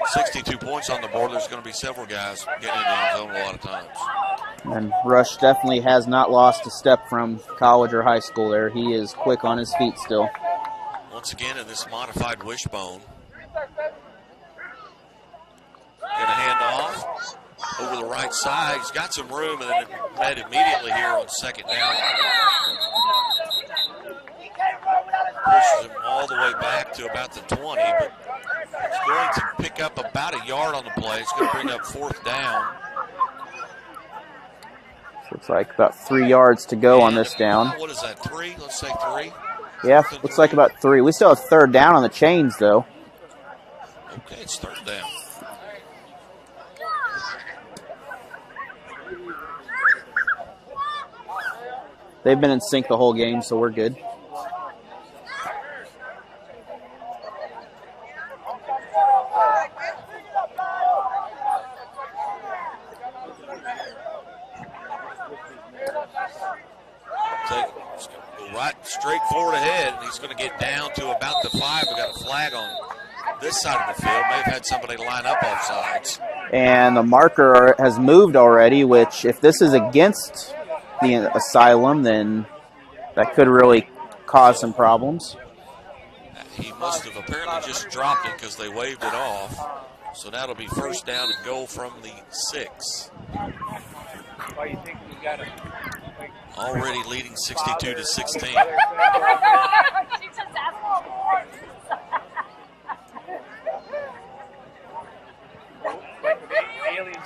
62 points on the board, there's going to be several guys getting in the end zone a lot of times. And Rush definitely has not lost a step from college or high school there. He is quick on his feet still. Once again in this modified wishbone. Going to hand off over the right side. He's got some room, and then met immediately here on second down. Pushes him all the way back to about the 20, but it's going to pick up about a yard on the play. It's going to bring up fourth down. Looks like about 3 yards to go on this down. What is that, 3? Let's say 3. Yeah, looks like about 3. We still have third down on the chains, though. Okay, it's third down. They've been in sync the whole game, so we're good. Right straight forward ahead, and he's going to get down to about the 5. We got a flag on this side of the field. May have had somebody line up off sides. And the marker has moved already, which if this is against the Asylum, then that could really cause some problems. He must have apparently just dropped it because they waved it off. So now it'll be first down and goal from the 6. Why you think we got it? Already leading 62-16.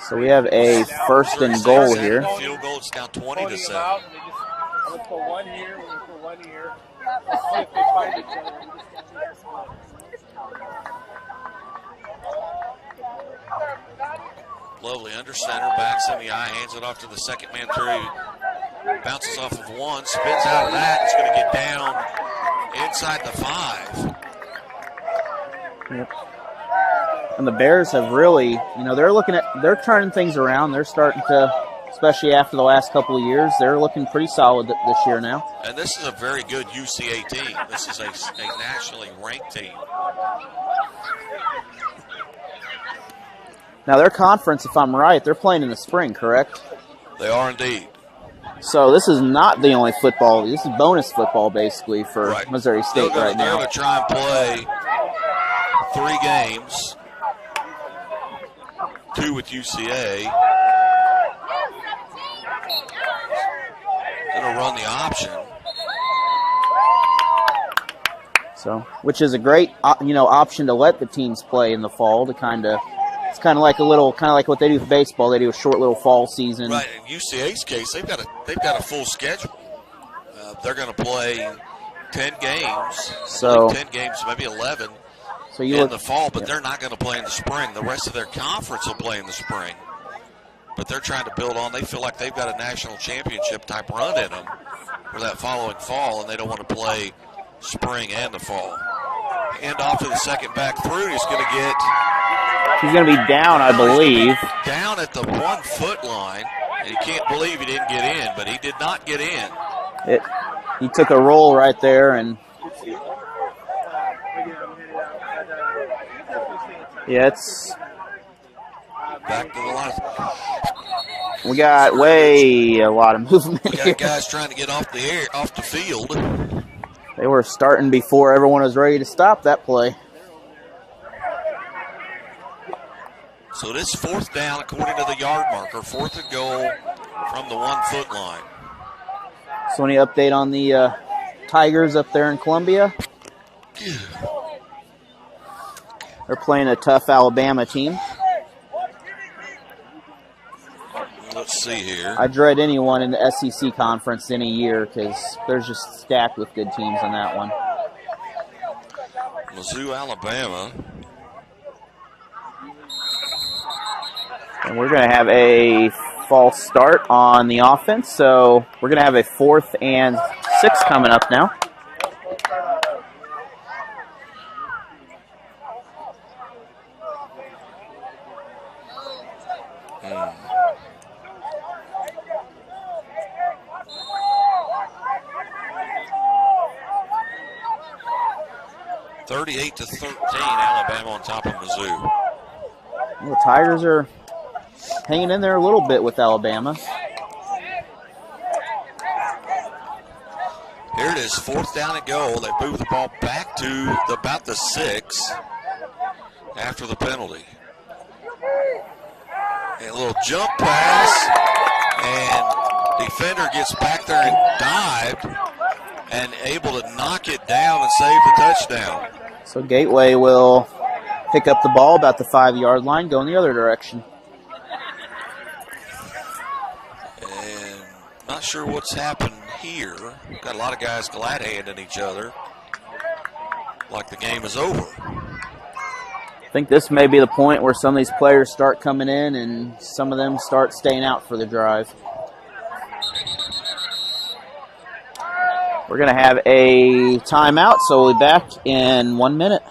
So we have a first and goal here. Field goal, it's now 20-7. I'm gonna put one here. We're gonna put one here. Let's see if they find each other. Lovely under center, backs in the eye, hands it off to the second man through. Bounces off of 1, spins out of that. It's going to get down inside the 5. Yep. And the Bears have really, they're turning things around. They're starting to, especially after the last couple of years, they're looking pretty solid this year now. And this is a very good UCA team. This is a nationally ranked team. Now, their conference, if I'm right, they're playing in the spring, correct? They are indeed. So this is not the only football. This is bonus football, basically, for Missouri State right now. They're going to try and play 3 games, 2 with UCA. Going to run the option. So, which is a great, option to let the teams play in the fall to kind of. It's kind of like what they do for baseball. They do a short little fall season. Right. In UCA's case, they've got a full schedule. They're going to play 10 games. So 10 games, maybe 11 so in the fall, but they're not going to play in the spring. The rest of their conference will play in the spring. But they're trying to build on. They feel like they've got a national championship type run in them for that following fall, and they don't want to play spring and the fall. Hand off to the second back through. He's going to get. He's going to be down, I believe. Down at the 1 foot line. And he can't believe he didn't get in, but he did not get in. He took a roll right there, and it's back to the line. We got a lot of movement. We got guys trying to get off the field. They were starting before everyone was ready to stop that play. So this fourth down, according to the yard marker, 4th and goal from the 1 foot line. So any update on the Tigers up there in Columbia? They're playing a tough Alabama team. Let's see here. I dread anyone in the SEC conference any year because they're just stacked with good teams in that one. Mizzou, Alabama. And we're going to have a false start on the offense, so we're going to have a 4th and 6 coming up now. Hmm. 38-13, Alabama on top of Mizzou. The Tigers are hanging in there a little bit with Alabama. is 4th down and goal. They move the ball back to about the 6 after the penalty. And a little jump pass, and defender gets back there and dived and able to knock it down and save the touchdown. So Gateway will pick up the ball about the 5-yard line, go in the other direction. And not sure what's happened here. Got a lot of guys glad-handing each other like the game is over. I think this may be the point where some of these players start coming in and some of them start staying out for the drive. We're going to have a timeout, so we'll be back in 1 minute.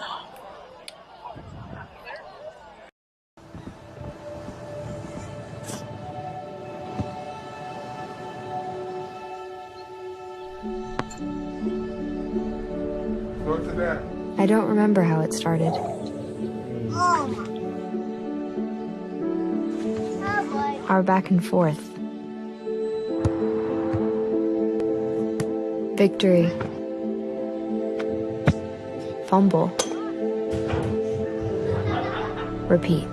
I don't remember how it started. Our back and forth. Victory. Fumble. Repeat.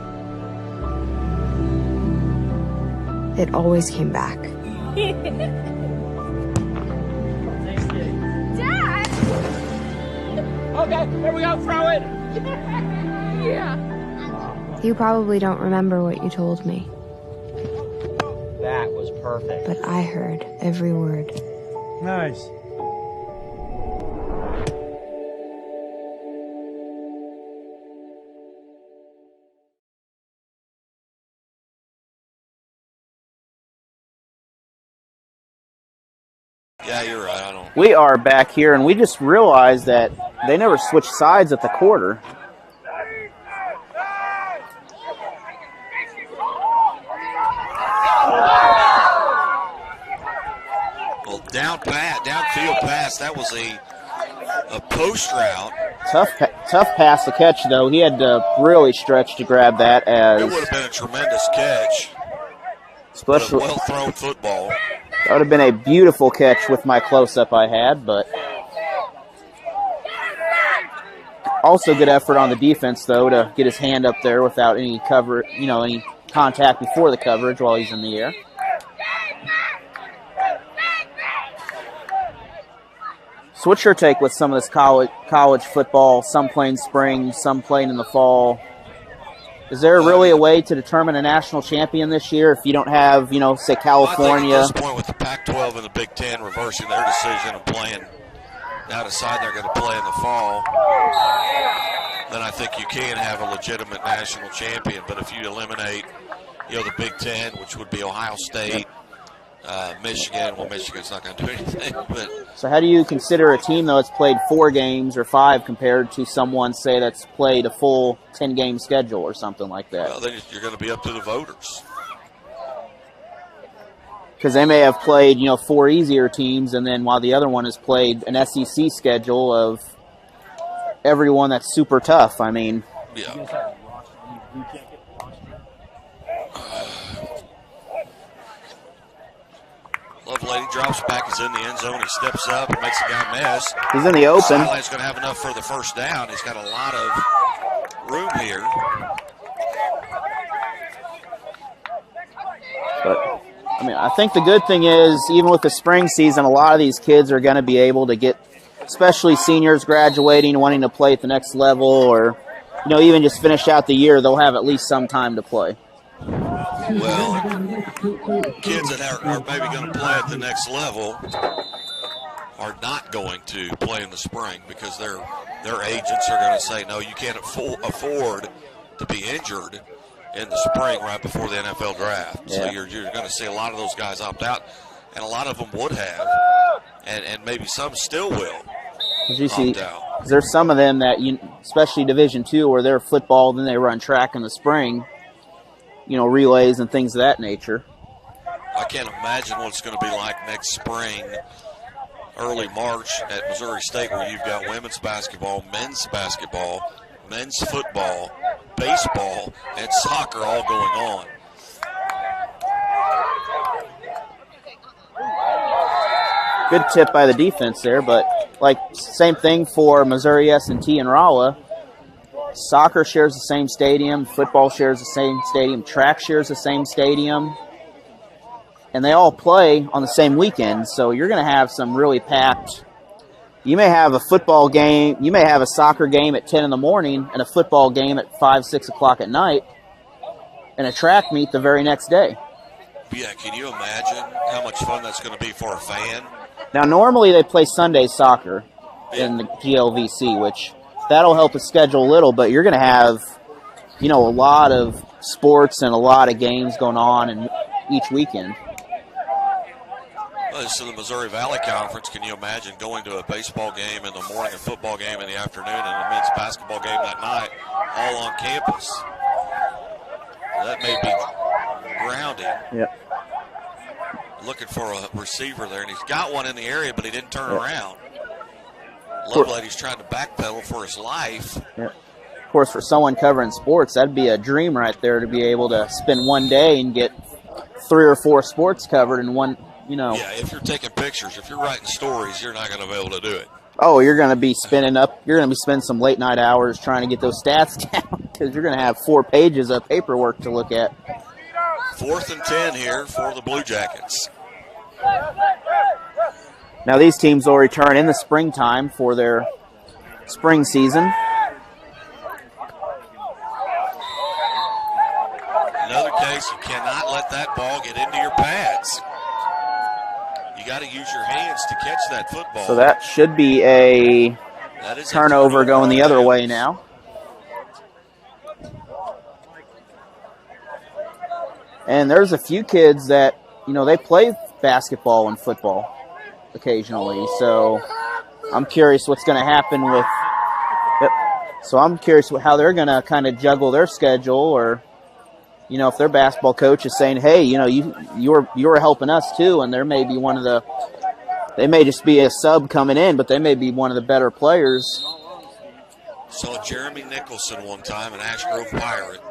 It always came back. Dad! Okay, here we go, throw it! Yeah. You probably don't remember what you told me, That was perfect. but I heard every word. Nice. Yeah, you're right. I don't. We are back here, and we just realized that they never switched sides at the quarter. Well, downfield pass. That was a post route. Tough pass to catch, though. He had to really stretch to grab that. As It would have been a tremendous catch. especially Well thrown football. that would have been a beautiful catch with my close-up I had, but also good effort on the defense, though, to get his hand up there without any cover, any contact before the coverage while he's in the air. So what's your take with some of this college football, some playing spring, some playing in the fall? Is there really a way to determine a national champion this year if you don't have, say California? I think at this point with the Pac-12 and the Big Ten reversing their decision and playing now decide they're going to play in the fall, then I think you can have a legitimate national champion. But if you eliminate, the Big Ten, which would be Ohio State, Michigan, well, Michigan's not going to do anything. But So how do you consider a team, though, that's played 4 games or 5 compared to someone, say, that's played a full 10-game schedule or something like that? well, then you're going to be up to the voters. Because they may have played, 4 easier teams, and then while the other one has played an SEC schedule of everyone that's super tough. I mean, Yeah. Lovelady drops back, is in the end zone. He steps up and makes the guy miss. He's in the open. Sideline's going to have enough for the first down. He's got a lot of room here. But, I think the good thing is, even with the spring season, a lot of these kids are going to be able to get, especially seniors graduating, wanting to play at the next level, or, even just finish out the year, they'll have at least some time to play. Well, kids that are maybe going to play at the next level are not going to play in the spring because their agents are going to say, no, you can't afford to be injured in the spring right before the NFL draft. Yeah. So you're going to see a lot of those guys opt out, and a lot of them would have, and maybe some still will. As you see, there's some of them that, especially Division II, where they're football, then they run track in the spring, relays and things of that nature. I can't imagine what it's going to be like next spring, early March at Missouri State, where you've got women's basketball, men's football, baseball, and soccer all going on. Good tip by the defense there, but like same thing for Missouri S&T and Rolla. Soccer shares the same stadium, football shares the same stadium, track shares the same stadium, and they all play on the same weekend, so you're going to have some really packed. You may have a football game, you may have a soccer game at 10 in the morning and a football game at 5, 6 o'clock at night, and a track meet the very next day. Yeah, can you imagine how much fun that's going to be for a fan? Now, normally they play Sunday soccer in the GLVC, which that'll help the schedule a little, but you're going to have, a lot of sports and a lot of games going on in each weekend. Well, this is the Missouri Valley Conference. Can you imagine going to a baseball game in the morning, a football game in the afternoon, and a men's basketball game that night, all on campus? That may be grounding. Yep. Looking for a receiver there, and he's got one in the area, but he didn't turn around. Lovelady's trying to backpedal for his life. Yep. Of course, for someone covering sports, that'd be a dream right there to be able to spend one day and get 3 or 4 sports covered in one, Yeah, if you're taking pictures, if you're writing stories, you're not going to be able to do it. Oh, you're going to be spending some late night hours trying to get those stats down because you're going to have 4 pages of paperwork to look at. 4th and 10 here for the Blue Jackets. Now these teams will return in the springtime for their spring season. Another case, you cannot let that ball get into your pads. You got to use your hands to catch that football. So that should be a turnover going the other way now. And there's a few kids that, they play basketball and football occasionally. So I'm curious what's going to happen with. Yep. So I'm curious how they're going to kind of juggle their schedule, or, if their basketball coach is saying, hey, you were helping us too, and there may be they may just be a sub coming in, but they may be one of the better players. Saw Jeremy Nicholson one time, an Ash Grove Pirate.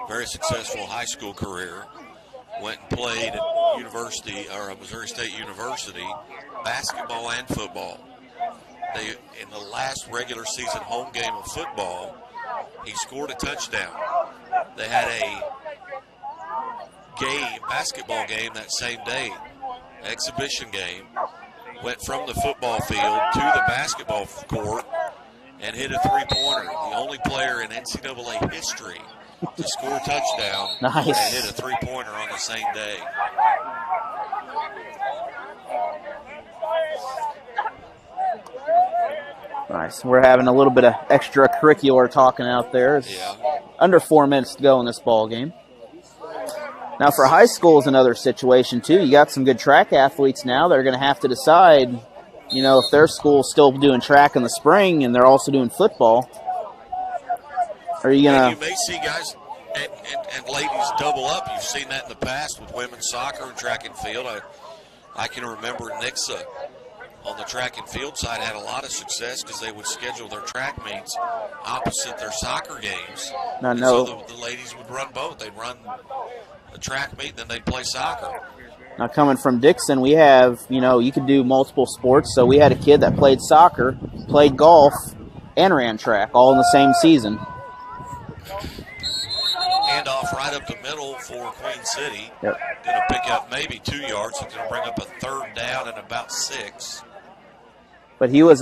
Very successful high school career. Went and played at Missouri State University, basketball and football. In the last regular season home game of football, he scored a touchdown. They had a basketball game that same day, exhibition game. Went from the football field to the basketball court and hit a three-pointer. The only player in NCAA history to score a touchdown nice. And hit a three-pointer on the same day. Nice. We're having a little bit of extracurricular talking out there. It's under 4 minutes to go in this ball game. Now for high school is another situation too. You got some good track athletes now that are going to have to decide, if their school's still doing track in the spring and they're also doing football. Are you gonna? You may see guys and ladies double up. You've seen that in the past with women's soccer and track and field. I can remember Nixa on the track and field side had a lot of success because they would schedule their track meets opposite their soccer games. So the ladies would run both. They'd run a track meet, and then they'd play soccer. Now coming from Dixon, we have, you could do multiple sports. So we had a kid that played soccer, played golf, and ran track all in the same season. Handoff right up the middle for Queen City. Yep. Going to pick up maybe 2 yards. It's going to bring up a 3rd down and about 6. But he was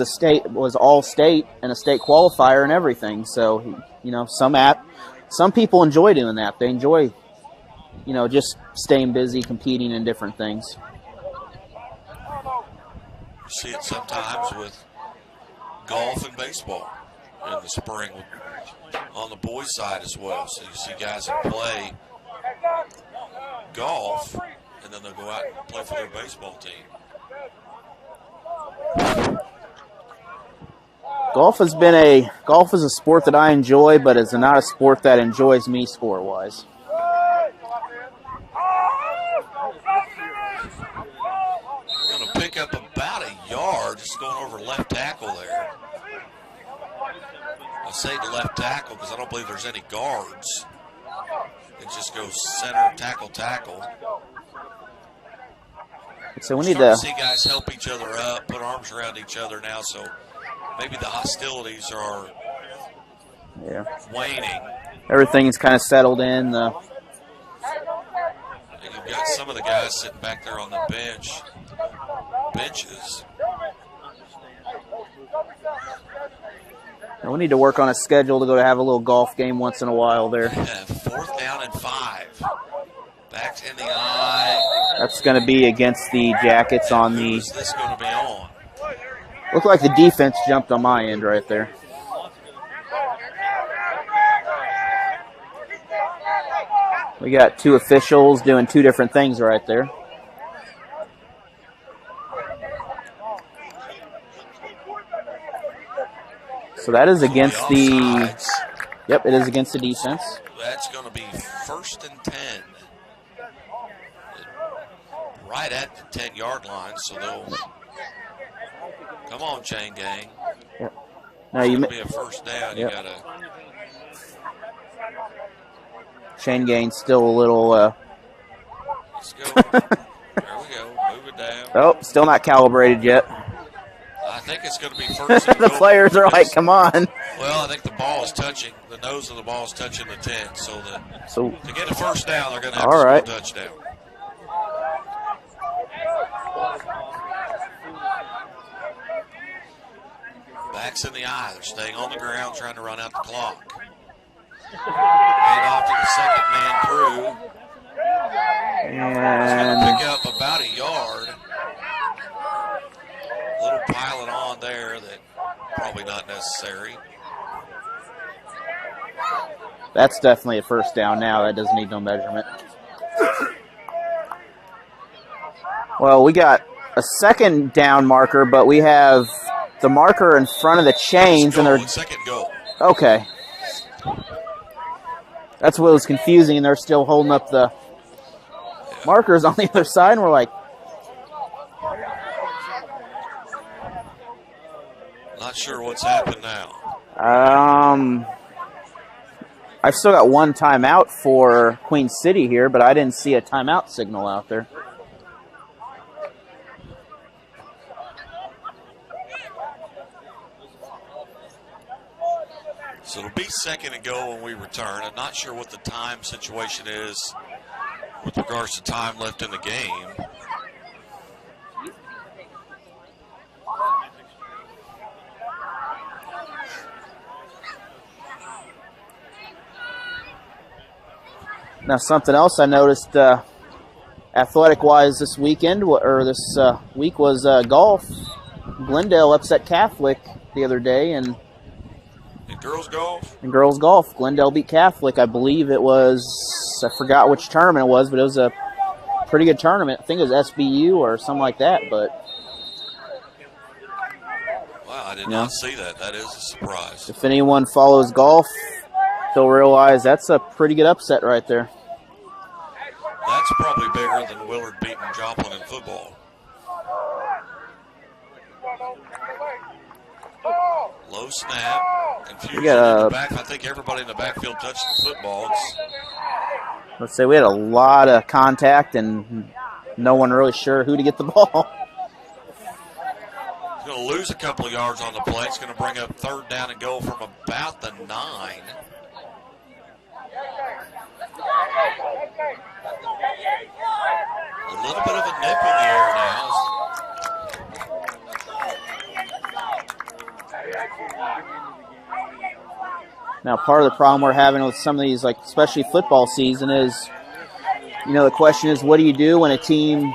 all state and a state qualifier and everything. So, some people enjoy doing that. They enjoy, just staying busy, competing in different things. You see it sometimes with golf and baseball in the spring on the boys' side as well. So you see guys that play golf, and then they'll go out and play for their baseball team. Golf is a sport that I enjoy, but it's not a sport that enjoys me score-wise. Going to pick up about a yard, just going over left tackle there. I say the left tackle because I don't believe there's any guards. It just goes center, tackle. So we need Starting to see guys help each other up, put arms around each other now, so maybe the hostilities are waning. Everything's kind of settled in. And you've got some of the guys sitting back there on the benches. And we need to work on a schedule to go to have a little golf game once in a while there. Yeah, 4th down and 5. Back in the eye. That's going to be against the Jackets on the. Who's this going to be on? Looked like the defense jumped on my end right there. We got 2 officials doing 2 different things right there. So that is against the. Yep, it is against the defense. That's going to be 1st and 10. Right at the 10-yard line, so they'll. Come on, chain gang. Yep. Now you be a 1st down. Yep. You got to. Chain gain's still a little. Let's go. There we go. Move it down. Oh, still not calibrated yet. I think it's going to be 1st and The goal. players are like, come on. Well, I think the ball is touching. The nose of the ball is touching the 10. So to get a 1st down, they're going to have to score a touchdown. Backs in the eye. They're staying on the ground, trying to run out the clock. Hand off to the second man crew. He's going to pick up about a yard. A little piling on there that probably not necessary. That's definitely a 1st down now. That doesn't need no measurement. Well, we got a 2nd down marker, but we have the marker in front of the chains, and they're 2nd goal. Okay. That's what was confusing, and they're still holding up the markers on the other side, and we're like, not sure what's happened now. I've still got 1 timeout for Queen City here, but I didn't see a timeout signal out there. So it'll be 2nd and goal when we return. I'm not sure what the time situation is with regards to time left in the game. Now, something else I noticed athletic-wise this weekend, or this week, was golf. Glendale upset Catholic the other day, and girls golf? In girls golf, Glendale beat Catholic. I believe it was, I forgot which tournament it was, but it was a pretty good tournament. I think it was SBU or something like that, but. Wow, I did not see that. That is a surprise. If anyone follows golf, they'll realize that's a pretty good upset right there. That's probably bigger than Willard beating Joplin in football. Low snap. Confusion in the back. I think everybody in the backfield touched the football. Let's say we had a lot of contact and no one really sure who to get the ball. He's going to lose a couple of yards on the play. It's going to bring up 3rd down and goal from about the 9. A little bit of a nip in the air now. Now, part of the problem we're having with some of these, like especially football season, is, the question is, what do you do when a team,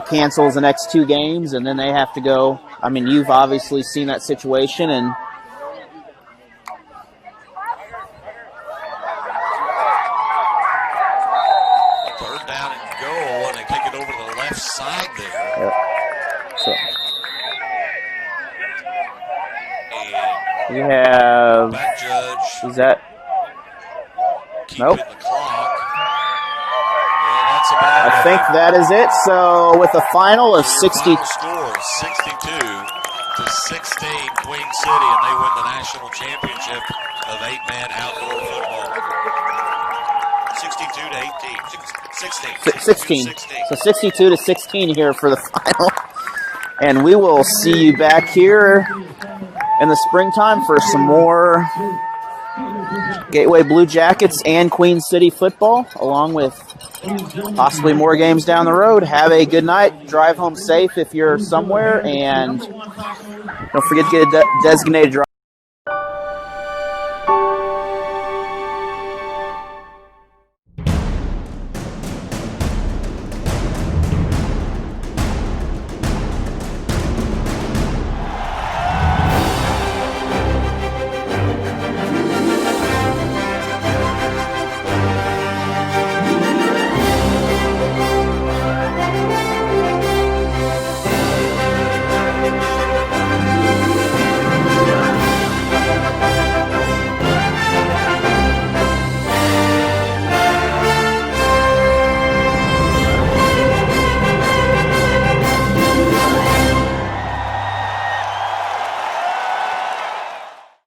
cancels the next 2 games and then they have to go? I mean, you've obviously seen that situation, and side there. Yep. So we have. Back judge. Is that? Nope. The clock. That's about I think that is it. So with a final of 60. Final score 62-16, Queen City, and they win the national championship of 8-man outdoor football. 62-18. 16. So 62-16 here for the final. And we will see you back here in the springtime for some more Gateway Blue Jackets and Queen City football, along with possibly more games down the road. Have a good night. Drive home safe if you're somewhere, and don't forget to get a designated driver.